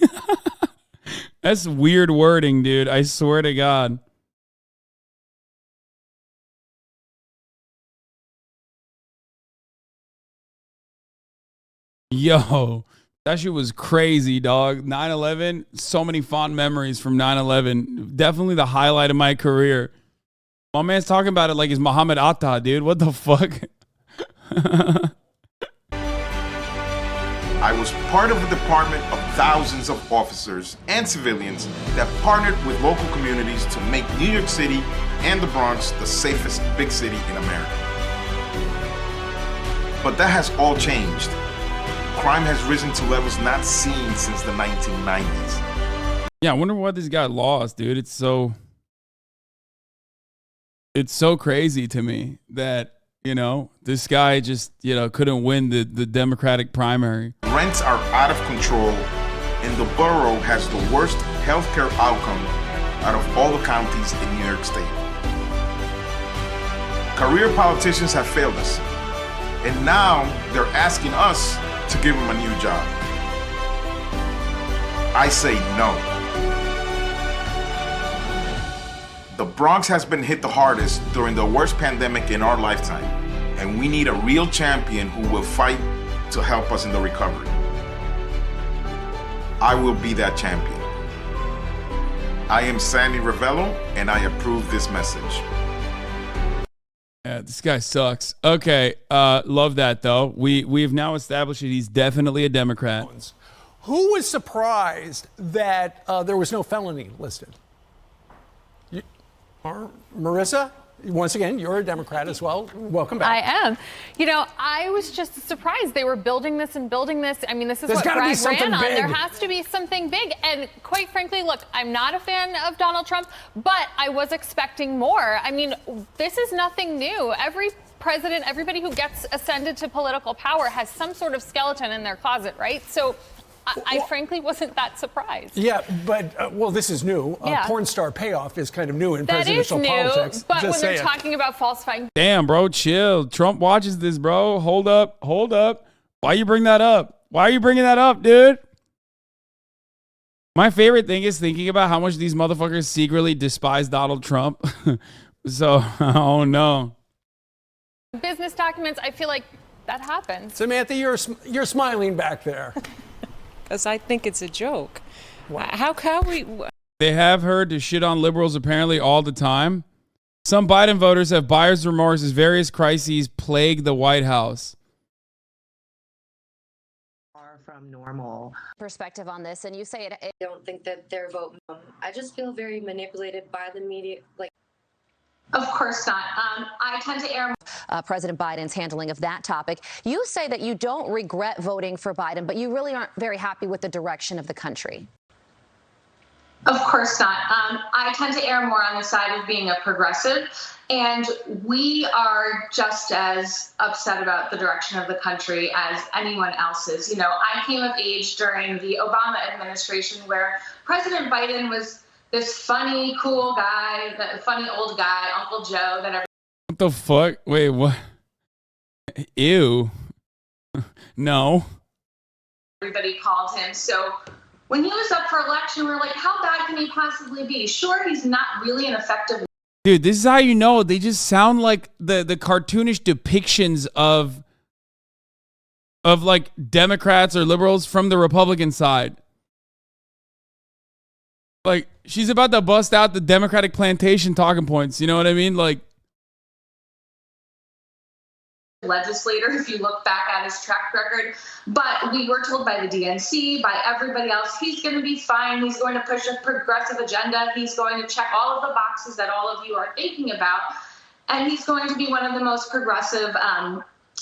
That's weird wording, dude. I swear to God. Yo, that shit was crazy, dog. 9/11, so many fond memories from 9/11. Definitely the highlight of my career. My man's talking about it like it's Muhammad Atta, dude. What the fuck? I was part of a department of thousands of officers and civilians that partnered with local communities to make New York City and the Bronx the safest big city in America. But that has all changed. Crime has risen to levels not seen since the 1990s. Yeah, I wonder why this got lost, dude. It's so crazy to me that, this guy just, couldn't win the Democratic primary. Rents are out of control, and the borough has the worst healthcare outcome out of all the counties in New York State. Career politicians have failed us, and now they're asking us to give them a new job. I say no. The Bronx has been hit the hardest during the worst pandemic in our lifetime, and we need a real champion who will fight to help us in the recovery. I will be that champion. I am Sammy Ravello, and I approve this message. Yeah, this guy sucks. Okay, love that though. We have now established that he's definitely a Democrat. Who was surprised that there was no felony listed? Marissa, once again, you're a Democrat as well. Welcome back. I am. I was just surprised they were building this and building this. I mean, this is There's what gotta be Bragg something ran on. big. There has to be something big. And quite frankly, look, I'm not a fan of Donald Trump, but I was expecting more. I mean, this is nothing new. Every president, everybody who gets ascended to political power has some sort of skeleton in their closet, right? So I frankly wasn't that surprised. Yeah, but, this is new. Yeah. Porn star payoff is kind of new in That is presidential new, politics. but Just when they're saying. talking about falsifying. Damn, bro, chill. Trump watches this, bro. Hold up. Why you bring that up? Why are you bringing that up, dude? My favorite thing is thinking about how much these motherfuckers secretly despise Donald Trump. So, oh no. Business documents, I feel like that happens. Samantha, you're smiling back there. Because I think it's a joke. How we... They have heard to shit on liberals apparently all the time. Some Biden voters have buyer's remorse as various crises plague the White House. Far from normal perspective on this, and you say it. I don't think that their vote. I just feel very manipulated by the media. Of course not. I tend to err. President Biden's handling of that topic. You say that you don't regret voting for Biden, but you really aren't very happy with the direction of the country. Of course not. I tend to err more on the side of being a progressive, and we are just as upset about the direction of the country as anyone else is. I came of age during the Obama administration where President Biden was this funny, cool guy, that funny old guy, Uncle Joe, that everyone. What the fuck? Wait, what? Ew. No. everybody called him. So when he was up for election, we were like, how bad can he possibly be? Sure, he's not really an effective. Dude, this is how you know they just sound like the cartoonish depictions of like Democrats or liberals from the Republican side. Like, she's about to bust out the Democratic plantation talking points. You know what I mean? Like, legislator, if you look back at his track record. But we were told by the DNC, by everybody else, he's going to be fine. He's going to push a progressive agenda. He's going to check all of the boxes that all of you are thinking about. And he's going to be one of the most progressive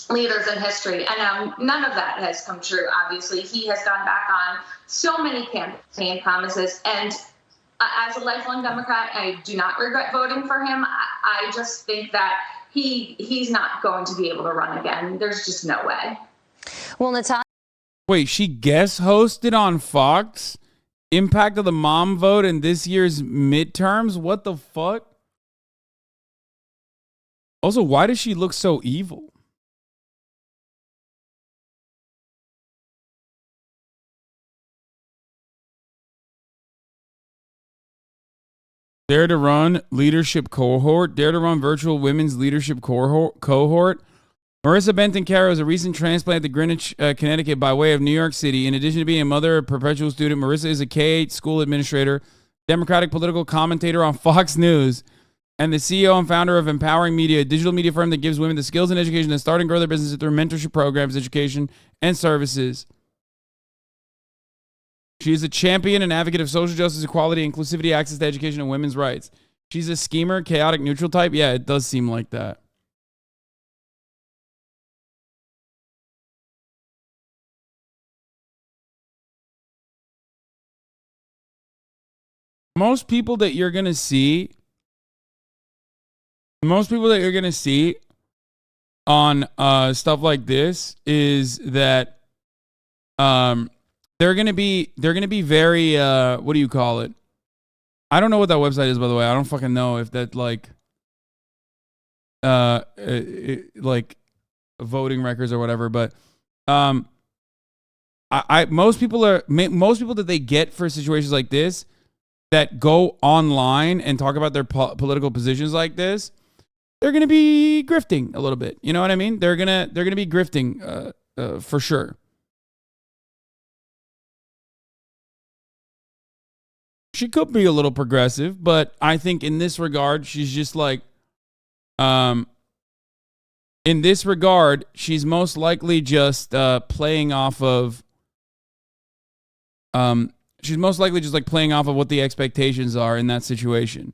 leaders in history. And none of that has come true, obviously. He has gone back on so many campaign promises. And as a lifelong Democrat, I do not regret voting for him. I just think that he's not going to be able to run again. There's just no way. Well, Natasha. Wait, she guest hosted on Fox? Impact of the mom vote in this year's midterms? What the fuck? Also, why does she look so evil? Dare to Run leadership cohort. Dare to Run virtual women's leadership cohort. Marissa Benton Caro is a recent transplant to Greenwich, Connecticut by way of New York City. In addition to being a mother, a perpetual student, Marissa is a K-8 school administrator, Democratic political commentator on Fox News, and the CEO and founder of Empowering Media, a digital media firm that gives women the skills and education to start and grow their businesses through mentorship programs, education, and services. She is a champion and advocate of social justice, equality, inclusivity, access to education, and women's rights. She's a schemer, chaotic, neutral type. Yeah, it does seem like that. Most people that you're going to see on stuff like this is that they're gonna be very what do you call it? I don't know what that website is, by the way. I don't fucking know if that like voting records or whatever. But most people that they get for situations like this that go online and talk about their political positions like this, they're gonna be grifting a little bit. You know what I mean? They're gonna be grifting for sure. She could be a little progressive, but I think in this regard, she's just like, in this regard, she's most likely just playing off of, she's most likely just like playing off of what the expectations are in that situation.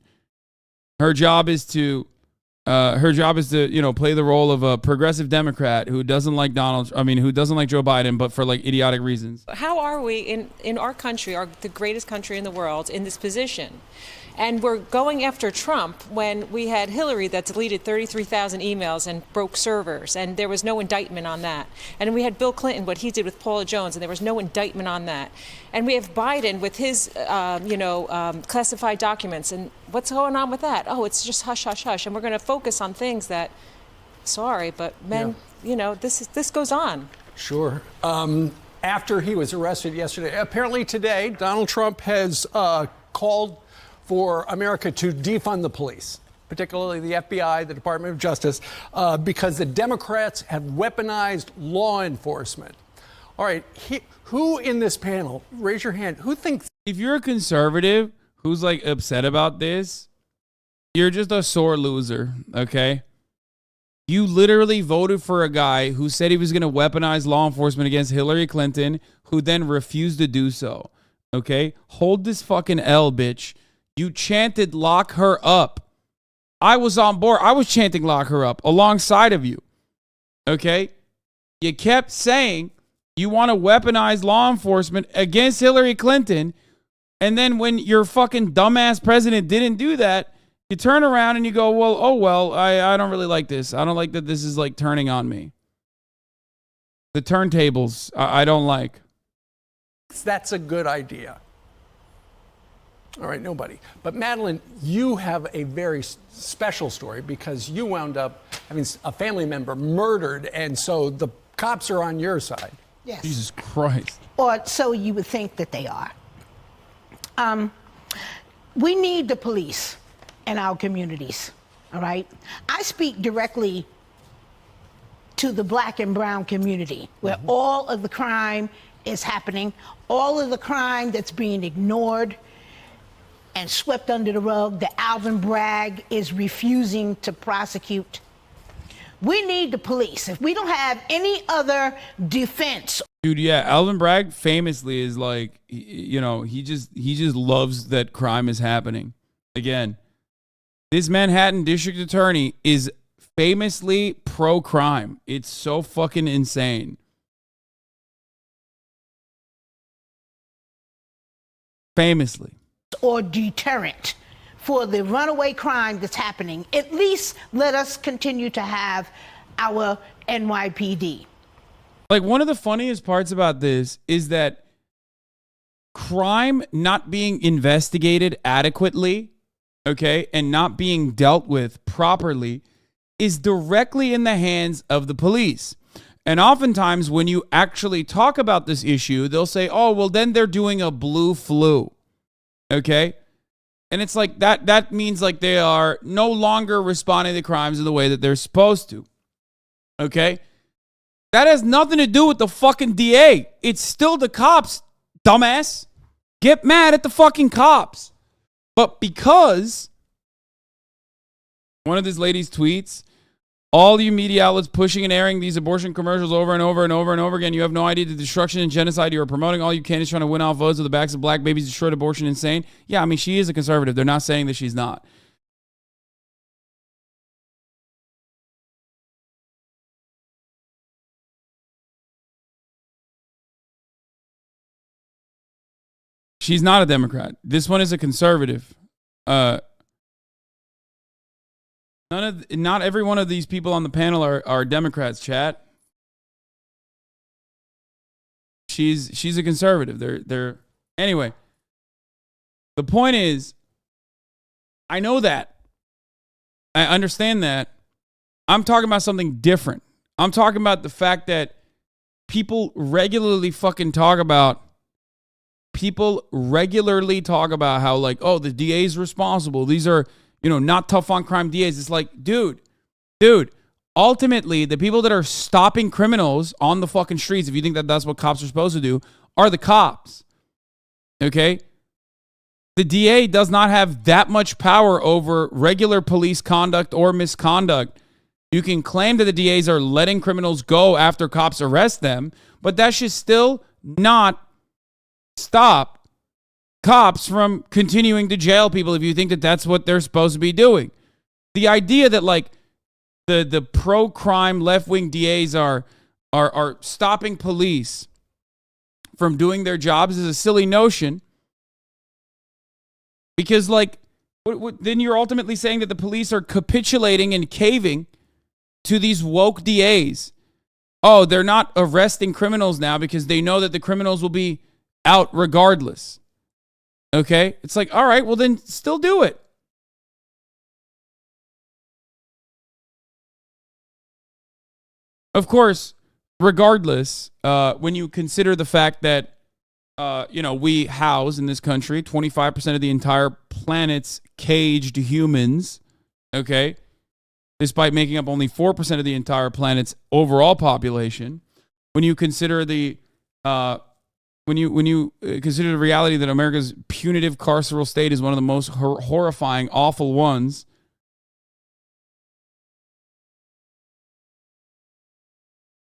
Her job is to, play the role of a progressive Democrat who doesn't like who doesn't like Joe Biden, but for like idiotic reasons. How are we in our country, the greatest country in the world, in this position? And we're going after Trump when we had Hillary that deleted 33,000 emails and broke servers, and there was no indictment on that. And we had Bill Clinton, what he did with Paula Jones, and there was no indictment on that. And we have Biden with his, classified documents, and what's going on with that? Oh, it's just hush, hush, hush. And we're going to focus on things that, sorry, but men, this goes on. Sure. After he was arrested yesterday, apparently today, Donald Trump has called for America to defund the police, particularly the FBI, the Department of Justice, because the Democrats have weaponized law enforcement. All right, who in this panel, raise your hand, who thinks... If you're a conservative who's like upset about this, you're just a sore loser, okay? You literally voted for a guy who said he was going to weaponize law enforcement against Hillary Clinton, who then refused to do so, okay? Hold this fucking L, bitch. You chanted lock her up. I was on board. I was chanting lock her up alongside of you. Okay? You kept saying you want to weaponize law enforcement against Hillary Clinton. And then when your fucking dumbass president didn't do that, you turn around and you go, well, I don't really like this. I don't like that this is like turning on me. The turntables, I don't like. That's a good idea. All right, nobody. But Madeline, you have a very special story because you wound up having a family member murdered, and so the cops are on your side. Yes. Jesus Christ. Or so you would think that they are. We need the police in our communities, all right? I speak directly to the black and brown community, where all of the crime is happening, all of the crime that's being ignored and swept under the rug, that Alvin Bragg is refusing to prosecute. We need the police. If we don't have any other defense. Dude, yeah, Alvin Bragg famously is like, you know, he just loves that crime is happening. Again, this Manhattan district attorney is famously pro-crime. It's so fucking insane. Famously. Or deterrent for the runaway crime that's happening. At least let us continue to have our NYPD. Like, one of the funniest parts about this is that crime not being investigated adequately, okay, and not being dealt with properly is directly in the hands of the police. And oftentimes when you actually talk about this issue, they'll say, oh, well, then they're doing a blue flu, okay? And it's like that means like they are no longer responding to crimes in the way that they're supposed to, okay? That has nothing to do with the fucking DA. It's still the cops, dumbass. Get mad at the fucking cops. But because one of this lady's tweets, all you media outlets pushing and airing these abortion commercials over and over and over and over again, you have no idea the destruction and genocide you are promoting. All you can is trying to win off votes with the backs of black babies, destroyed abortion, insane. Yeah, I mean, she is a conservative. They're not saying that she's not. She's not a Democrat. This one is a conservative. Not every one of these people on the panel are Democrats, chat. She's a conservative. They're anyway. The point is, I know that. I understand that. I'm talking about something different. I'm talking about the fact that people regularly talk about how, like, oh, the DA is responsible. These are, not tough on crime DAs. It's like, dude, ultimately, the people that are stopping criminals on the fucking streets, if you think that that's what cops are supposed to do, are the cops. Okay? The DA does not have that much power over regular police conduct or misconduct. You can claim that the DAs are letting criminals go after cops arrest them, but that should still not stop cops from continuing to jail people if you think that that's what they're supposed to be doing. The idea that, like, the pro-crime left-wing DAs are stopping police from doing their jobs is a silly notion, because, like, then you're ultimately saying that the police are capitulating and caving to these woke DAs. Oh, they're not arresting criminals now because they know that the criminals will be out regardless. Okay? It's like, all right, well then still do it. Of course, regardless, when you consider the fact that, we house in this country 25% of the entire planet's caged humans, okay, despite making up only 4% of the entire planet's overall population, when you consider the consider the reality that America's punitive carceral state is one of the most horrifying, awful ones,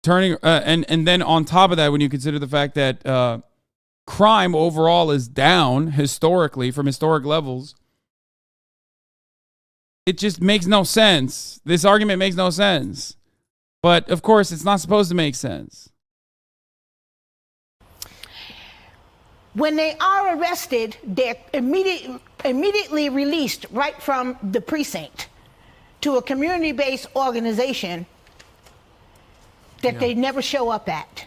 and then on top of that, when you consider the fact that crime overall is down historically from historic levels, it just makes no sense. This argument makes no sense. But of course, it's not supposed to make sense. When they are arrested, they're immediately released right from the precinct to a community-based organization that they never show up at.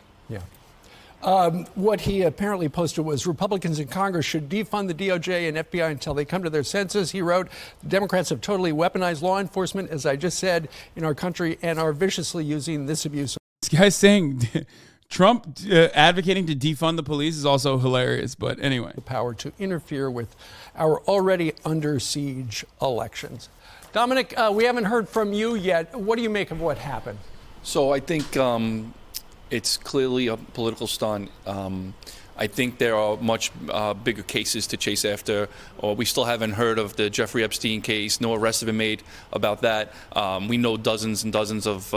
What he apparently posted was Republicans in Congress should defund the DOJ and FBI until they come to their senses. He wrote, Democrats have totally weaponized law enforcement, as I just said, in our country, and are viciously using this abuse. This guy's saying Trump advocating to defund the police is also hilarious. But anyway, the power to interfere with our already under siege elections. Dominic, we haven't heard from you yet. What do you make of what happened? So I think it's clearly a political stunt. I think there are much bigger cases to chase after. Or we still haven't heard of the Jeffrey Epstein case. No arrests have been made about that. We know dozens and dozens of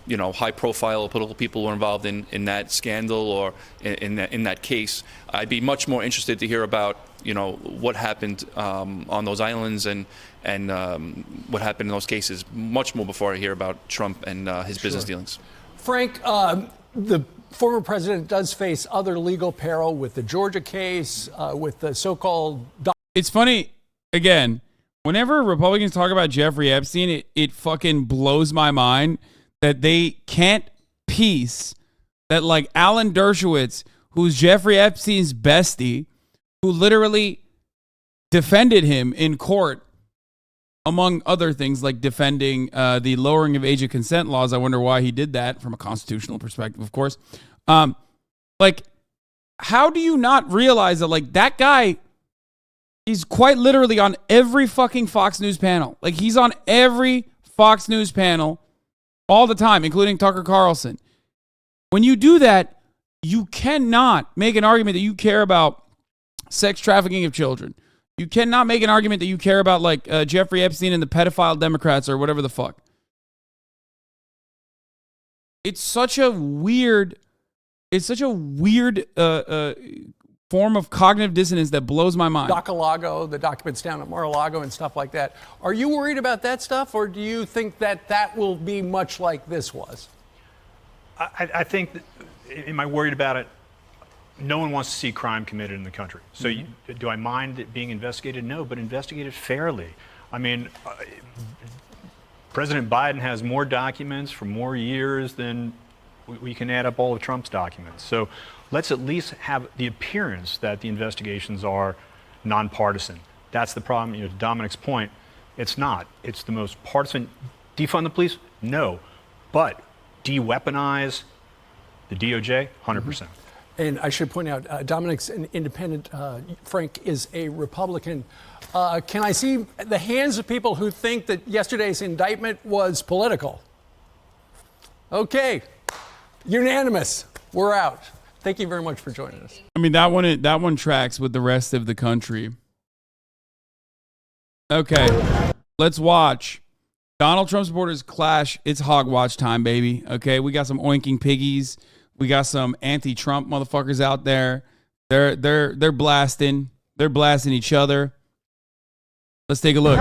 high-profile political people were involved in that scandal or in that case. I'd be much more interested to hear about what happened on those islands and what happened in those cases. Much more before I hear about Trump and his business dealings. Frank, the former president does face other legal peril with the Georgia case, with the so-called... It's funny, again, whenever Republicans talk about Jeffrey Epstein, it fucking blows my mind that they can't piece that, like, Alan Dershowitz, who's Jeffrey Epstein's bestie, who literally defended him in court, among other things, like defending the lowering of age of consent laws. I wonder why he did that from a constitutional perspective, of course. Like, how do you not realize that, like, that guy is quite literally on every fucking Fox News panel? Like, he's on every Fox News panel all the time, including Tucker Carlson. When you do that, you cannot make an argument that you care about sex trafficking of children. You cannot make an argument that you care about, like, Jeffrey Epstein and the pedophile Democrats or whatever the fuck. It's such a weird form of cognitive dissonance that blows my mind. Doc-a-Lago, the documents down at Mar-a-Lago and stuff like that. Are you worried about that stuff, or do you think that will be much like this was? I think, am I worried about it? No one wants to see crime committed in the country. So do I mind it being investigated? No, but investigated fairly. I mean, President Biden has more documents for more years than we can add up all of Trump's documents. So let's at least have the appearance that the investigations are nonpartisan. That's the problem. To Dominic's point, it's not. It's the most partisan. Defund the police? No. But de-weaponize the DOJ? 100%. And I should point out, Dominic's an independent. Frank is a Republican. Can I see the hands of people who think that yesterday's indictment was political? Okay. Unanimous. We're out. Thank you very much for joining us. I mean, that one tracks with the rest of the country. Okay. Let's watch Donald Trump supporters clash. It's HOGWATCH time, baby. Okay. We got some oinking piggies. We got some anti-Trump motherfuckers out there. They're blasting. They're blasting each other. Let's take a look.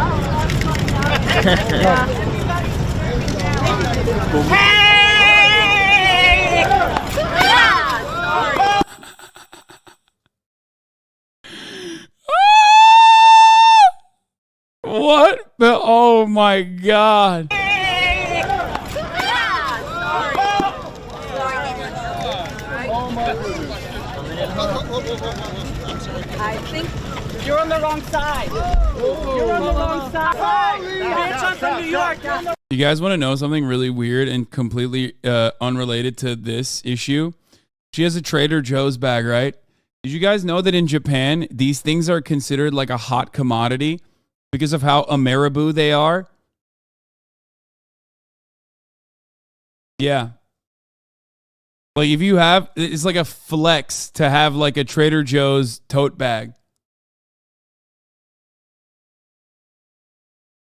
What the? Oh my God. I think you're on the wrong side. You're on the wrong side. Bitch, I'm from New York. You guys want to know something really weird and completely unrelated to this issue? She has a Trader Joe's bag, right? Did you guys know that in Japan, these things are considered like a hot commodity because of how Ameribu they are? Yeah. Like, if you have, it's like a flex to have like a Trader Joe's tote bag.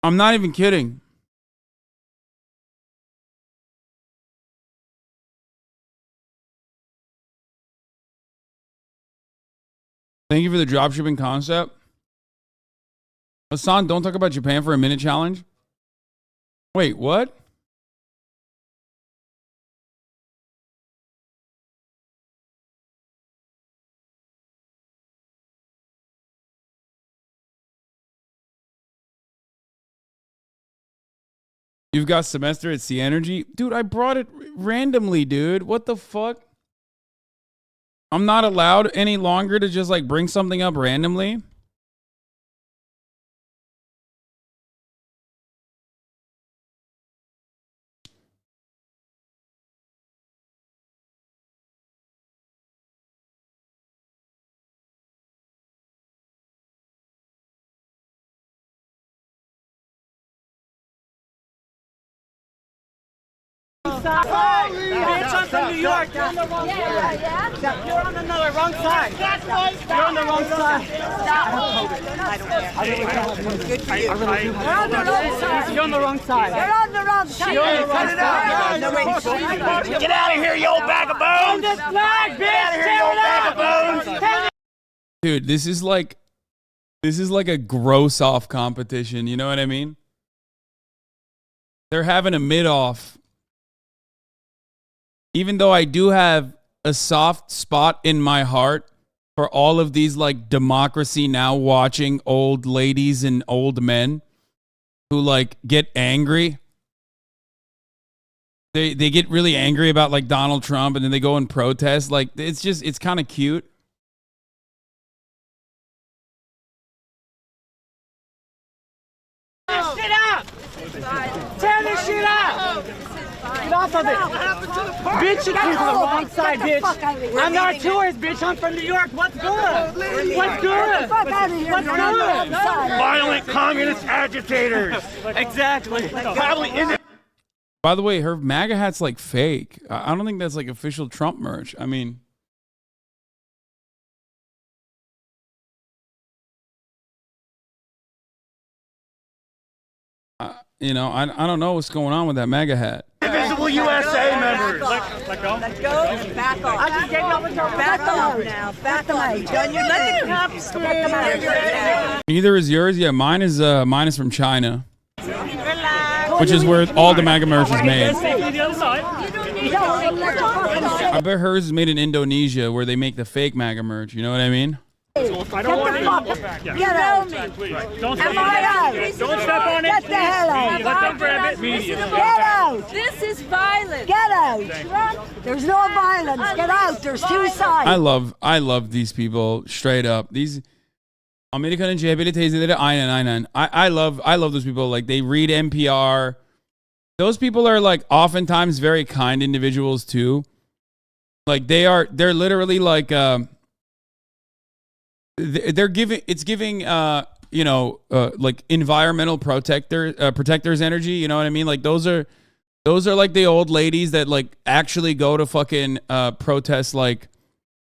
I'm not even kidding. Thank you for the dropshipping concept. Hasan, don't talk about Japan for a minute challenge. Wait, what? You've got semester at Sea Energy? Dude, I brought it randomly, dude. What the fuck? I'm not allowed any longer to just like bring something up randomly. wrong side. Bitch, I'm from New York. You're on the wrong side. You're on the wrong side. You're on the wrong side. I don't care. Good for you. You're on the wrong side. You're on the wrong side. You're on the wrong side. You're on the wrong side. Get out of here, you old bag of bones! This flag, bitch! Get out of here, you old bag of bones! Dude, this is like a gross off competition. You know what I mean? They're having a mid-off. Even though I do have a soft spot in my heart for all of these like Democracy Now watching old ladies and old men who like get angry. They get really angry about like Donald Trump and then they go and protest. Like it's kind of cute. Shit up! Tear this shit up! Get off of it! Bitch, you came from the wrong side, bitch! I'm not a tourist, bitch! I'm from New York! What's good? What's good? What's good? Violent communist agitators! Exactly! Probably in the By the way, her MAGA hat's like fake. I don't think that's like official Trump merch. I mean, you know, I don't know what's going on with that MAGA hat. Invisible USA members! Let go. Let go. Back off. I just gave you over to back off now. Back off. Done your let the cops scream. Neither is yours. Yeah, mine is from China, which is where all the MAGA merch is made. I bet hers is made in Indonesia, where they make the fake MAGA merch. You know what I mean? I don't want to get out. Don't step on it. Don't step on it. Get the hell out. Let them grab it. Get out. This is violence. Get out. There's no violence. Get out. There's two sides. I love these people straight up. These American I love those people. Like they read NPR. Those people are like oftentimes very kind individuals too. Like they're literally like they're giving like environmental protectors energy, you know what I mean? Like those are like the old ladies that like actually go to fucking protest like,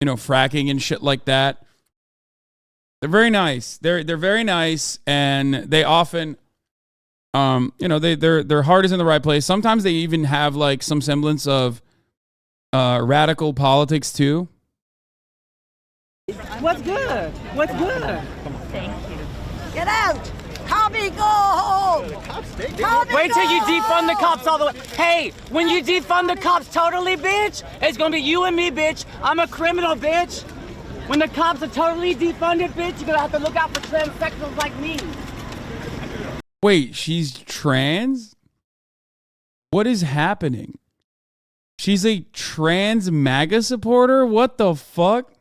you know, fracking and shit like that. They're very nice. They're very nice, and they often you know, their heart is in the right place. Sometimes they even have like some semblance of radical politics too. What's good? What's good? Thank you. Get out! Copy, go home! Wait till you defund the cops all the way. Hey, when you defund the cops totally, bitch, it's gonna be you and me, bitch. I'm a criminal, bitch. When the cops are totally defunded, bitch, you're gonna have to look out for transsexuals like me. Wait, she's trans? What is happening? She's a trans MAGA supporter? What the fuck?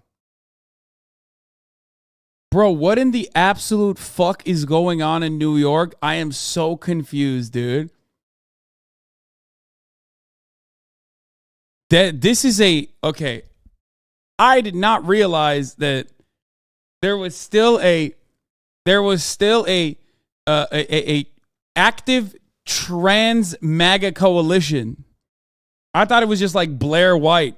Bro, what in the absolute fuck is going on in New York? I am so confused, dude. This is okay. I did not realize that there was still a active trans MAGA coalition. I thought it was just like Blair White.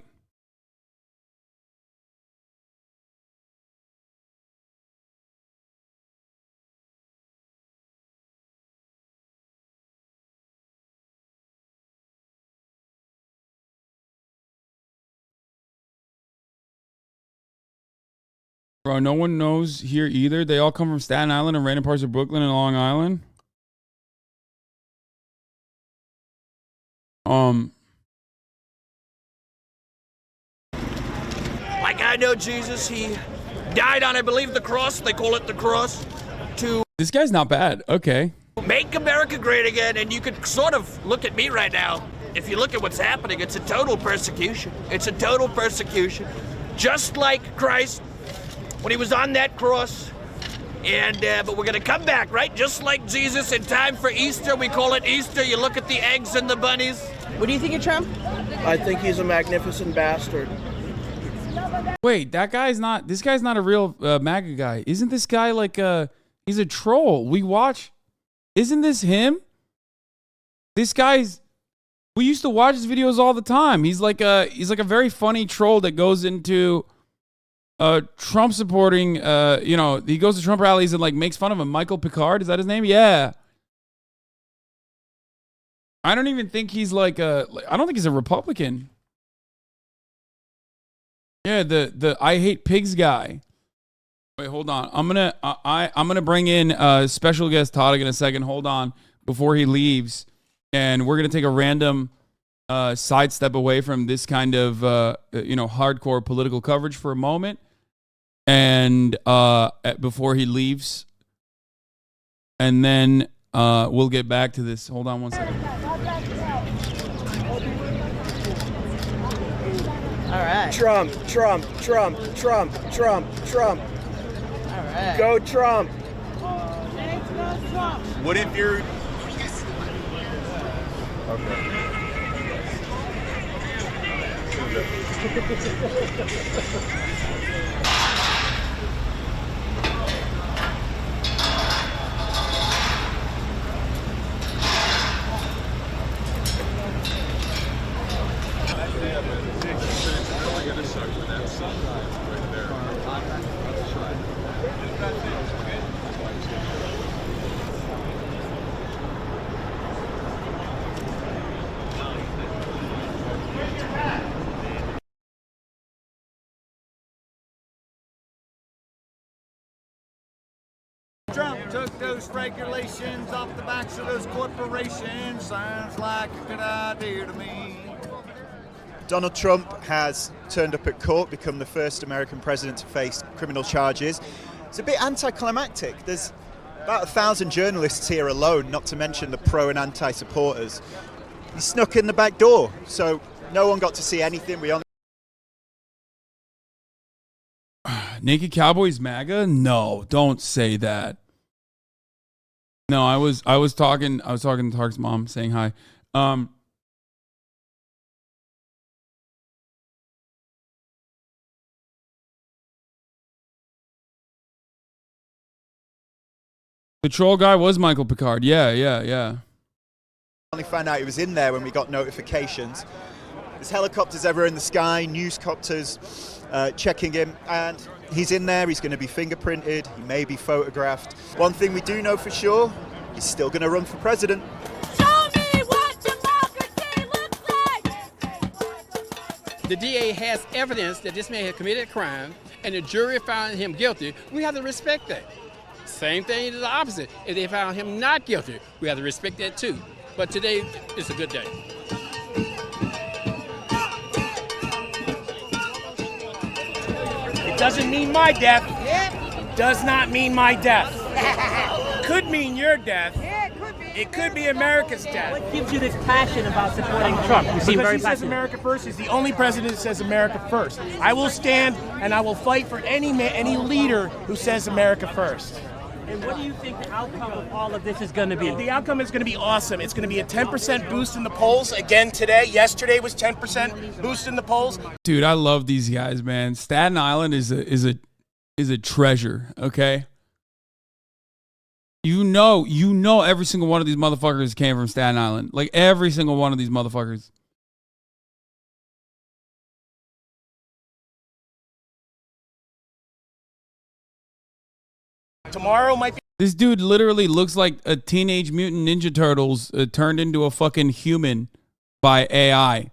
Bro, no one knows here either. They all come from Staten Island and random parts of Brooklyn and Long Island. Like I know Jesus, he died on, I believe, the cross. They call it the cross. To This guy's not bad. Okay. make America great again, and you could sort of look at me right now. If you look at what's happening, it's a total persecution. It's a total persecution. Just like Christ when he was on that cross. And but we're gonna come back, right? Just like Jesus in time for Easter. We call it Easter. You look at the eggs and the bunnies. What do you think of Trump? I think he's a magnificent bastard. Wait, this guy's not a real MAGA guy. Isn't this guy like he's a troll? Isn't this him? This guy's We used to watch his videos all the time. He's like a very funny troll that goes into Trump supporting, you know, he goes to Trump rallies and like makes fun of him. Michael Picard, is that his name? Yeah. I don't even think he's like I don't think he's a Republican. Yeah, the I hate pigs guy. Wait, hold on. I'm gonna bring in special guest Todd in a second. Hold on, before he leaves, and we're gonna take a random sidestep away from this kind of you know, hardcore political coverage for a moment, and before he leaves, and then we'll get back to this. Hold on one second. All right. Trump, Trump, Trump, Trump, Trump, Trump. All right. Go Trump. What if you're... Trump took those regulations off the backs of those corporations. Sounds like a good idea to me. Donald Trump has turned up at court, become the first American president to face criminal charges. It's a bit anticlimactic. There's about 1,000 journalists here alone, not to mention the pro and anti supporters. He snuck in the back door, so no one got to see anything. We only Naked Cowboys MAGA? No, don't say that. No, I was talking to Tark's mom, saying hi. The troll guy was Michael Picard. Yeah. only found out he was in there when we got notifications. There's helicopters everywhere in the sky, newscopters checking him, and he's in there. He's going to be fingerprinted. He may be photographed. One thing we do know for sure, he's still going to run for president. Show me what democracy looks like! The DA has evidence that this man has committed a crime, and the jury found him guilty. We have to respect that. Same thing is the opposite. If they found him not guilty, we have to respect that too. But today is a good day. It doesn't mean my death. Does not mean my death. Could mean your death. It could be America's death. What gives you this passion about supporting Trump? You seem Because very he says passionate. America first. He's the only president that says America first. I will stand and I will fight for any leader who says America first. And what do you think the outcome of all of this is going to be? The outcome is going to be awesome. It's going to be a 10% boost in the polls again today. Yesterday was 10% boost in the polls. Dude, I love these guys, man. Staten Island is a treasure, okay? You know every single one of these motherfuckers came from Staten Island. Like every single one of these motherfuckers. Tomorrow might be. This dude literally looks like a Teenage Mutant Ninja Turtles turned into a fucking human by AI.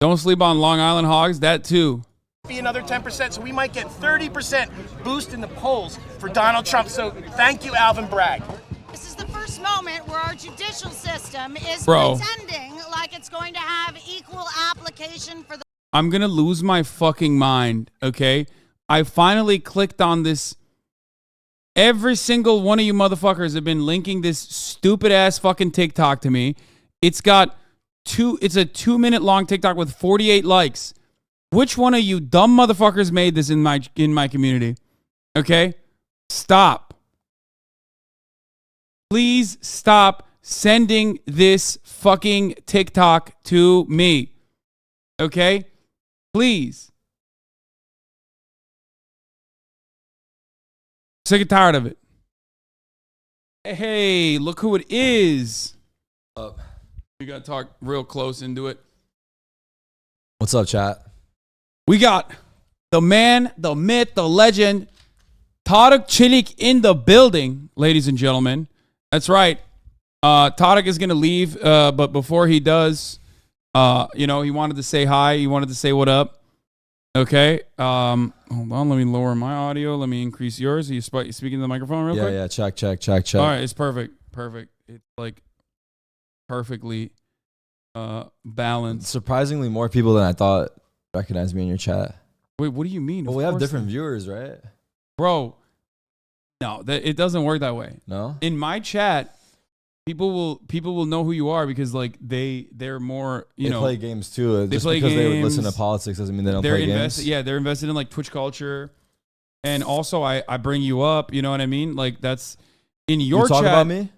Don't sleep on Long Island hogs, that too. Be another 10%, so we might get 30% boost in the polls for Donald Trump. So thank you, Alvin Bragg. This is the first moment where our judicial system is Bro. pretending like it's going to have equal application for the. I'm gonna lose my fucking mind, okay? I finally clicked on this. Every single one of you motherfuckers have been linking this stupid ass fucking TikTok to me. It's a 2-minute long TikTok with 48 likes. Which one of you dumb motherfuckers made this in my community? Okay? Stop. Please stop sending this fucking TikTok to me. Okay? Please. Sick and tired of it. Hey, look who it is. You got to talk real close into it. What's up, chat? We got the man, the myth, the legend, Tarık Çelik in the building, ladies and gentlemen. That's right. Tarık is going to leave, but before he does, you know, he wanted to say hi. He wanted to say what up. Okay. Hold on. Let me lower my audio. Let me increase yours. Are you speaking to the microphone real quick? Yeah, check. All right, it's perfect. It's like perfectly balanced. Surprisingly, more people than I thought recognize me in your chat. Wait, what do you mean? Well, we have different viewers, right? Bro, no, it doesn't work that way. No? In my chat, people will know who you are because like they're more, you know, play games too. They Just play because games. they would listen to politics doesn't mean they don't play games. Yeah, they're invested in like Twitch culture. And also I bring you up, you know what I mean? Like that's in your you talk chat. about me?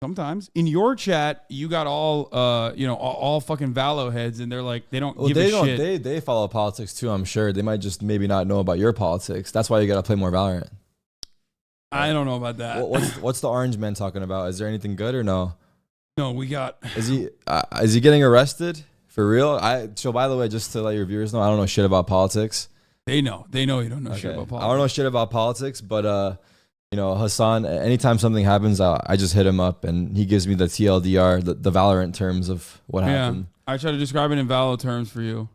Sometimes in your chat, you got all you know, all fucking Valo heads, and they're like they don't give a shit. They follow politics too, I'm sure. They might just maybe not know about your politics. That's why you gotta play more Valorant. I don't know about that. What's the orange man talking about? Is there anything good or no? No, we got. Is he getting arrested for real? So by the way, just to let your viewers know, I don't know shit about politics. They know you don't know shit about politics. I don't know shit about politics, but you know, Hasan, anytime something happens, I just hit him up and he gives me the TLDR, the Valorant terms of what happened. I try to describe it in Valo terms for you.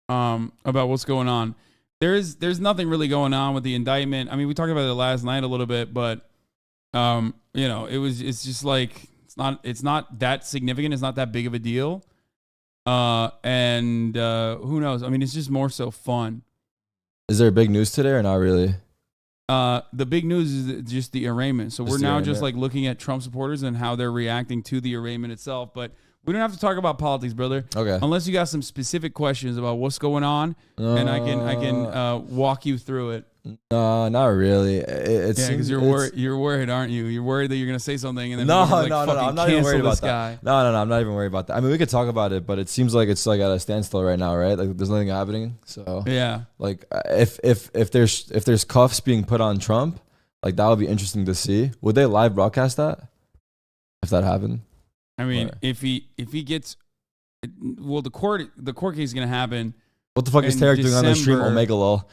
About what's going on. There's nothing really going on with the indictment. I mean, we talked about it last night a little bit, but you know, it's just like it's not that significant. It's not that big of a deal. And who knows? I mean, it's just more so fun. Is there big news today or not really? The big news is just the arraignment. So we're now just like looking at Trump supporters and how they're reacting to the arraignment itself. But we don't have to talk about politics, brother. Okay. Unless you got some specific questions about what's going on, and I can walk you through it. No, not really. Because you're worried, aren't you? You're worried that you're gonna say something and then no, like, I'm not even worried about guy. that. No, I'm not even worried about that. I mean, we could talk about it, but it seems like it's like at a standstill right now, right? Like there's nothing happening. So yeah, like if there's cuffs being put on Trump, like that would be interesting to see. Would they live broadcast that if that happened? I mean, if he gets, well, the court case is gonna happen. What the fuck is Tarek doing on the stream? Omega lol.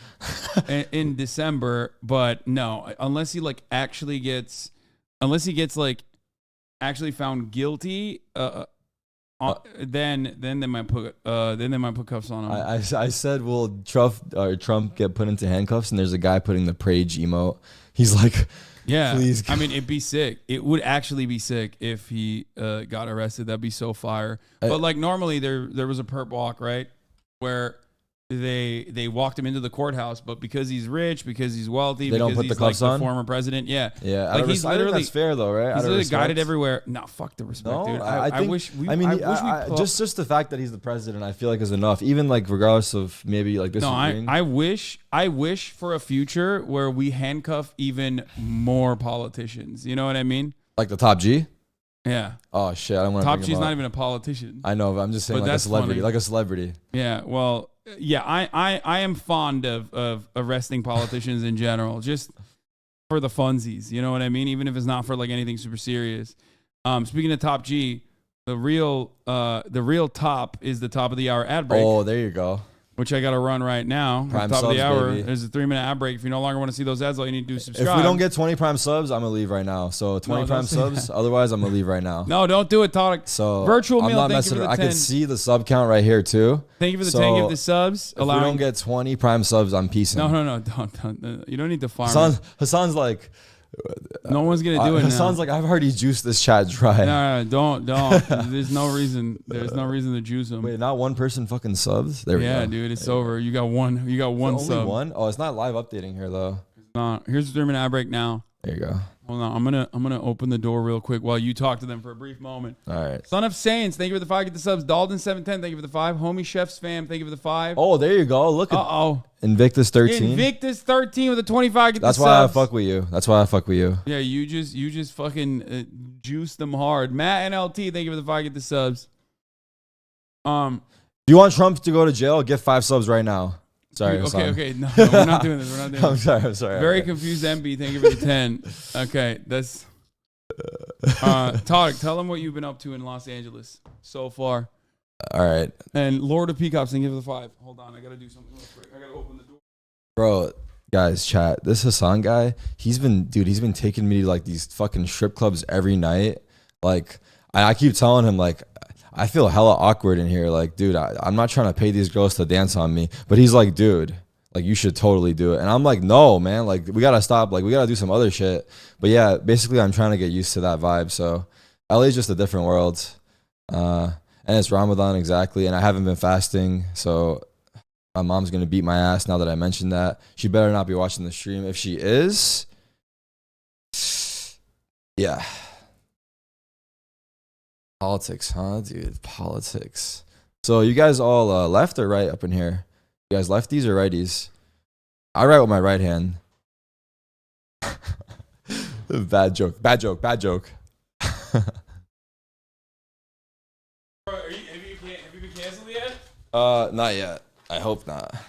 in December, but no, unless he gets like actually found guilty, then they might put cuffs on him. I said, will Trump get put into handcuffs? And there's a guy putting the Prage emote. He's like, yeah, please. I mean, it'd be sick. It would actually be sick if he got arrested. That'd be so fire. But like normally there was a perp walk, right, where they walked him into the courthouse, but because he's rich, because he's wealthy, they because don't put he's the cuffs like on? The former president, yeah. Like he's literally, I think that's fair though, right? He's literally guided everywhere. No, fuck the respect, no, dude. I wish we. Just the fact that he's the president, I feel like is enough. Even like regardless of maybe like this. No, I wish for a future where we handcuff even more politicians. You know what I mean? Like the top G. Yeah. Oh shit! I don't want to. Top G's not even a politician. I know, but I'm just saying like a celebrity, funny. like a celebrity. Yeah. Well. Yeah, I am fond of arresting politicians in general, just for the funsies. You know what I mean? Even if it's not for like anything super serious. Speaking of Top G, the real top is the top of the hour ad break. Oh, there you go. Which I got to run right now. Prime top subs, of the hour. baby. There's a 3-minute ad break. If you no longer want to see those ads, all you need to do is subscribe. If we don't get 20 Prime subs, I'm gonna leave right now. So 20 Prime subs. Otherwise, I'm gonna leave right now. No, don't do it, Tarek. So virtual I'm meal. not Thank you for the 10. I can see the sub count right here too. Thank you for the 10 gift the subs. If we don't get 20 Prime subs, I'm peacing. No, don't. You don't need to farm. Hasan's like. No one's gonna do it now. Hasan's like, I've already juiced this chat dry. No, don't. There's no reason. There's no reason to juice them. Wait, not one person fucking subs? There we go. Yeah, dude, it's over. You got one sub. Only one? Oh, it's not live updating here though. It's not. Here's the 3-minute ad break now. There you go. Hold on, I'm gonna open the door real quick while you talk to them for a brief moment. All right. Son of Saints, thank you for the 5. Get the subs. Dalton 710, thank you for the 5. Homie Chef's fam, thank you for the 5. Oh, there you go. Look at Invictus 13. Invictus 13 with a 25. Get That's the why subs. I fuck with you. That's why I fuck with you. Yeah, you just fucking juice them hard. Matt NLT, thank you for the 5. Get the subs. Do you want Trump to go to jail? Get 5 subs right now. Sorry. Okay. No, we're not doing this. We're not doing this. I'm sorry. Very confused, MB. Thank you for the 10. Okay, that's. Tarek, tell them what you've been up to in Los Angeles so far. All right. And Lord of Peacocks, and give it a 5. Hold on, I gotta do something real quick. I gotta open the door. Bro, guys, chat. This Hasan guy, he's been taking me to like these fucking strip clubs every night. Like, I keep telling him like, I feel hella awkward in here. Like, dude, I'm not trying to pay these girls to dance on me. But he's like, dude, like, you should totally do it. And I'm like, no, man. Like, we gotta stop. Like, we gotta do some other shit. But yeah, basically, I'm trying to get used to that vibe. So, LA's just a different world. And it's Ramadan exactly. And I haven't been fasting. So, my mom's gonna beat my ass now that I mentioned that. She better not be watching the stream. If she is, yeah. Politics, huh, dude? Politics. So you guys all left or right up in here? You guys lefties or righties? I write with my right hand. Bad joke. Have you been canceled yet? Not yet. I hope not. Are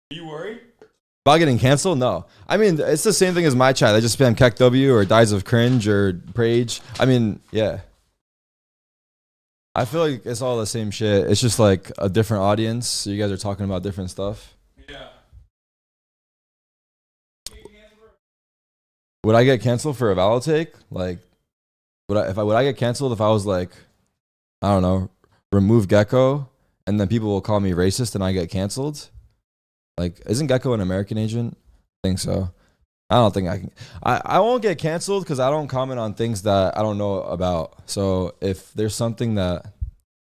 you worried? About getting canceled? No. I mean, it's the same thing as my chat. They just spam KEKW or Dies of Cringe or Prage. I mean, yeah. I feel like it's all the same shit. It's just like a different audience. So you guys are talking about different stuff. Yeah. Would I get canceled for a valid take? Like, would I get canceled if I was like, I don't know, remove Gecko, and then people will call me racist and I get canceled? Like, isn't Gecko an American agent? I think so. I don't think I can. I won't get canceled because I don't comment on things that I don't know about. So if there's something that,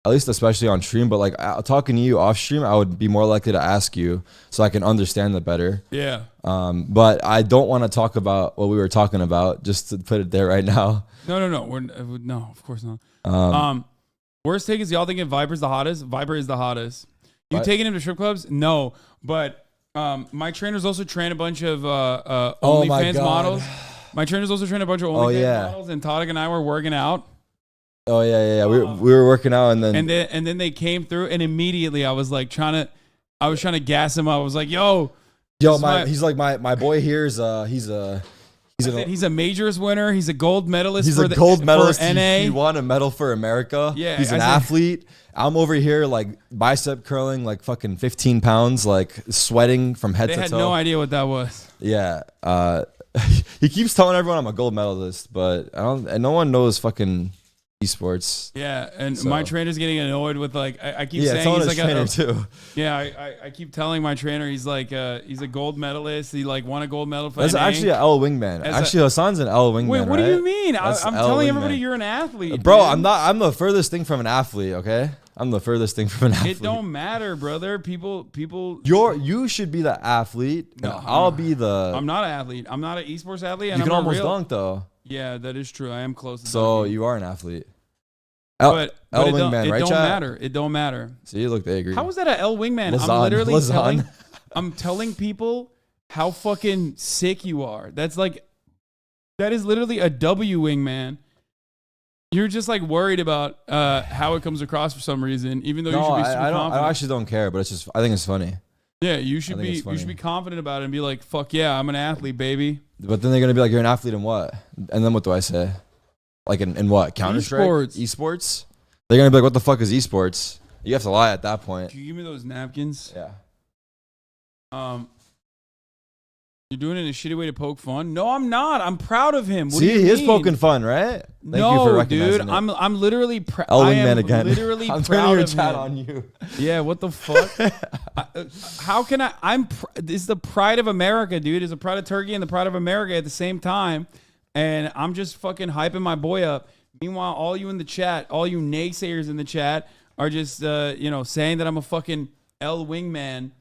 at least especially on stream, but like talking to you off stream, I would be more likely to ask you so I can understand it better. Yeah. But I don't want to talk about what we were talking about, just to put it there right now. No. No, of course not. Worst take is y'all thinking Viper's the hottest? Viper is the hottest. You What? taking him to strip clubs? No, but my trainers also train a bunch of Oh my OnlyFans God. models. My trainers also train a bunch of OnlyFans models, and Tarek and I were working out. Oh yeah. We were working out, and then they came through, and immediately I was trying to gas him up. I was like, "Yo, he's like my boy here is he's a majors winner. He's a gold medalist. He's for a gold medalist. For NA. He won a medal for America. Yeah, he's an athlete. I'm over here like bicep curling like fucking 15 pounds, like sweating from head to toe. They had no idea what that was. Yeah. He keeps telling everyone I'm a gold medalist, but and no one knows fucking esports. Yeah, and my trainer's getting annoyed with like I keep saying telling he's his like trainer too. Yeah, I keep telling my trainer he's like he's a gold medalist. He like won a gold medal for That's NA. actually an L wingman. Actually, Hasan's an L wingman. Wait, what do right? you mean? I'm L telling wingman. everybody you're an athlete, bro. dude. I'm not. I'm the furthest thing from an athlete. Okay, I'm the furthest thing from an athlete. It don't matter, brother. People. You should be the athlete. No, I'll be the. I'm not an athlete. I'm not an esports athlete. And You can I'm almost real, dunk though. Yeah, that is true. I am close to So dunking. you are an athlete. But L it don't, wingman, it right, don't chat? matter. It don't matter. See, look, they agree. How is that an L wingman? I'm literally I'm telling people how fucking sick you are. That is literally a W wingman. You're just like worried about how it comes across for some reason, even though you should be super confident. I actually don't care, but it's just I think it's funny. Yeah, you should be confident about it and be like, fuck yeah, I'm an athlete, baby. But then they're gonna be like, you're an athlete in what? And then what do I say? Like in what? Counter-Strike? Esports? They're gonna be like, what the fuck is esports? You have to lie at that point. Can you give me those napkins? Yeah. You're doing it in a shitty way to poke fun? No, I'm not. I'm proud of him. What See, do you he is mean? poking fun, right? Thank you for recognizing dude, it. I'm literally proud. L I wingman am again. literally I'm proud turning your of chat him. on you. Yeah, what the fuck? How can I? This is the pride of America, dude. It's the pride of Turkey and the pride of America at the same time. And I'm just fucking hyping my boy up. Meanwhile, all you in the chat, all you naysayers in the chat are just, saying that I'm a fucking L wingman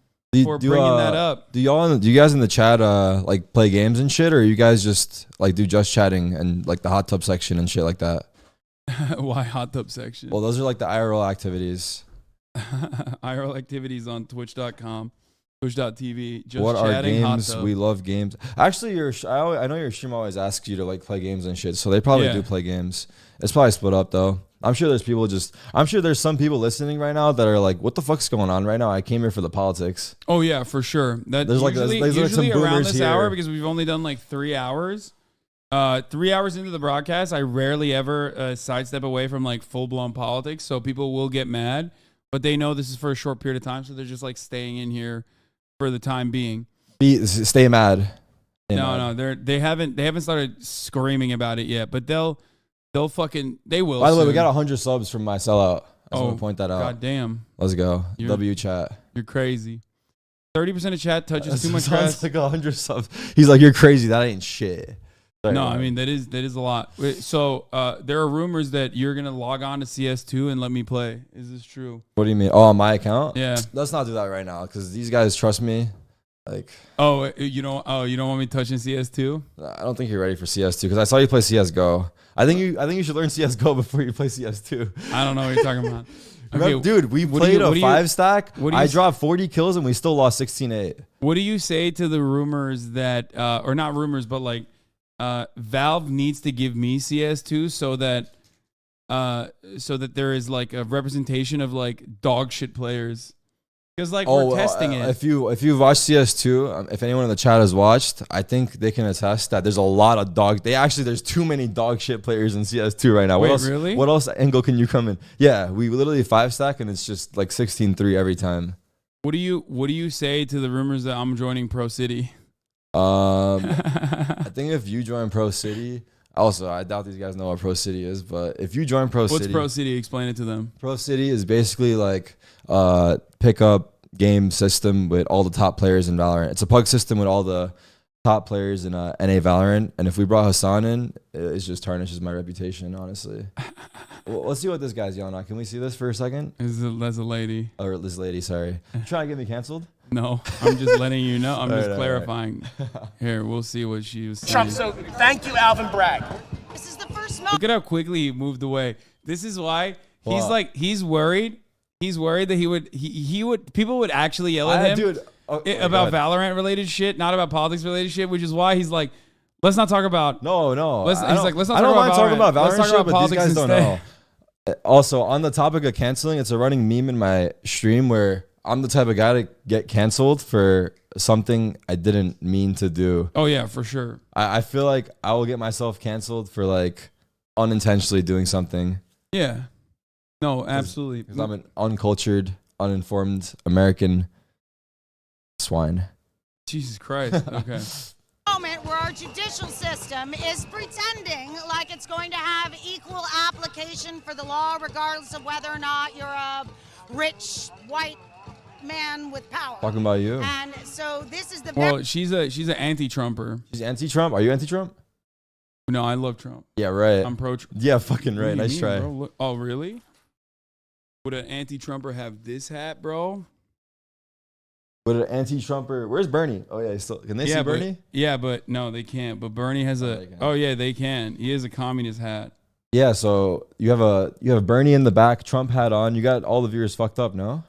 for bringing that up. Do you guys in the chat like play games and shit, or you guys just like do just chatting and like the hot tub section and shit like that? Why hot tub section? Well, those are like the IRL activities. IRL activities on twitch.com, twitch.tv. Just what are chatting, hot games? tub. We love games. Actually, I know your stream always asks you to like play games and shit, so they probably do play games. It's probably split up though. I'm sure there's people I'm sure there's some people listening right now that are like, what the fuck's going on right now? I came here for the politics. Oh yeah, for sure. That There's usually some around boomers this hour, here. because we've only done like 3 hours. 3 hours into the broadcast, I rarely ever sidestep away from like full-blown politics, so people will get mad, but they know this is for a short period of time, so they're just like staying in here for the time being. Stay mad. No, they haven't started screaming about it yet, but they will. By the way, we got 100 subs from my sellout. I just want to point that out. God damn. Let's go. W chat. You're crazy. 30% of chat touches too much grass. Sounds like 100 subs. He's like, you're crazy. That ain't shit. Sorry, no, I mean that is a lot. So there are rumors that you're gonna log on to CS2 and let me play. Is this true? What do you mean? Oh, on my account? Yeah. Let's not do that right now because these guys trust me. Like, you don't want me touching CS2? I don't think you're ready for CS2 because I saw you play CS:GO. I think you should learn CS:GO before you play CS2. I don't know what you're talking about. Okay, dude, we played a 5-stack. I dropped 40 kills and we still lost 16-8. What do you say to the rumors that, or not rumors, but like, Valve needs to give me CS2 so that there is like a representation of like dog shit players? Because like we're testing it. If you've watched CS2, if anyone in the chat has watched, I think they can attest that there's a lot of there's too many dog shit players in CS2 right now. Wait, really? What else angle can you come in? Yeah, we literally 5-stack and it's just like 16-3 every time. What do you say to the rumors that I'm joining Pro City? I think if you join Pro City, also I doubt these guys know what Pro City is, but if you join Pro City, what's Pro City? Explain it to them. Pro City is basically like pickup game system with all the top players in Valorant. It's a pug system with all the top players in NA Valorant, and if we brought Hasan in, it just tarnishes my reputation, honestly. Well, let's see what this guy's yelling at. Can we see this for a second? That's a lady. Or this lady, sorry. You trying to get me canceled? No, I'm just letting you know. I'm just All right, clarifying. Here, we'll see what she was saying. Trump, so thank you, Alvin Bragg. This is the first Look at how quickly he moved away. This is why he's worried. He's worried that he would people would actually yell at him about Valorant related shit, not about politics related shit, which is why he's like, let's not talk about No. Let's not I talk don't about mind talking about Let's Valorant talk shit, about but these politics guys don't instead. know. Also, on the topic of canceling, it's a running meme in my stream where I'm the type of guy to get canceled for something I didn't mean to do. Oh yeah, for sure. I feel like I will get myself canceled for like unintentionally doing something. Yeah. No, absolutely. Because I'm an uncultured, uninformed American swine. Jesus Christ. Okay. Moment where our judicial system is pretending like it's going to have equal application for the law, regardless of whether or not you're a rich white man with power. Talking about you. And so this is the Well, she's an anti-Trumper. She's anti-Trump? Are you anti-Trump? No, I love Trump. Yeah, right. I'm pro. Yeah, fucking What do right. you Nice mean, try. bro? Oh, really? Would an anti-Trumper have this hat, bro? But an anti-Trumper, where's Bernie? Oh yeah, can they see Bernie? But no, they can't. But Bernie has yeah, they can. He has a communist hat. Yeah, so you have Bernie in the back, Trump hat on. You got all the viewers fucked up, no?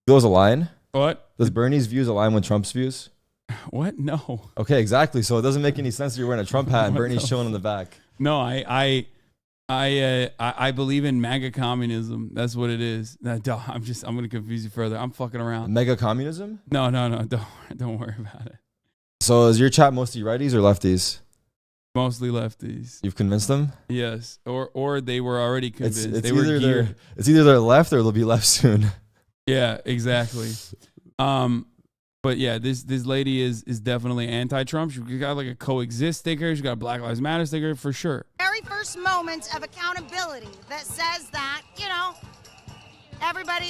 Those align? What? Does Bernie's views align with Trump's views? What? No. Okay, exactly. So it doesn't make any sense that you're wearing a Trump hat and Bernie's chilling in the back. No, I believe in MAGA communism. That's what it is. I'm gonna confuse you further. I'm fucking around. Mega communism? No. Don't worry about it. So is your chat mostly righties or lefties? Mostly lefties. You've convinced them? Yes. Or they were already convinced. It's they were geared. It's either they're left or they'll be left soon. Yeah, exactly. But yeah, this lady is definitely anti-Trump. She got like a coexist sticker. She got a Black Lives Matter sticker for sure. very first moment of accountability that says that, everybody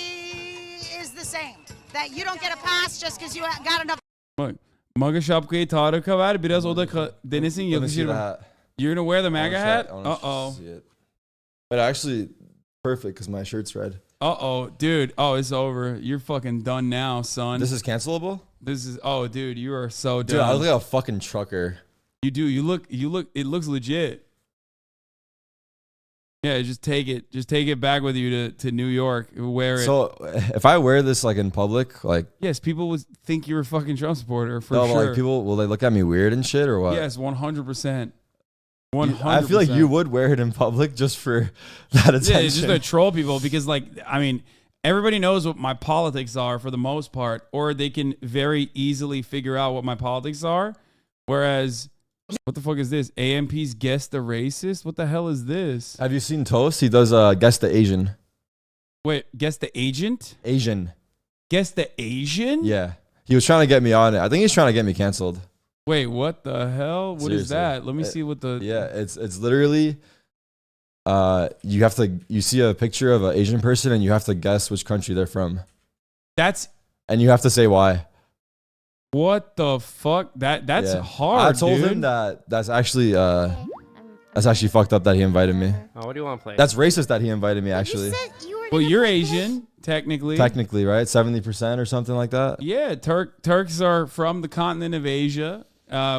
is the same. That you don't get a pass just because you got enough. Bak, MAGA şapkayı Tarık'a ver. Biraz o da denesin yakışır. You're gonna wear the MAGA hat? Uh-oh. But actually, perfect because my shirt's red. Uh-oh, dude. Oh, it's over. You're fucking done now, son. This is cancelable? Dude, you are so done. Dude, I look like a fucking trucker. You do. You look, it looks legit. Yeah, just take it back with you to New York. Wear it. So if I wear this like in public, like. Yes, people would think you're a fucking Trump supporter for no, sure. Like people, will they look at me weird and shit or what? Yes, 100%. I feel like you would wear it in public just for that attention. Yeah, just to troll people because, like, I mean, everybody knows what my politics are for the most part, or they can very easily figure out what my politics are. Whereas, what the fuck is this? AMP's Guess the Racist? What the hell is this? Have you seen Toast? He does Guess the Asian. Wait, Guess the Agent? Asian. Guess the Asian? Yeah. He was trying to get me on it. I think he's trying to get me canceled. Wait, what the hell? What is Seriously. that? Let me see what the... Yeah, it's literally... you see a picture of an Asian person and you have to guess which country they're from. And you have to say why. What the fuck? That's hard. I told him that's actually fucked up that he invited me. Oh, what do you want to play? That's racist that he invited me, actually. Well, you're Asian, technically. Technically, right? 70% or something like that. Yeah, Turks are from the continent of Asia.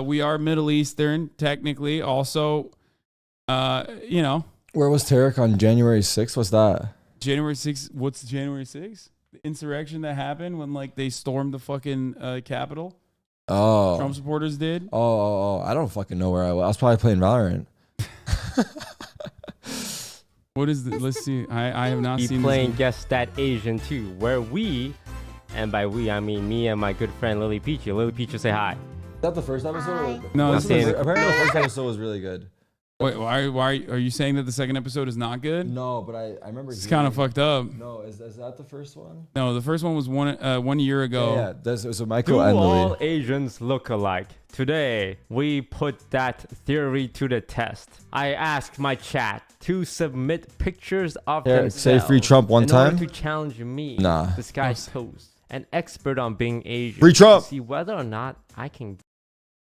We are Middle Eastern, technically. Also, you know. Where was Tarek on January 6th? What's that? January 6th. What's January 6th? The insurrection that happened when, like, they stormed the fucking Capitol. Oh. Trump supporters did. Oh. I don't fucking know where I was. I was probably playing Valorant. What is the? Let's see. I have not seen. Playing Guess That Asian too, where we, and by we I mean me and my good friend Lily Peachy. Lily Peachy, say hi. Is that the first episode? No, apparently the first episode was really good. Wait, why are you saying that the second episode is not good? No, but I remember. It's kind of fucked up. No, is that the first one? No, the first one was 1 year ago. Yeah, so Michael Do and all Lily. Asians look alike? Today, we put that theory to the test. I asked my chat to submit pictures of themselves. Say free Trump one in time. order to challenge me, Nah. this guy's Toast, an expert on being Asian. Free Trump. To see whether or not I can.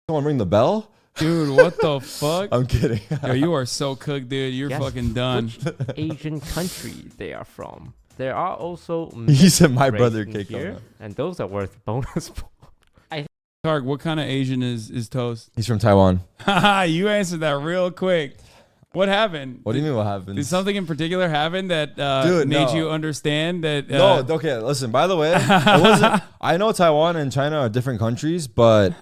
Someone ring the bell? Dude, what the fuck? I'm kidding. Yo, you are so cooked, dude. You're Guess fucking done. Which Asian country they are from. There are also He said my mixed brother race kicked here, on. and those are worth bonus. Tark, what kind of Asian is Toast? He's from Taiwan. Haha, you answered that real quick. What happened? What do you mean what happened? Did something in particular happen that Dude, made no. you understand that? No, okay, listen, by the way, I know Taiwan and China are different countries, but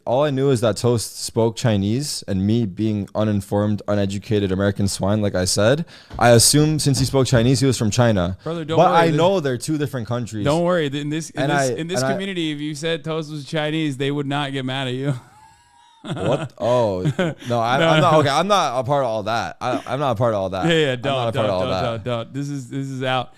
all I knew is that Toast spoke Chinese, and me being uninformed, uneducated American swine, like I said, I assumed since he spoke Chinese, he was from China. Brother, don't but worry. I know they're two different countries. Don't worry. In this community, if you said Toast was Chinese, they would not get mad at you. What? Oh, no, I'm not. Okay, I'm not a part of all that. I'm not a part of all that. Yeah, don't. This is out.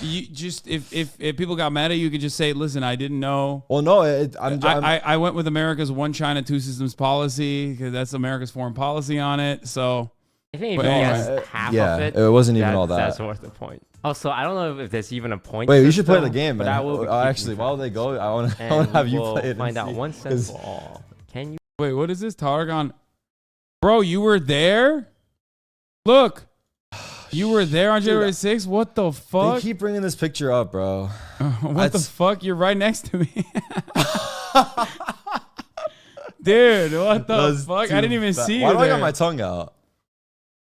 You just if people got mad at you, you could just say, "Listen, I didn't know." Well, no, I went with America's one China, two systems policy because that's America's foreign policy on it. So I think if you guessed half of it, it wasn't even all that. That's worth the point. Also, I don't know if there's even a point. Wait, we system, should play the game, man. But I will Actually, while they go, I want to have you play it. Find out once and for all. Can you? Wait, what is this? Targon? Bro, you were there? Look. You were there on January 6th? What the fuck? They keep bringing this picture up, bro. What the fuck? You're right next to me. Dude, what the fuck? I didn't even see you. Why do I got there. my tongue out?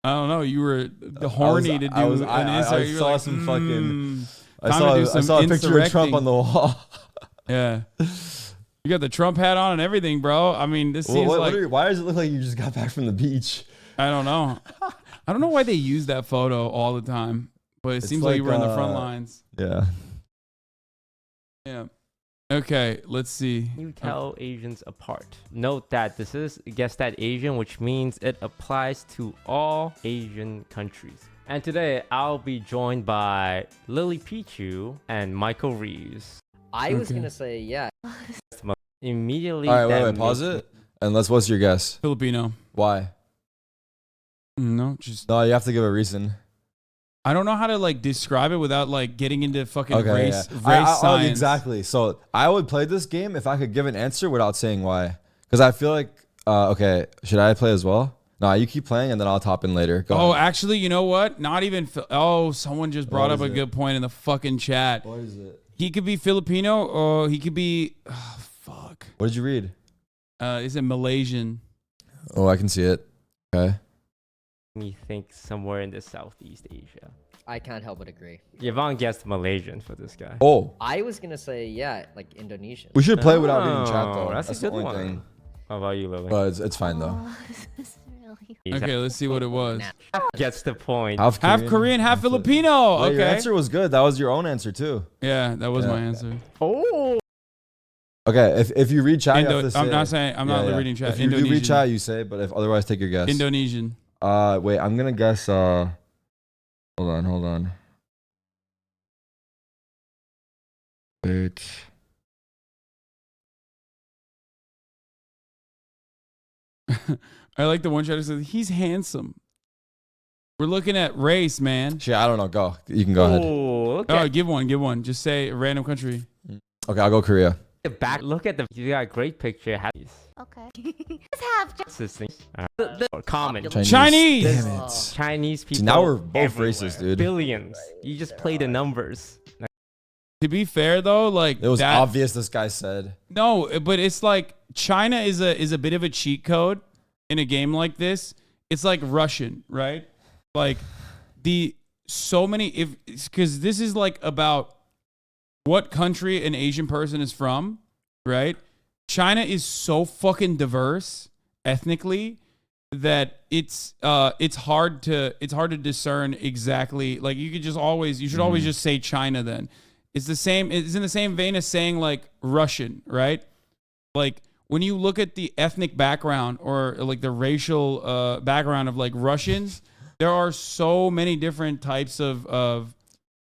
I don't know. You were horny to do an insert. I saw some fucking... I I saw a picture of Trump on the wall. Yeah. You got the Trump hat on and everything, bro. I mean, this seems like... Why does it look like you just got back from the beach? I don't know. I don't know why they use that photo all the time, but it seems like you were in the front lines. Yeah. Yeah. Okay, let's see. You tell Asians apart. Note that this is Guess That Asian, which means it applies to all Asian countries. And today, I'll be joined by Lily Pichu and Michael Reeves. I was going to say, yeah. Immediately. All right, wait, pause it. And what's your guess? Filipino. Why? No, just... No, you have to give a reason. I don't know how to like describe it without like getting into fucking race science. Exactly. So I would play this game if I could give an answer without saying why. Because I feel like, okay, should I play as well? No, you keep playing and then I'll top in later. Go ahead. Actually, you know what? Not even... someone just brought up a good point in the fucking chat. What is it? He could be Filipino or he could be... Oh, fuck. What did you read? Is it Malaysian? Oh, I can see it. Okay. Me think somewhere in the Southeast Asia. I can't help but agree. Yvonne guessed Malaysian for this guy. Oh. I was going to say, yeah, like Indonesian. We should play without reading chat, though. That's a good one. How about you, Lily? But it's fine, though. This is real Okay, let's see what it was. Gets the point. Half Korean, half Filipino. Wait, Okay. your answer was good. That was your own answer too. Yeah, that was my answer. Oh. Okay, if you read chat, you have to say. I'm not saying. I'm not reading chat. If you do read chat, you say. But if otherwise, take your guess. Indonesian. Wait, I'm gonna guess. Hold on. Wait. I like the one chat that says he's handsome. We're looking at race, man. Shit, I don't know. Go. You can go ahead. Oh, give one. Just say a random country. Okay, I'll go Korea. Back. Look at the. You got a great picture. Okay. Let's have Common. Chinese. Damn it. Chinese people. See, now we're both everywhere. racist, dude. Billions. You just play the numbers. To be fair though, like It was obvious this guy said. No, but it's like China is a bit of a cheat code in a game like this. It's like Russian, right? Like because this is like about what country an Asian person is from, right? China is so fucking diverse ethnically that it's hard to discern exactly. Like you should always just say China then. It's in the same vein as saying like Russian, right? Like when you look at the ethnic background or like the racial background of like Russians, there are so many different types of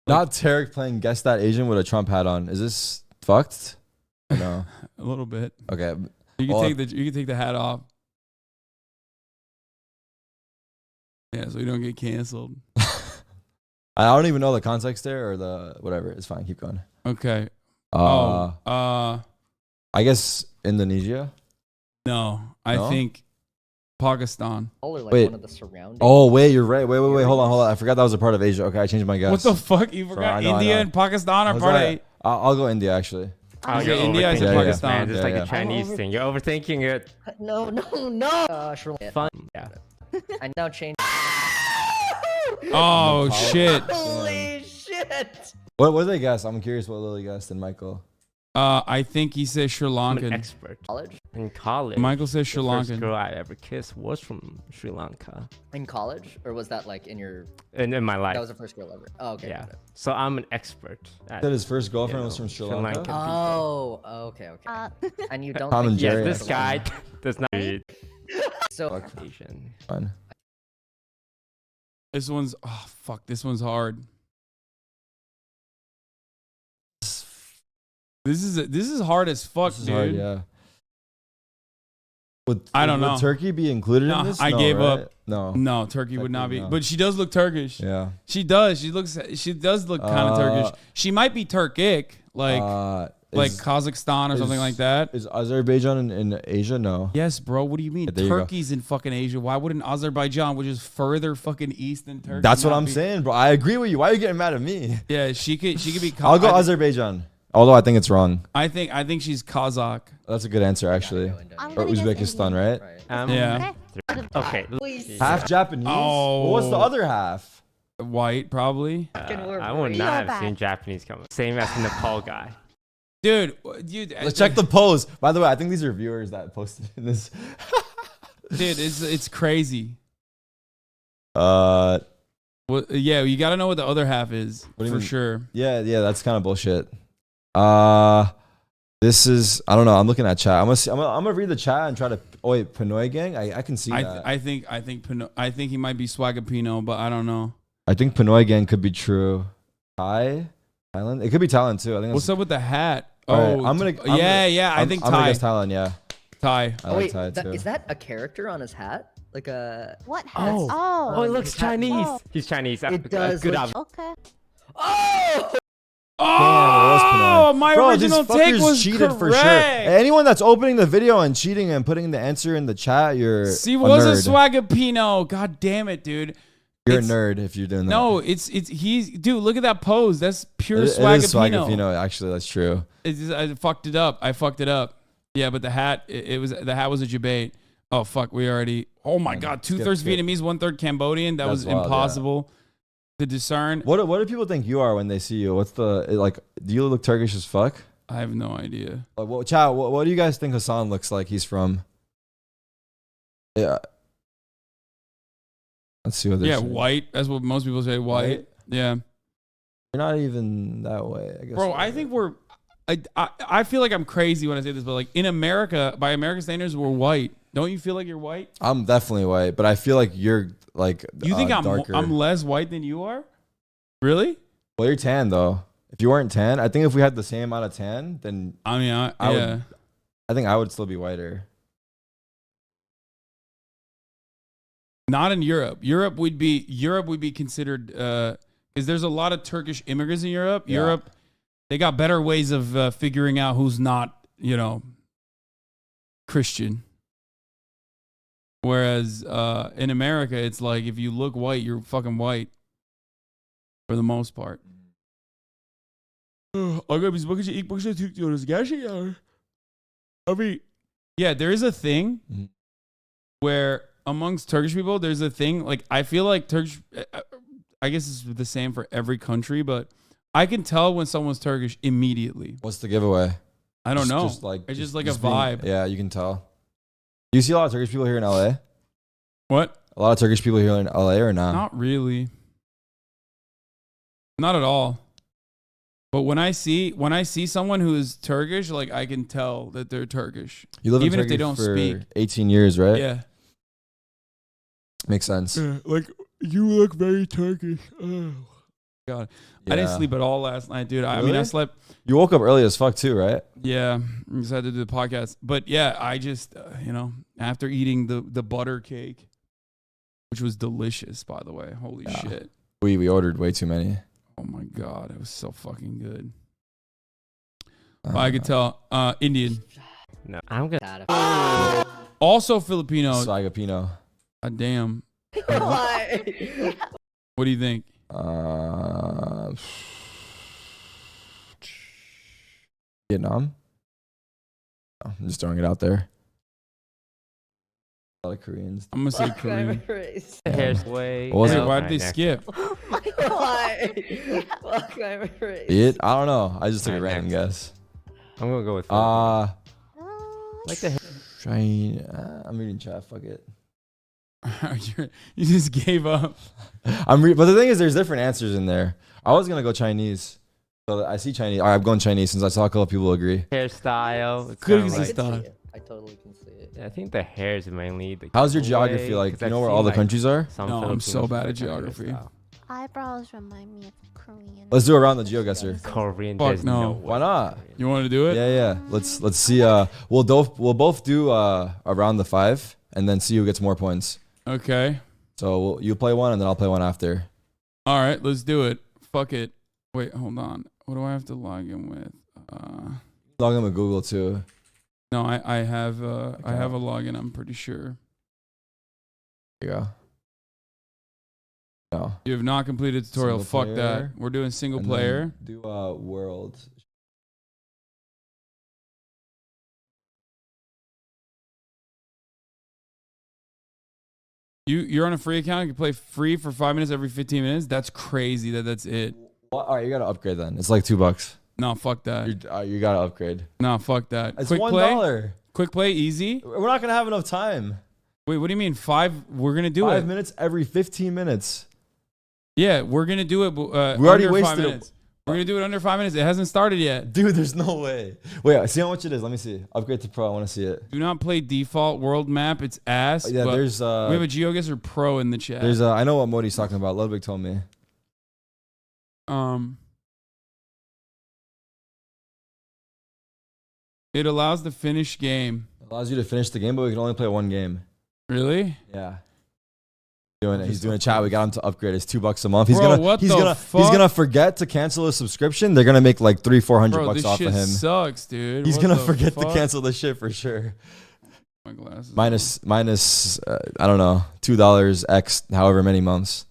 Not Tarek playing Guess That Asian with a Trump hat on. Is this fucked? Or no. a little bit. Okay. You can take the hat off. Yeah, so you don't get canceled. I don't even know the context there or the whatever. It's fine. Keep going. Okay. I guess Indonesia. No, I think Pakistan. Wait. One of the surrounding. Oh wait, you're right. Wait. Hold on. I forgot that was a part of Asia. Okay, I changed my guess. What the fuck? You forgot India and Pakistan are part of. I'll go India actually. Okay, India and Pakistan. Man, just like a Chinese thing. You're overthinking it. No. Fun. Yeah. I now change. Oh shit. Holy shit. What did they guess? I'm curious what Lily guessed and Michael. I think he says Sri Lankan. I'm an expert. In college. Michael says Sri The Lankan. first girl I ever kissed was from Sri Lanka. In college, or was that like in your? In my life. That was the first girl ever. Oh, okay. Yeah. So I'm an expert. That his first girlfriend was from Sri Lanka. Lankan Oh, okay. And you don't. Tom and Yes, Jerry. this guy does not read. So Asian. Fine. This one's this one's hard. This is hard as fuck, dude. Hard, yeah. I don't know. Would Turkey be included in this? I gave up. No, Turkey would not be. But she does look Turkish. Yeah, she does. She does look kind of Turkish. She might be Turkic, like Kazakhstan or something like that. Is Azerbaijan in Asia? No. Yes, bro. What do you mean? Yeah, Turkey's in fucking Asia. Why wouldn't Azerbaijan, which is further fucking east than Turkey? That's what I'm saying, bro. I agree with you. Why are you getting mad at me? Yeah, she could be. I'll go Azerbaijan. Although I think it's wrong. I think she's Kazakh. That's a good answer, actually. Or Uzbekistan, right? Yeah. Okay. Half Japanese. Oh. Well, what's the other half? White, probably. I would not have seen Japanese coming. Same as the Nepal guy. Dude, let's check the pose. By the way, I think these are viewers that posted in this. Dude, it's crazy. Well, yeah, you got to know what the other half is for sure. Yeah, that's kind of bullshit. This is, I don't know. I'm looking at chat. I'm gonna read the chat and try to. Oh wait, Pinoy gang. I can see that. I think he might be Swagapino, but I don't know. I think Pinoy gang could be true. Thailand. It could be Thailand too. I think. What's up with the hat? Right, Oh, I'm gonna. I think I'm Thai. gonna guess Thailand. Yeah. Thai. I like Thai too. Is that a character on his hat? Like a what hat? Oh, he looks Chinese. He's Chinese. It does. Good Look, okay. Oh, my original take was cheated correct. for sure. Anyone that's opening the video and cheating and putting the answer in the chat, you're See, a was nerd. a Swagapino. God damn it, dude. You're a nerd if you're doing that. No, he's dude. Look at that pose. That's pure It is Swagapino. Swagapino. Actually, that's true. I fucked it up. Yeah, but the hat. The hat was a debate. Oh fuck, we already. Oh my god, 2/3 Vietnamese, 1/3 Cambodian. That was wild, impossible to discern. What do people think you are when they see you? What's the like? Do you look Turkish as fuck? I have no idea. Chat. What do you guys think Hasan looks like? He's from. Yeah. Let's see what they're Yeah, saying. white. That's what most people say. White. Yeah. You're not even that way, I guess. Bro, I think we're. I feel like I'm crazy when I say this, but like in America, by American standards, we're white. Don't you feel like you're white? I'm definitely white, but I feel like you're like. You think darker. I'm less white than you are? Really? Well, you're tan though. If you weren't tan, I think if we had the same amount of tan, then I mean, I think I would still be whiter. Not in Europe. Europe would be considered because there's a lot of Turkish immigrants in Europe. Yeah. Europe, they got better ways of figuring out who's not, Christian. Whereas in America, it's like if you look white, you're fucking white for the most part. Yeah, there is a thing where amongst Turkish people, there's a thing, like, I feel like Turkish, I guess it's the same for every country, but I can tell when someone's Turkish immediately. What's the giveaway? I don't know. It's just like a vibe. Yeah, you can tell. Do you see a lot of Turkish people here in LA? What? A lot of Turkish people here in LA or not? Not really. Not at all. But when I see someone who is Turkish, like, I can tell that they're Turkish. You live even in if they Turkey don't for speak. 18 years, right? Yeah. Makes sense. Like, you look very Turkish. Oh, God. I didn't Yeah. sleep at all last night, dude. I mean, Really? I slept. You woke up early as fuck too, right? Yeah. I just had to do the podcast. But yeah, I just, after eating the butter cake, which was delicious, by the way. Holy shit. We ordered way too many. Oh my God. It was so fucking good. I could tell. Indian. No, I'm gonna. Also Filipino. Tacopina. Damn. Why? What do you think? Vietnam. Oh, I'm just throwing it out there. A lot of Koreans. I'm gonna say Korean. Hair's way. What was it? Why did they skip? Why? Fuck my race. It? I don't know. I just took a random guess. I'm gonna go with. Like the. China. I'm reading chat. Fuck it. You just gave up. But the thing is, there's different answers in there. I was gonna go Chinese. So I see Chinese. I'm going Chinese since I saw a couple of people agree. Hairstyle. It's Good kinda like, style. I totally can see it. I think the hair is mainly the. How's your geography like? 'cause Do you I've know where seen, all the like, countries are? some No, I'm so Filipinos bad at with that kind of geography. style. Eyebrows remind me of Korean. Let's do a round the Geo Guesser. Korean. Fuck there's no. Why not? You want to do it? Yeah. Let's see. We'll both do around the 5 and then see who gets more points. Okay. So you play one and then I'll play one after. All right, let's do it. Fuck it. Wait, hold on. What do I have to log in with? Log in with Google too. No, I have a login. I'm pretty sure. There you go. No. You have not completed tutorial. Single Fuck player. that. We're doing single And player. then do world. You're on a free account. You can play free for 5 minutes every 15 minutes. That's crazy. That's it. Well, all right, you gotta upgrade then. It's like $2. No, fuck that. You gotta upgrade. No, fuck that. It's Quick $1. play. Quick play, easy. We're not gonna have enough time. Wait, what do you mean 5? We're gonna do 5 it. minutes every 15 minutes. Yeah, we're gonna do it. We already under 5 wasted minutes. We're gonna do it under 5 minutes. It hasn't started yet. Dude, there's no way. Wait, see how much it is. Let me see. Upgrade to Pro. I want to see it. Do not play default world map. It's ass. Yeah, but there's we have a Geo Guesser Pro in the chat. There's I know what mode he's talking about. Ludwig told me. It allows the finish game. It allows you to finish the game, but we can only play one game. Really? Yeah. He's doing a chat. We got him to upgrade. It's $2 a month. He's Bro, gonna what he's gonna forget to cancel his subscription. They're gonna make like $300-400 Bro, this off shit of him. sucks, dude. He's What gonna the forget to fuck? cancel the shit for sure. My glasses. Minus I don't know, $2 X however many months.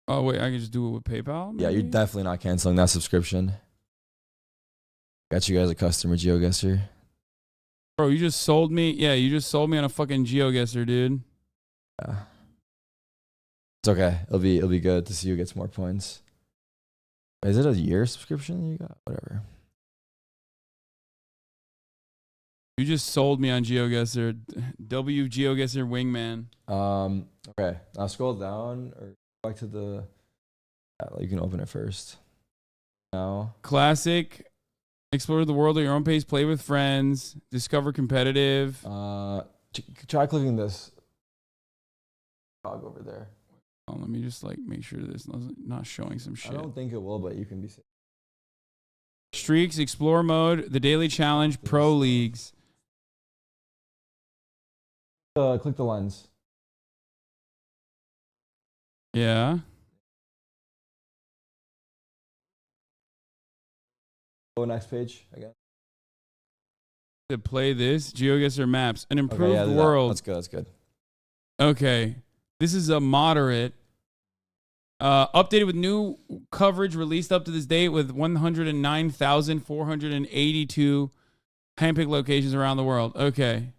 Oh wait, I can just do it with PayPal. Yeah, you're maybe? definitely not canceling that subscription. Got you guys a customer, Geo Guesser. Bro, you just sold me. Yeah, you just sold me on a fucking Geo Guesser, dude. Yeah. It's okay. It'll be good to see who gets more points. Is it a year subscription you got? Whatever. You just sold me on Geo Guesser. W Geo Guesser Wingman. Okay. Now scroll down or back to the. You can open it first. Now. Classic. Explore the world at your own pace. Play with friends. Discover competitive. Try clicking this. Dog over there. Oh, let me just like make sure this is not showing some shit. I don't think it will, but you can be safe. Streaks, explore mode, the daily challenge, pro leagues. Click the lens. Yeah. Go next page again. To play this, Geo Guesser maps, an improved Okay, yeah, world. That's good. That's good. Okay, this is a moderate. Updated with new coverage released up to this date with 109,482 handpicked locations around the world. Okay.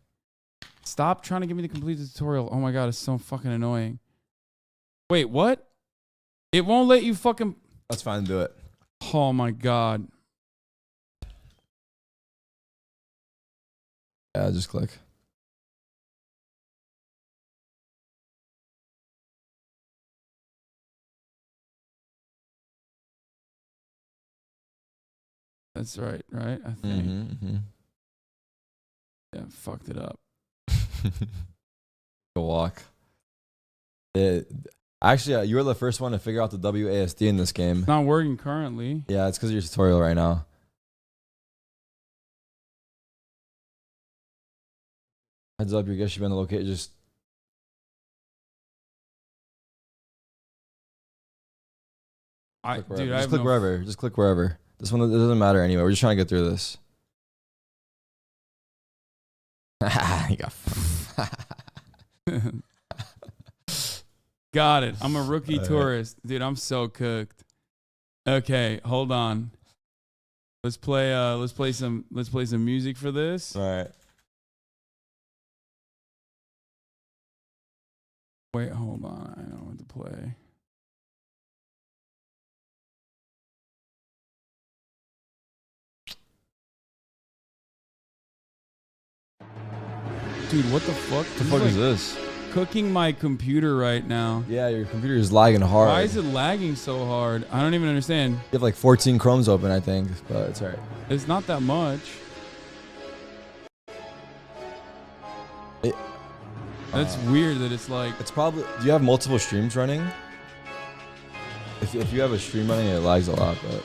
Stop trying to give me the complete tutorial. Oh my god, it's so fucking annoying. Wait, what? It won't let you fucking... That's fine, do it. Oh my god. Yeah, just click. That's right, I think. Yeah, fucked it up. Go walk. Actually, you were the first one to figure out the WASD in this game. It's not working currently. Yeah, it's because of your tutorial right now. Heads up, your guess should be on the location. Just click wherever. Just click wherever. This one, it doesn't matter anyway. We're just trying to get through this. You got Got it. I'm a rookie tourist. Dude, I'm so cooked. Okay, hold on. Let's play some music for this. All right. Wait, hold on. I know what to play. Dude, what the fuck? What the fuck is this? Cooking my computer right now. Yeah, your computer is lagging hard. Why is it lagging so hard? I don't even understand. You have like 14 Chromes open, I think, but it's alright. It's not that much. That's weird that it's like... It's probably... Do you have multiple streams running? If you have a stream running, it lags a lot, but...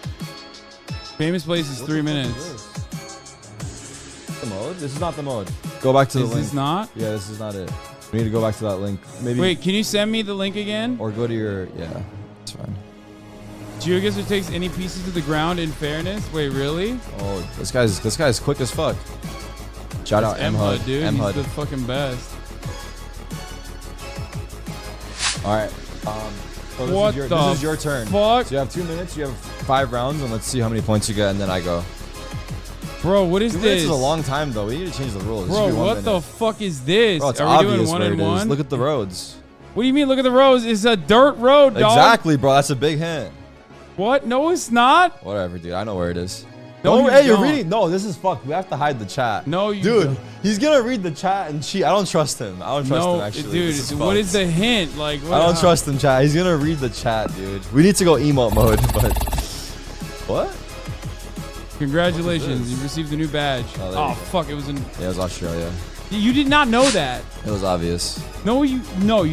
Famous place is 3 minutes. The mode? This is not the mode. Go back to the link. Is this not? Yeah, this is not it. We need to go back to that link. Maybe. Wait, can you send me the link again? Or go to your... Yeah, it's fine. Geo Guesser takes any pieces to the ground in fairness? Wait, really? Oh, this guy's quick as fuck. Shout out M-HUD, dude. M-HUD. He's the fucking best. All right. So this is your turn. Fuck? So you have 2 minutes. You have 5 rounds, and let's see how many points you get, and then I go. Bro, what is 2 this? minutes is a long time, though. We need to change the rules. Bro, what the fuck is this? Bro, it's Are we obvious doing where it 1-on-1? is. Look at the roads. What do you mean, look at the roads? It's a dirt road, dog. Exactly, bro. That's a big hint. What? No, it's not. Whatever, dude. I know where it is. No, hey, you're don't. reading. No, this is fucked. We have to hide the chat. No, you Dude, don't. he's going to read the chat and cheat. I don't trust him. I don't trust him, actually. Dude, what is the hint? Like, what? I don't trust him, chat. He's going to read the chat, dude. We need to go emote mode, but... What? Congratulations, you received a new badge. Oh, fuck, it was in... Yeah, it was Australia. You did not know that. It was obvious. No, you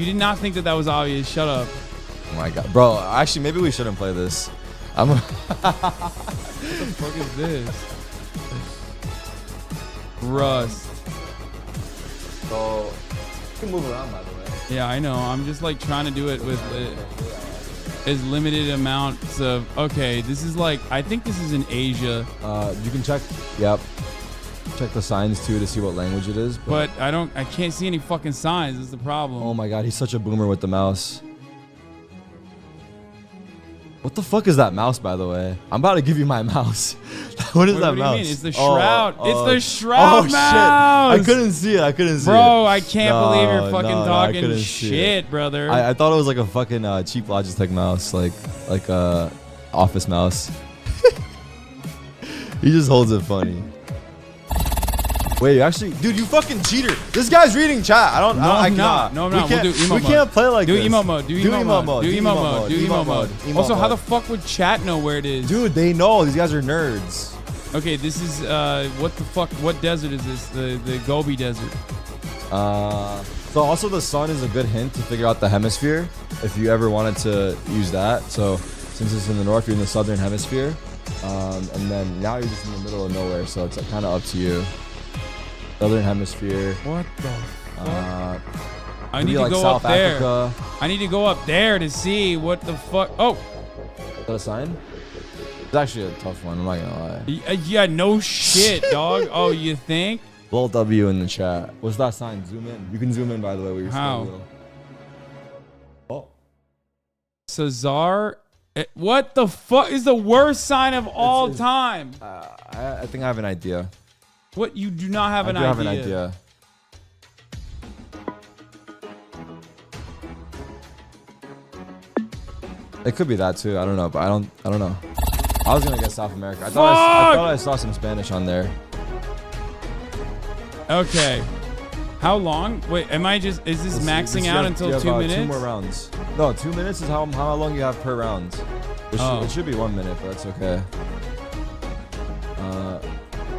did not think that was obvious. Shut up. Oh my god. Bro, actually, maybe we shouldn't play this. What the fuck is this? Rust. So, you can move around, by the way. Yeah, I know. I'm just like trying to do it with as limited amounts of... Okay, this is like... I think this is in Asia. You can check... Yep. Check the signs, too, to see what language it is. But I can't see any fucking signs. Is the problem. Oh my god, he's such a boomer with the mouse. What the fuck is that mouse, by the way? I'm about to give you my mouse. What is that What do mouse? you mean? It's the shroud. It's the shroud mouse. Shit. I couldn't see it. Bro, I can't believe you're fucking talking shit, brother. I thought it was like a fucking cheap Logitech mouse, like a office mouse. He just holds it funny. Wait, actually, dude, you fucking cheater. This guy's reading chat. No, I'm not. No, I'm not. We'll do emote mode. We can't play like do this. Emote mode. Do emote mode. Do emote mode. Do emote mode. Also, how the fuck would chat know where it is? Dude, they know. These guys are nerds. Okay, this is what the fuck? What desert is this? The Gobi Desert. So also the sun is a good hint to figure out the hemisphere if you ever wanted to use that. So since it's in the north, you're in the southern hemisphere, and then now you're just in the middle of nowhere. So it's kind of up to you. Southern hemisphere. What the fuck? I need need to like go South up there. Africa. I need to go up there to see what the fuck. Oh, is that a sign? It's actually a tough one. I'm not gonna lie. Yeah, no shit, dog. Oh, you think? Little W in the chat. What's that sign? Zoom in. You can zoom in, by the way. Where you're How? Oh. Cesar. What the fuck is the worst sign of all time? I think I have an idea. What? You do not have an idea? I do have an idea. It could be that too. I don't know, but I don't know. I was gonna guess South America. I thought I saw some Spanish on there. Okay. How long? Wait, is this maxing out until 2 minutes? 2 more rounds. No, 2 minutes is how long you have per round. It should be 1 minute, but that's okay.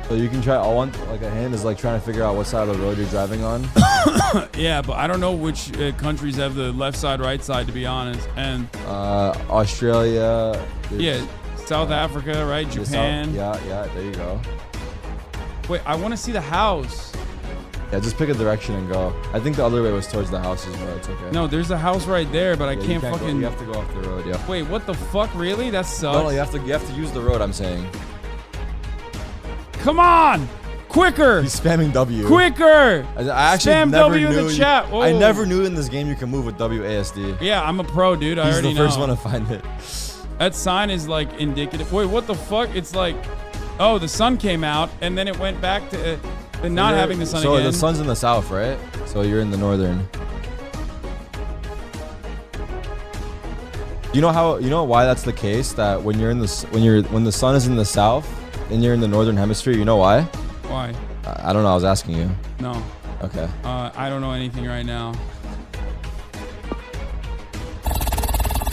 So you can try like a hand is like trying to figure out what side of the road you're driving on. Yeah, but I don't know which countries have the left side, right side, to be honest. And Australia. Yeah, South Africa, right? Japan. Yeah, there you go. Wait, I want to see the house. Yeah, just pick a direction and go. I think the other way was towards the houses, but it's okay. No, there's a house right there, but I can't fucking. You have to go off the road. Yeah. Wait, what the fuck? Really? That sucks. No, you have to use the road. I'm saying. Come on, quicker! He's spamming W. Quicker! I actually spam never W knew in the chat. I never knew in this game you can move with WASD. Yeah, I'm a pro, dude. I already know. He's the first one to find it. That sign is like indicative. Wait, what the fuck? It's like, oh, the sun came out and then it went back to not having the sun again. So the sun's in the south, right? So you're in the northern. You know why that's the case? That when the sun is in the south and you're in the northern hemisphere, you know why? Why? I don't know. I was asking you. No. Okay. I don't know anything right now.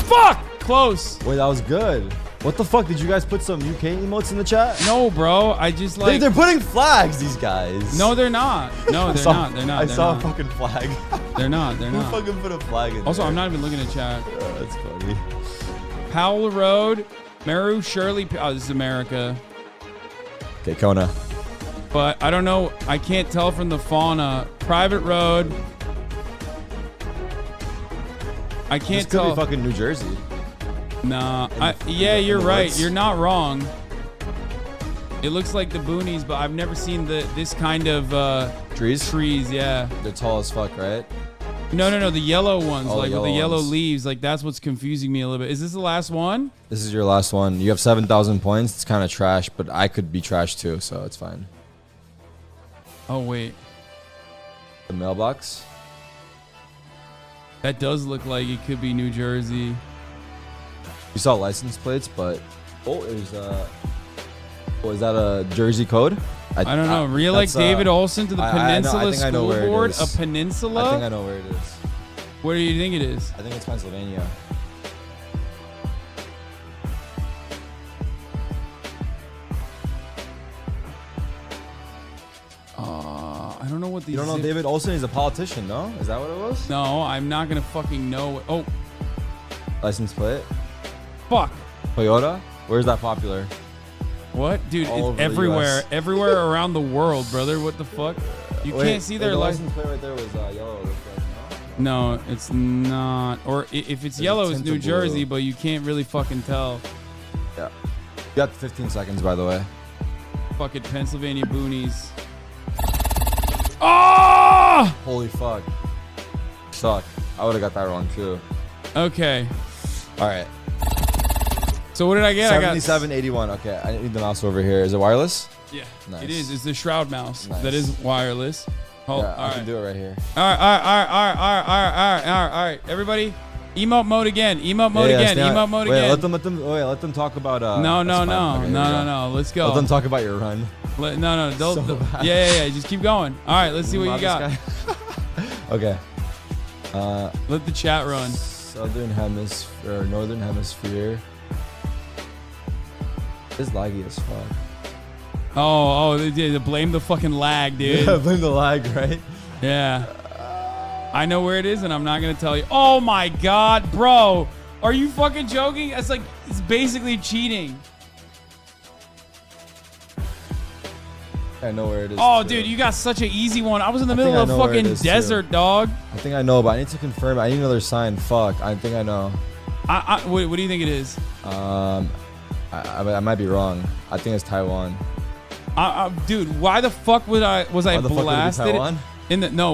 Fuck! Close. Wait, that was good. What the fuck? Did you guys put some UK emotes in the chat? No, bro. I just like... They're putting flags, these guys. No, they're not. No, they're not. They're not. I saw a fucking flag. They're not. They're not. Who fucking put a flag in Also, there? I'm not even looking at chat. Oh, that's funny. Powell Road, Meru, Shirley... Oh, this is America. Okay, Kona. But I don't know. I can't tell from the fauna. Private road. I can't tell. This could be fucking New Jersey. Nah. Yeah, you're right. You're not wrong. It looks like the boonies, but I've never seen this kind of trees. Trees, yeah. They're tall as fuck, right? No. The yellow ones, Oh, like with the yellow leaves. Like that's what's confusing me a little bit. Is this the last one? This is your last one. You have 7,000 points. It's kind of trash, but I could be trash too, so it's fine. Oh wait. The mailbox. That does look like it could be New Jersey. You saw license plates, but is that a Jersey code? I don't know. Real like David Olson to the Peninsula School Board. A peninsula? I think I know where it is. Where do you think it is? I think it's Pennsylvania. I don't know what these. You don't know David Olson? He's a politician, no? Is that what it was? No, I'm not gonna fucking know. Oh, license plate. Fuck. Toyota? Where's that popular? What, dude? All It's over the US. everywhere around the world, brother. What the fuck? You can't see their license plate right there was yellow. No, it's not. Or if it's yellow, it's New Jersey, but you can't really fucking tell. Yeah. You got 15 seconds, by the way. Fuck it, Pennsylvania boonies. Oh! Holy fuck. Suck. I would have got that wrong too. Okay. All right. So what did I get? 7781. Okay, I need the mouse over here. Is it wireless? Yeah. Nice. It is. It's the Shroud mouse. Nice. That is wireless. Yeah, I can do it right here. All right. Everybody, Emote mode again. Emote mode again. Emote mode again. Let them talk about. No. Let's go. Let them talk about your run. No. Yeah. Just keep going. All right, let's see what you got. Okay. Let the chat run. Southern hemisphere, or northern hemisphere. It's laggy as fuck. Oh, they blame the fucking lag, dude. Yeah, blame the lag, right? Yeah. I know where it is, and I'm not gonna tell you. Oh my god, bro. Are you fucking joking? It's like, it's basically cheating. I know where it is. Oh, too. Dude, you got such an easy one. I was in the middle of a fucking desert, dog. I think I know, but I need to confirm. I need another sign. Fuck. I think I know. What do you think it is? I might be wrong. I think it's Taiwan. Dude, why the fuck was I blasted? Taiwan?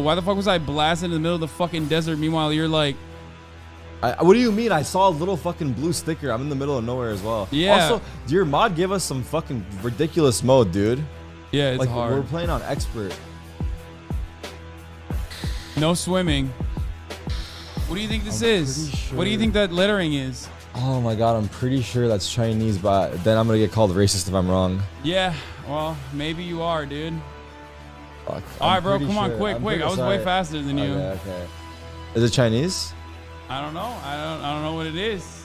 Why the fuck was I blasted in the middle of the fucking desert? Meanwhile, you're like, what do you mean? I saw a little fucking blue sticker. I'm in the middle of nowhere as well. Yeah. Also, your mod gave us some fucking ridiculous mode, dude. Yeah, it's hard. We're playing on expert. No swimming. What do you think this is? Sure. What do you think that lettering is? Oh my god, I'm pretty sure that's Chinese, but then I'm gonna get called racist if I'm wrong. Yeah, well, maybe you are, dude. Fuck. All right, bro, come on, quick. I was way faster than you. Okay. Is it Chinese? I don't know. I don't know what it is.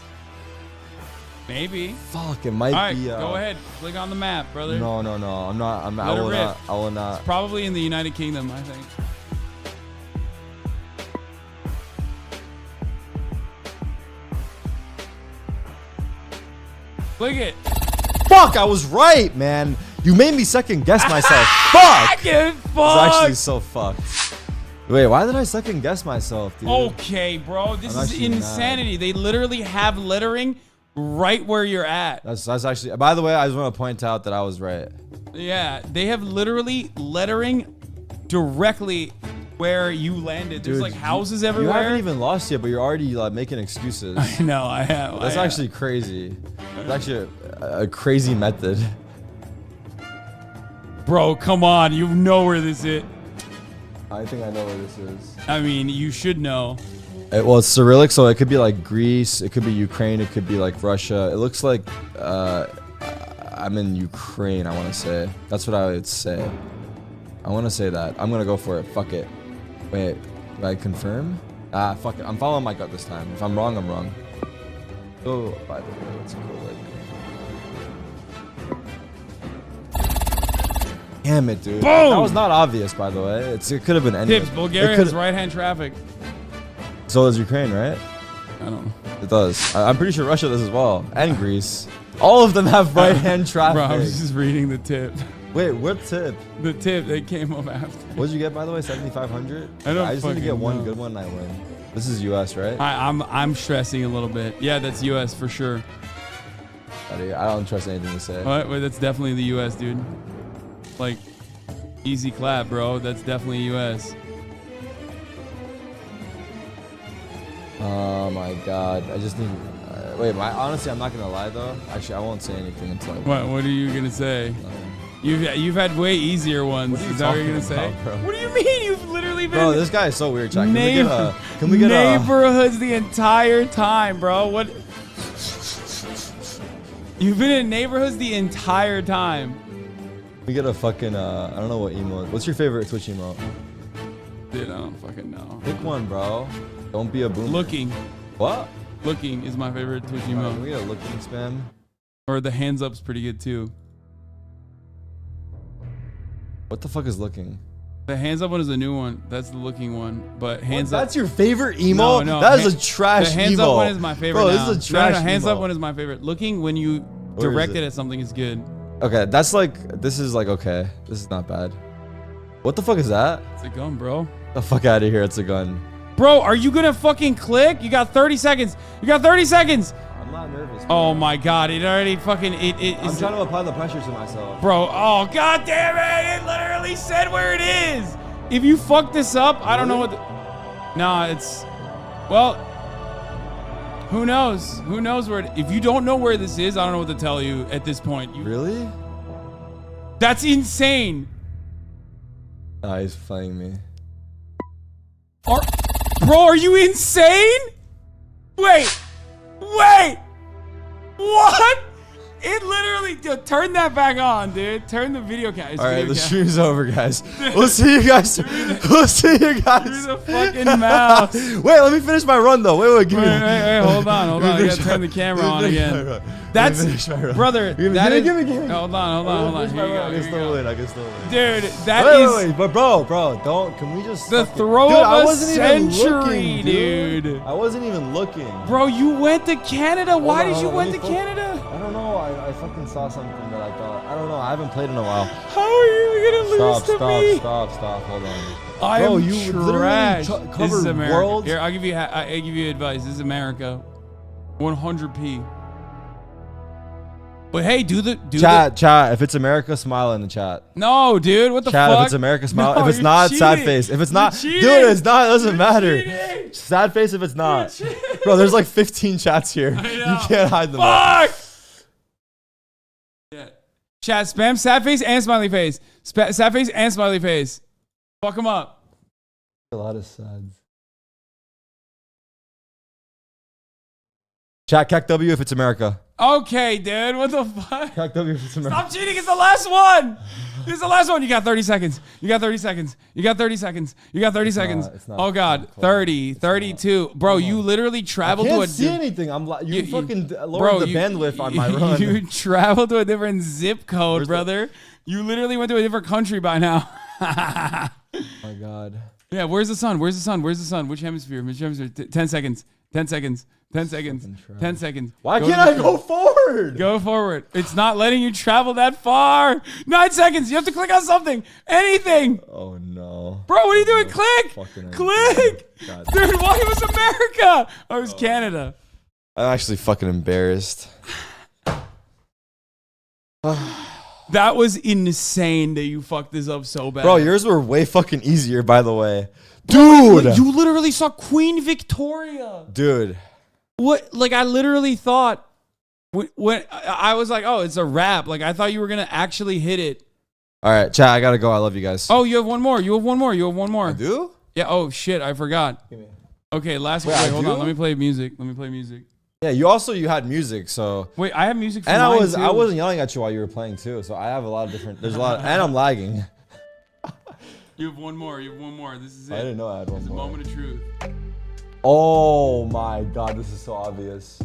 Maybe. Fuck, it might be. Go ahead. Click on the map, brother. No. I'm not. I will not. It's probably in the United Kingdom, I think. Click it. Fuck, I was right, man. You made me second guess myself. Fuck. It's actually so fucked. Wait, why did I second guess myself, dude? Okay, bro. This is insanity. They literally have lettering right where you're at. That's actually. By the way, I just want to point out that I was right. Yeah, they have literally lettering directly where you landed. There's like houses everywhere. You haven't even lost yet, but you're already like making excuses. I know, I have. That's actually crazy. It's actually a crazy method. Bro, come on. You know where this is. I think I know where this is. I mean, you should know. Well, it's Cyrillic, so it could be like Greece, it could be Ukraine, it could be like Russia. It looks like I'm in Ukraine, I want to say. That's what I would say. I want to say that. I'm going to go for it. Fuck it. Wait, do I confirm? Fuck it. I'm following my gut this time. If I'm wrong, I'm wrong. Oh, by the way, let's go like... Damn it, dude. Boom! That was not obvious, by the way. It could have been anything. Tips, Bulgaria has right-hand traffic. So does Ukraine, right? I don't know. It does. I'm pretty sure Russia does as well. And Greece. All of them have right-hand traffic. Bro, I was just reading the tip. Wait, what tip? The tip that came up after. What'd you get, by the way? 7,500? I just need to get one good one and I win. This is US, right? I'm stressing a little bit. Yeah, that's US for sure. I don't trust anything you say. Wait, that's definitely the US, dude. Like, easy clap, bro. That's definitely US. Oh my god. I just need... wait, honestly, I'm not gonna lie though. Actually, I won't say anything until I... What are you gonna say? You've had way easier ones. What are you Is that what you're talking gonna say? about, bro? What do you mean? You've literally been... Bro, this guy is so weird, Chuck. Can we get neighborhoods the entire time, bro. What? You've been in neighborhoods the entire time. We get a fucking, I don't know what emote. What's your favorite Twitch emote? Dude, I don't fucking know. Pick one, bro. Don't be a boomer. Looking. What? Looking is my favorite Twitch emote. Can we get a looking spam? Or the hands up's pretty good too. What the fuck is looking? The hands up one is a new one. That's the looking one. But hands up. That's your favorite emote? No, that is a trash emote. The hands up one is my favorite. Bro, now. this is a trash No, hands up emote. one is my favorite. Looking when you direct it at something is good. Okay, that's like, this is like, okay. This is not bad. What the fuck is that? It's a gun, bro. The fuck out of here. It's a gun. Bro, are you gonna fucking click? You got 30 seconds. You got 30 seconds. I'm not nervous. Oh my god, it already fucking I'm trying to apply the pressure to myself. Bro, oh god damn it! It literally said where it is. If you fuck this up, I don't know what. Nah, it's well. Who knows? Who knows where? If you don't know where this is, I don't know what to tell you at this point. Really? That's insane. Nah, he's playing me. Bro, are you insane? Wait. What? It literally, dude, turn that back on, dude. Turn the video cam. All right, the stream's over, guys. We'll see you guys. We'll see you guys. Through the fucking mouse. Wait, let me finish my run though. Wait, give me. Wait, hold on. I gotta turn the camera on again. That's brother. Give me. Hold on. Here you go. I can still win. Dude, that is. Wait, but bro, don't. Can we just? The throw of a century, dude. I wasn't even looking. Bro, you went to Canada. Why did you went to Canada? I don't know. I fucking saw something that I thought. I don't know. I haven't played in a while. How are you gonna lose to me? Stop. Hold on. Bro, you trash. literally This covered is America. world. Here, I'll give you advice. This is America. 100p. But hey, do the chat. If it's America, smile in the chat. No, dude. What the chat, fuck? if it's America, smile. No, if it's not, sad face. If it's not, dude, it's not. It doesn't matter. Sad face if it's not. Bro, there's like 15 chats here. You can't hide them. Fuck. Yeah. Chat, spam sad face and smiley face. Sad face and smiley face. Fuck them up. A lot of sads. Chat, CAC W if it's America. Okay, dude. What the fuck? CAC W if it's America. Stop cheating. It's the last one. This is the last one. You got 30 seconds. You got 30 seconds. It's not, oh, God. 30, 32. Bro, you literally traveled to a... I can't see anything. You fucking lowered the bandwidth on my run. You traveled to a different zip code, brother. You literally went to a different country by now. Oh, my God. Yeah, where's the sun? Which hemisphere? 10 seconds. 10 seconds. 10 seconds. 10 seconds. Why can't I go forward? Go forward. It's not letting you travel that far. 9 seconds. You have to click on something. Anything. Oh, no. Bro, what are you doing? Click. Dude, why was America? Oh, it was Canada. I'm actually fucking embarrassed. That was insane that you fucked this up so bad. Bro, yours were way fucking easier, by the way. Dude. Bro, you literally saw Queen Victoria. Dude. What? Like, I literally thought when I was like, oh, it's a wrap. Like, I thought you were going to actually hit it. All right, chat, I got to go. I love you guys. Oh, you have one more. I do? Yeah. Oh, shit. I forgot. Okay, last one. Wait, hold on. Let me play music. Yeah, you had music, so. Wait, I have music for and mine I wasn't yelling at you while you were playing, too. So I have a lot of different. There's a lot. And I'm lagging. You have one more. This is it. I didn't know I had one more. It's a moment of truth. Oh my God, this is so obvious.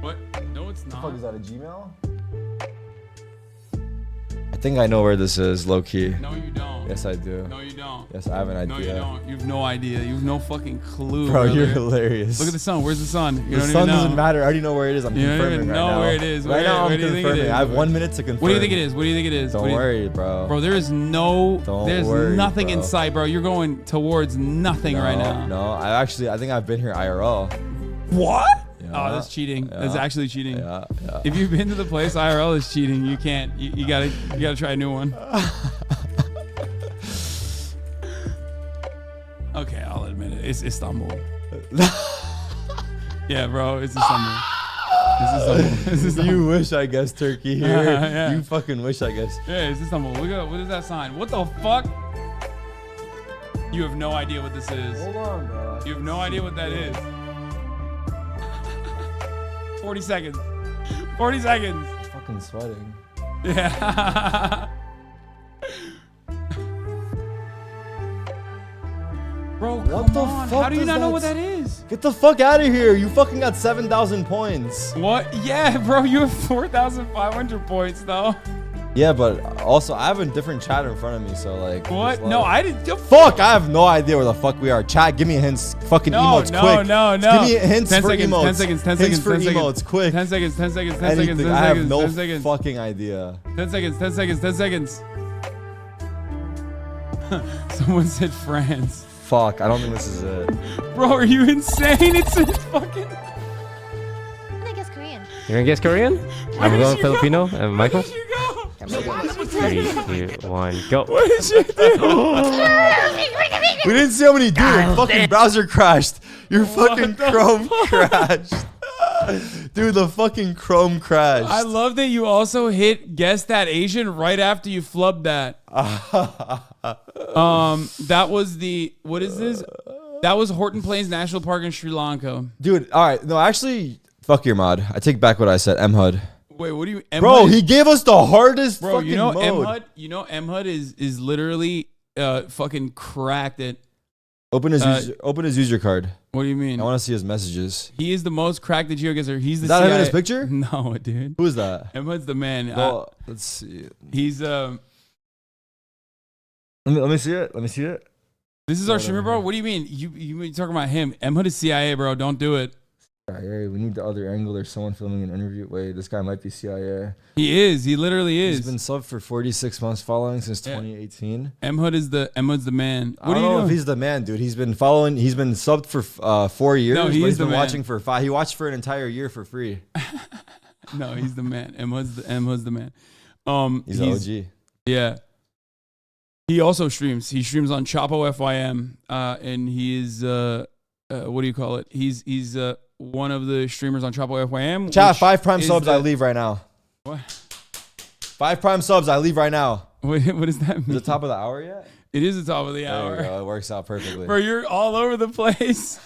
What? No, it's not. What the fuck is that, a Gmail? I think I know where this is, low key. No, you don't. Yes, I do. No, you don't. Yes, I have an idea. No, you don't. You have no idea. You have no fucking clue. Bro, brother. You're hilarious. Look at the sun. Where's the sun? The sun doesn't matter. I already know where it is. I'm confirming right now. You don't even know where it is. Right now, I'm confirming. I have 1 minute to confirm. What do you think it is? Don't worry, bro. Bro, there's nothing in sight, bro. You're going towards nothing right now. No, I think I've been here IRL. What? Yeah. Oh, that's cheating. Yeah. That's actually cheating. Yeah. If you've been to the place IRL is cheating, you can't. You gotta try a new one. Okay, I'll admit it. It's Istanbul. Yeah, bro, it's Istanbul. It's Istanbul. You wish I guessed Turkey here. Yeah. You fucking wish I guessed. Yeah, it's Istanbul. What is that sign? What the fuck? You have no idea what this is. Hold on, bro. You have no idea what that is. 40 seconds. 40 seconds. I'm fucking sweating. Yeah. Bro, what the fuck? How do you not know what that is? Get the fuck out of here. You fucking got 7,000 points. What? Yeah, bro, you have 4,500 points, though. Yeah, but also I have a different chat in front of me, so like. What? No, I didn't. Fuck! I have no idea where the fuck we are. Chat, give me hints. Fucking emotes, quick. No. Give me hints 10 for seconds, emotes. 10 seconds, 10 hints seconds, for 10 seconds. emotes, quick. 10 seconds, 10 seconds, 10 Anything. seconds, 10 I have seconds, no 10 seconds. fucking idea. 10 seconds, 10 seconds, 10 seconds. Someone said France. Fuck, I don't think this is it. Bro, are you insane? It's in fucking. I'm gonna guess Korean. You're gonna guess Korean? I'm going Filipino. And Michael? Where did you go? 3, 2, 1, go. What did you do? We didn't see how many do. Your fucking browser crashed. Your fucking Chrome crashed. Dude, the fucking Chrome crashed. I love that you also hit guess that Asian right after you flubbed that. That was the, what is this? That was Horton Plains National Park in Sri Lanka. Dude, all right. No, actually, fuck your mod. I take back what I said. MHUD. Wait, what do you? Bro, he gave us the hardest fucking mode. MHUD. You know, MHUD is literally fucking cracked at. Open his user card. What do you mean? I want to see his messages. He is the most cracked at Geo Guesser. He's the. Is that CIA. him in his picture? No, dude. Who is that? MHUD's the man. Well, let's see. He's Let me see it. Let me see it. This is our streamer, bro. What do you mean? You talking about him? MHUD is CIA, bro. Don't do it. CIA. We need the other angle. There's someone filming an interview. Wait, this guy might be CIA. He is. He literally is. He's been subbed for 46 months, following since 2018. MHUD MHUD's the man. What do you know if he's the man, dude? He's been following. He's been subbed for 4 years. No, he's been watching for 5. He watched for an entire year for free. No, he's the man. MHUD's the man. He's an OG. Yeah. He also streams. He streams on Chapo FYM, and he is what do you call it? He's one of the streamers on Chapo FYM. Chat, 5 prime subs. I leave right now. What? 5 prime subs. I leave right now. What does that mean? Is it the top of the hour yet? It is the top of the hour. There you go. It works out perfectly. Bro, you're all over the place.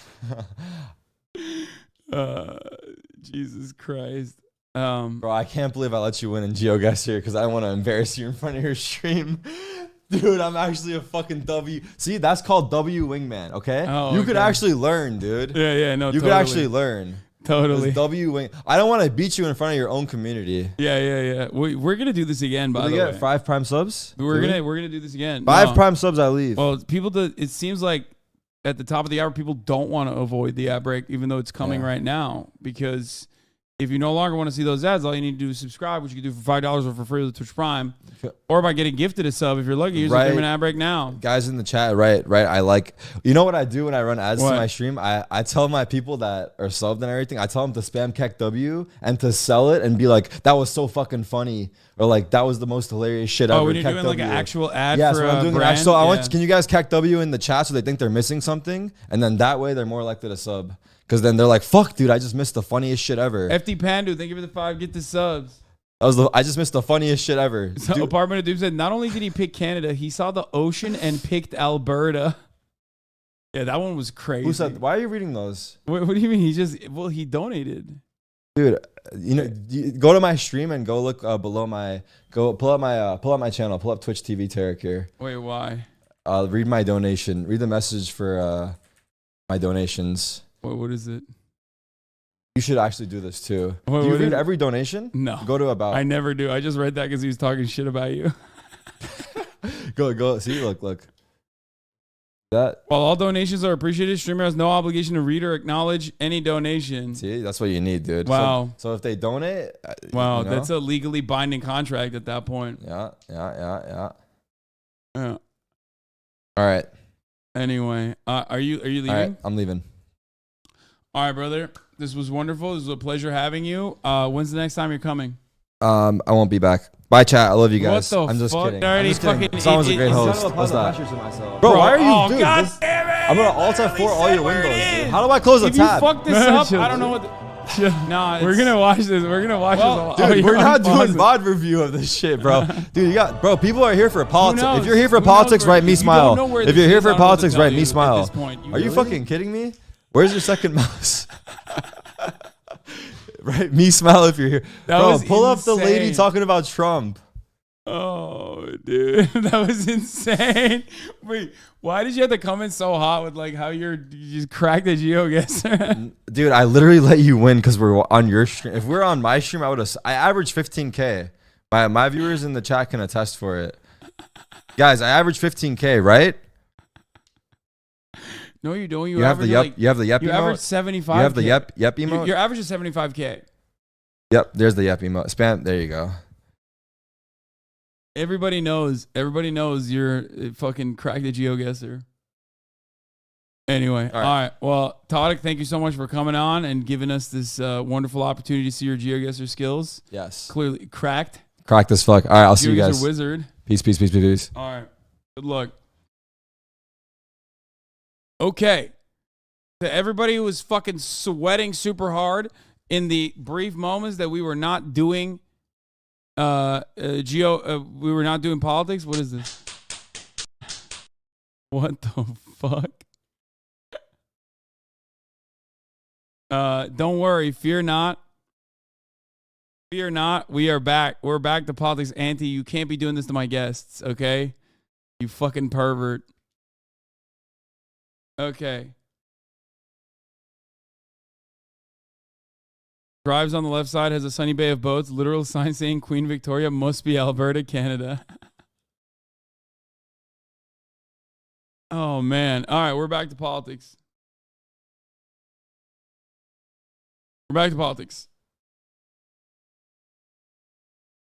Jesus Christ. Bro, I can't believe I let you win in Geo Guesser because I don't want to embarrass you in front of your stream. Dude, I'm actually a fucking W. See, that's called W wingman, okay? Oh, you could actually learn, dude. Yeah, no, You could actually learn. Totally. It's W wing. I don't want to beat you in front of your own community. Yeah. We're gonna do this again. By the way, 5 prime subs. We're gonna do this again. 5 prime subs. I leave. Well, it seems like at the top of the hour, people don't want to avoid the ad break, even though it's coming right now, because if you no longer want to see those ads, all you need to do is subscribe, which you can do for $5 or for free with Twitch Prime, or by getting gifted a sub. If you're lucky, here's an ad break now. Guys in the chat, right. I like, you know what I do when I run ads to my stream? I tell my people that are subbed and everything, I tell them to spam KEKW and to sell it and be like, that was so fucking funny. Or like, that was the most hilarious shit ever. Oh, when you're doing like an actual ad for a I'm doing brand? So can you guys KEKW in the chat so they think they're missing something? And then that way they're more likely to sub. Because then they're like, fuck, dude, I just missed the funniest shit ever. FD Pandu, thank you for the 5. Get the subs. I just missed the funniest shit ever. So Apartment of Doom said, not only did he pick Canada, he saw the ocean and picked Alberta. Yeah, that one was crazy. Who said, why are you reading those? What do you mean? He donated. Dude, go to my stream and go look below pull up my channel, pull up Twitch TV Tarek here. Wait, why? Read my donation. Read the message for my donations. What is it? You should actually do this too. Do you read every donation? No. Go to about. I never do. I just read that because he was talking shit about you. Go. See, look. That. While all donations are appreciated, streamer has no obligation to read or acknowledge any donation. See, that's what you need, dude. Wow. So if they donate, wow, that's a legally binding contract at that point. Yeah. All right. Anyway, are you leaving? All right, I'm leaving. All right, brother. This was wonderful. This was a pleasure having you. When's the next time you're coming? I won't be back. Bye, chat. I love you guys. What the I'm just fuck? kidding. Already I'm just kidding. fucking Someone's a great host. What's that? Bro, why are you doing this? I'm gonna alt F4 all your windows, dude. How do I close a tab? If you fuck this up, I don't know what. Nah, we're gonna watch this. We're gonna watch this. Dude, we're not doing VOD review of this shit, bro. Dude, people are here for politics. If you're here for politics, write me smile. If you're here for politics, write me smile. Are you fucking kidding me? Where's your second mouse? Right, me smile if you're here. Bro, pull up the lady talking about Trump. Oh, dude, that was insane. Wait, why did you have to come in so hot with like how you just cracked the Geo Guesser? Dude, I literally let you win because we're on your stream. If we're on my stream, I average 15K. My viewers in the chat can attest for it. Guys, I average 15K, right? No, you don't. You have the yep. You have the yep emote. You average 75. You have the yep emote. Your average is 75K. Yep, there's the yep emote. Spam. There you go. Everybody knows you're fucking cracked the Geo Guesser. Anyway, all right. Well, Tadic, thank you so much for coming on and giving us this wonderful opportunity to see your Geo Guesser skills. Yes. Clearly cracked. Cracked as fuck. All right, I'll see you guys. Wizard. Peace. All right. Good luck. Okay. To everybody who was fucking sweating super hard in the brief moments that we were not doing we were not doing politics. What is this? What the fuck? Don't worry. Fear not. Fear not. We are back. We're back to politics. Auntie, you can't be doing this to my guests, okay? You fucking pervert. Okay. Drives on the left side, has a sunny bay of boats. Literal sign saying Queen Victoria must be Alberta, Canada. Oh, man. All right, we're back to politics. We're back to politics.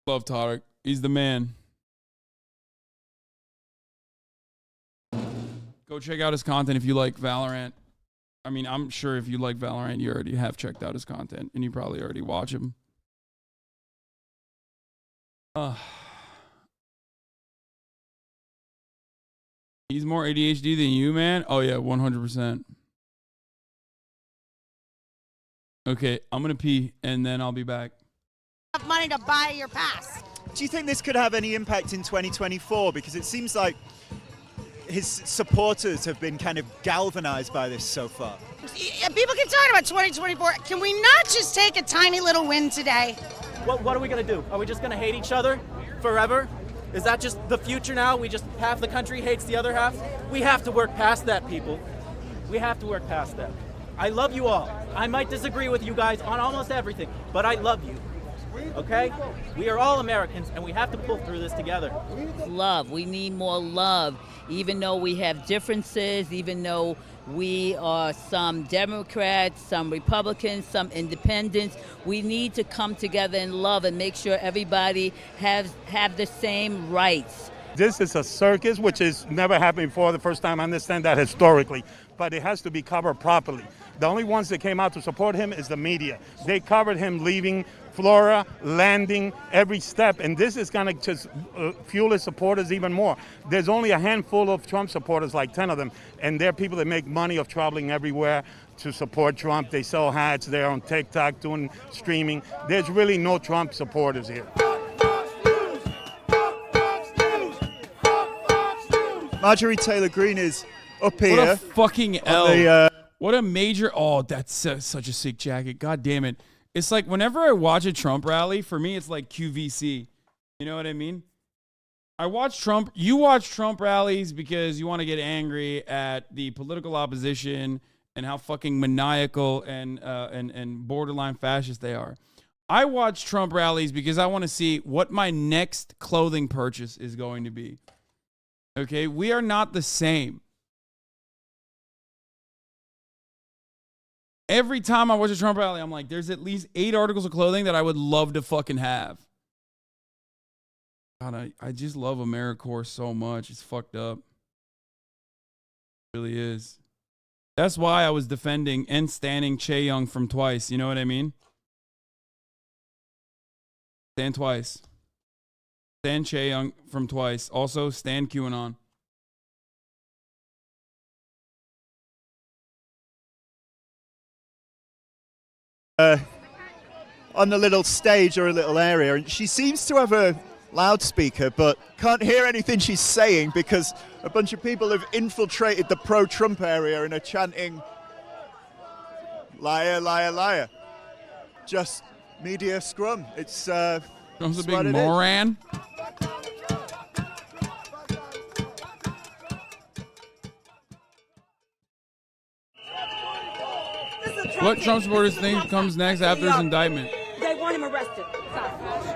Love Tarek. He's the man. Go check out his content if you like Valorant. I mean, I'm sure if you like Valorant, you already have checked out his content, and you probably already watch him. He's more ADHD than you, man? Oh, yeah, 100%. Okay, I'm going to pee, and then I'll be back. Enough money to buy your pass. Do you think this could have any impact in 2024? Because it seems like his supporters have been kind of galvanized by this so far. People keep talking about 2024. Can we not just take a tiny little win today? What are we going to do? Are we just going to hate each other forever? Is that just the future now? We just, half the country hates the other half? We have to work past that, people. We have to work past that. I love you all. I might disagree with you guys on almost everything, but I love you. Okay? We are all Americans, and we have to pull through this together. Love. We need more love. Even though we have differences, even though we are some Democrats, some Republicans, some independents, we need to come together in love and make sure everybody have the same rights. This is a circus, which has never happened before. The first time I understand that historically, but it has to be covered properly. The only ones that came out to support him is the media. They covered him leaving Florida, landing every step, and this is going to just fuel his supporters even more. There's only a handful of Trump supporters, like 10 of them, and they're people that make money of traveling everywhere to support Trump. They sell hats, they're on TikTok doing streaming. There's really no Trump supporters here. Marjorie Taylor Greene is up here. What a fucking L. What a major... Oh, that's such a sick jacket. God damn it. It's like whenever I watch a Trump rally, for me, it's like QVC. You know what I mean? I watch Trump. You watch Trump rallies because you want to get angry at the political opposition and how fucking maniacal and borderline fascist they are. I watch Trump rallies because I want to see what my next clothing purchase is going to be. Okay? We are not the same. Every time I watch a Trump rally, I'm like, there's at least 8 articles of clothing that I would love to fucking have. God, I just love AmeriCorps so much. It's fucked up. It really is. That's why I was defending and standing Che Young from Twice. You know what I mean? Stand Twice. Stand Che Young from Twice. Also, stand QAnon. On a little stage or a little area, and she seems to have a loudspeaker but can't hear anything she's saying because a bunch of people have infiltrated the pro-Trump area and are chanting liar, liar, liar. Just media scrum. It's Trump's a big moron. What Trump supporters think comes next after his indictment? They want him arrested.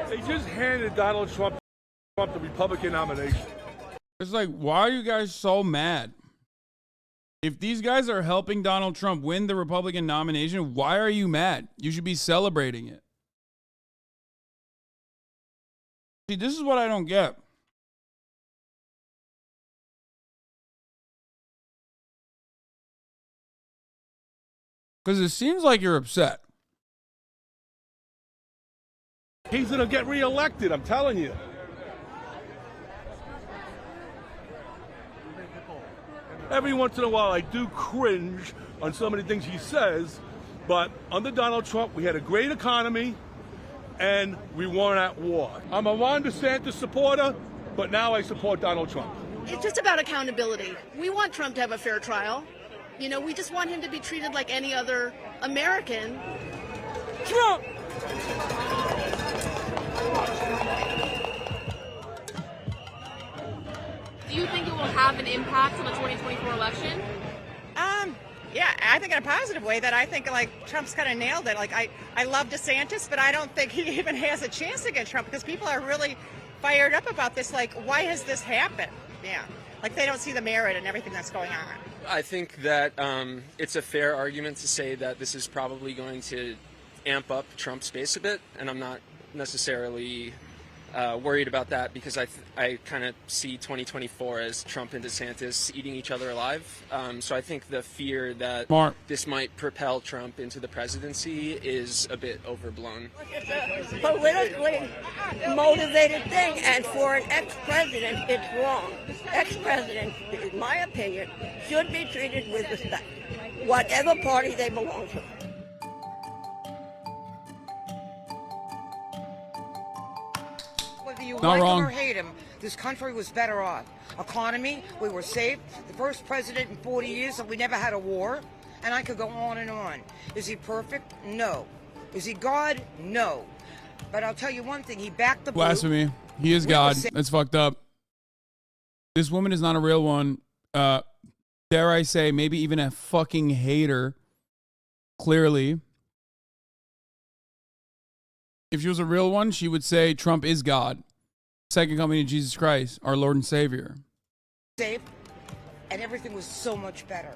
They just handed Donald Trump the Republican nomination. It's like, why are you guys so mad? If these guys are helping Donald Trump win the Republican nomination, why are you mad? You should be celebrating it. See, this is what I don't get. Because it seems like you're upset. He's going to get reelected, I'm telling you. Every once in a while, I do cringe on some of the things he says, but under Donald Trump, we had a great economy, and we weren't at war. I'm a Ron DeSantis supporter, but now I support Donald Trump. It's just about accountability. We want Trump to have a fair trial. You know, we just want him to be treated like any other American Trump. Do you think it will have an impact on the 2024 election? Yeah, I think in a positive way that I think like Trump's kind of nailed it. Like I love DeSantis, but I don't think he even has a chance against Trump because people are really fired up about this. Like, why has this happened? Yeah, like they don't see the merit in everything that's going on. I think that it's a fair argument to say that this is probably going to amp up Trump's base a bit, and I'm not necessarily worried about that because I kind of see 2024 as Trump and DeSantis eating each other alive. So I think the fear that this might propel Trump into the presidency is a bit overblown. It's a politically motivated thing, and for an ex-president, it's wrong. Ex-presidents, in my opinion, should be treated with respect, whatever party they belong to. Whether you Not like wrong. him or hate him, this country was better off. Economy, we were safe. The first president in 40 years that we never had a war. And I could go on and on. Is he perfect? No. Is he God? No. But I'll tell you one thing, he backed the Blasphemy. He is God. That's fucked up. This woman is not a real one. Dare I say, maybe even a fucking hater. Clearly. If she was a real one, she would say Trump is God. Second coming of Jesus Christ, our Lord and Savior. safe, and everything was so much better.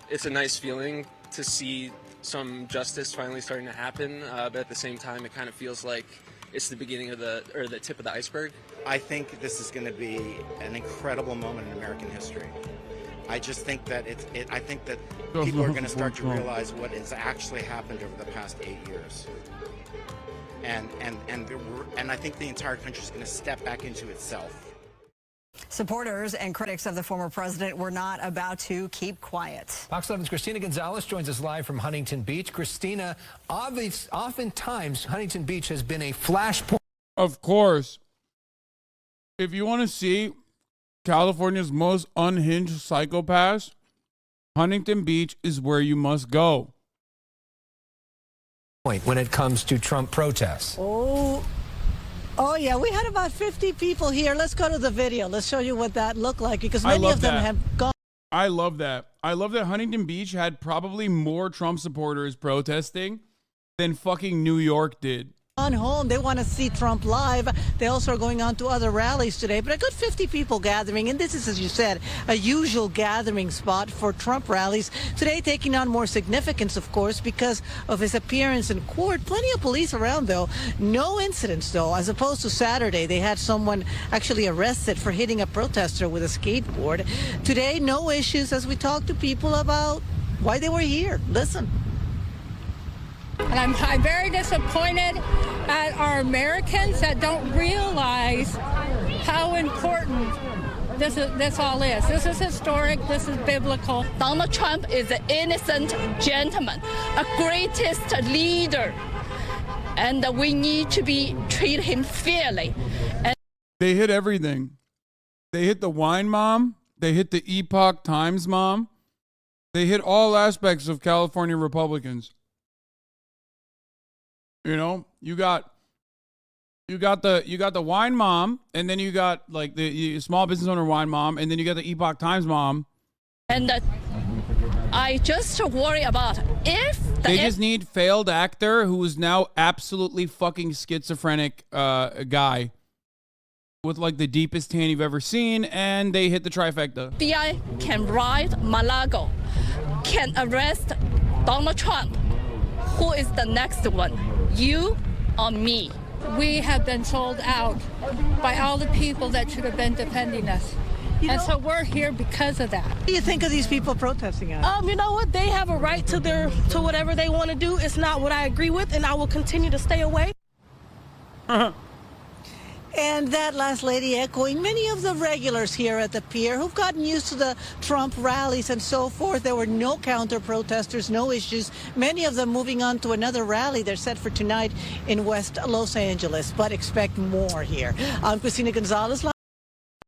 It's a nice feeling to see some justice finally starting to happen, but at the same time, it kind of feels like it's the beginning of the tip of the iceberg. I think this is going to be an incredible moment in American history. I just think that I think that people are going to start to realize what has actually happened over the past 8 years. And I think the entire country is going to step back into itself. Supporters and critics of the former president were not about to keep quiet. Fox 11's Christina Gonzalez joins us live from Huntington Beach. Christina, oftentimes Huntington Beach has been a flashpoint. Of course. If you want to see California's most unhinged psychopaths, Huntington Beach is where you must go. When it comes to Trump protests. Oh, yeah, we had about 50 people here. Let's go to the video. Let's show you what that looked like, because many of them have gone. I love that. I love that Huntington Beach had probably more Trump supporters protesting than fucking New York did. On home, they want to see Trump live. They also are going on to other rallies today, but a good 50 people gathering, and this is, as you said, a usual gathering spot for Trump rallies. Today taking on more significance, of course, because of his appearance in court. Plenty of police around, though. No incidents, though, as opposed to Saturday. They had someone actually arrested for hitting a protester with a skateboard. Today, no issues as we talk to people about why they were here. Listen. And I'm very disappointed at our Americans that don't realize how important this all is. This is historic. This is biblical. Donald Trump is an innocent gentleman, a greatest leader, and we need to treat him fairly. And they hit everything. They hit the wine mom. They hit the Epoch Times mom. They hit all aspects of California Republicans. You know, you got the wine mom, and then you got like the small business owner wine mom, and then you got the Epoch Times mom. And I just worry about if they just need failed actor who is now absolutely fucking schizophrenic guy with like the deepest tan you've ever seen, and they hit the trifecta. FBI can ride Mar-a-Lago, can arrest Donald Trump. Who is the next one? You or me? We have been sold out by all the people that should have been defending us. And so we're here because of that. What do you think of these people protesting out? You know what? They have a right to whatever they want to do. It's not what I agree with, and I will continue to stay away. And that last lady echoing many of the regulars here at the pier who've gotten used to the Trump rallies and so forth. There were no counter-protesters, no issues. Many of them moving on to another rally. They're set for tonight in West Los Angeles, but expect more here. I'm Christina Gonzalez.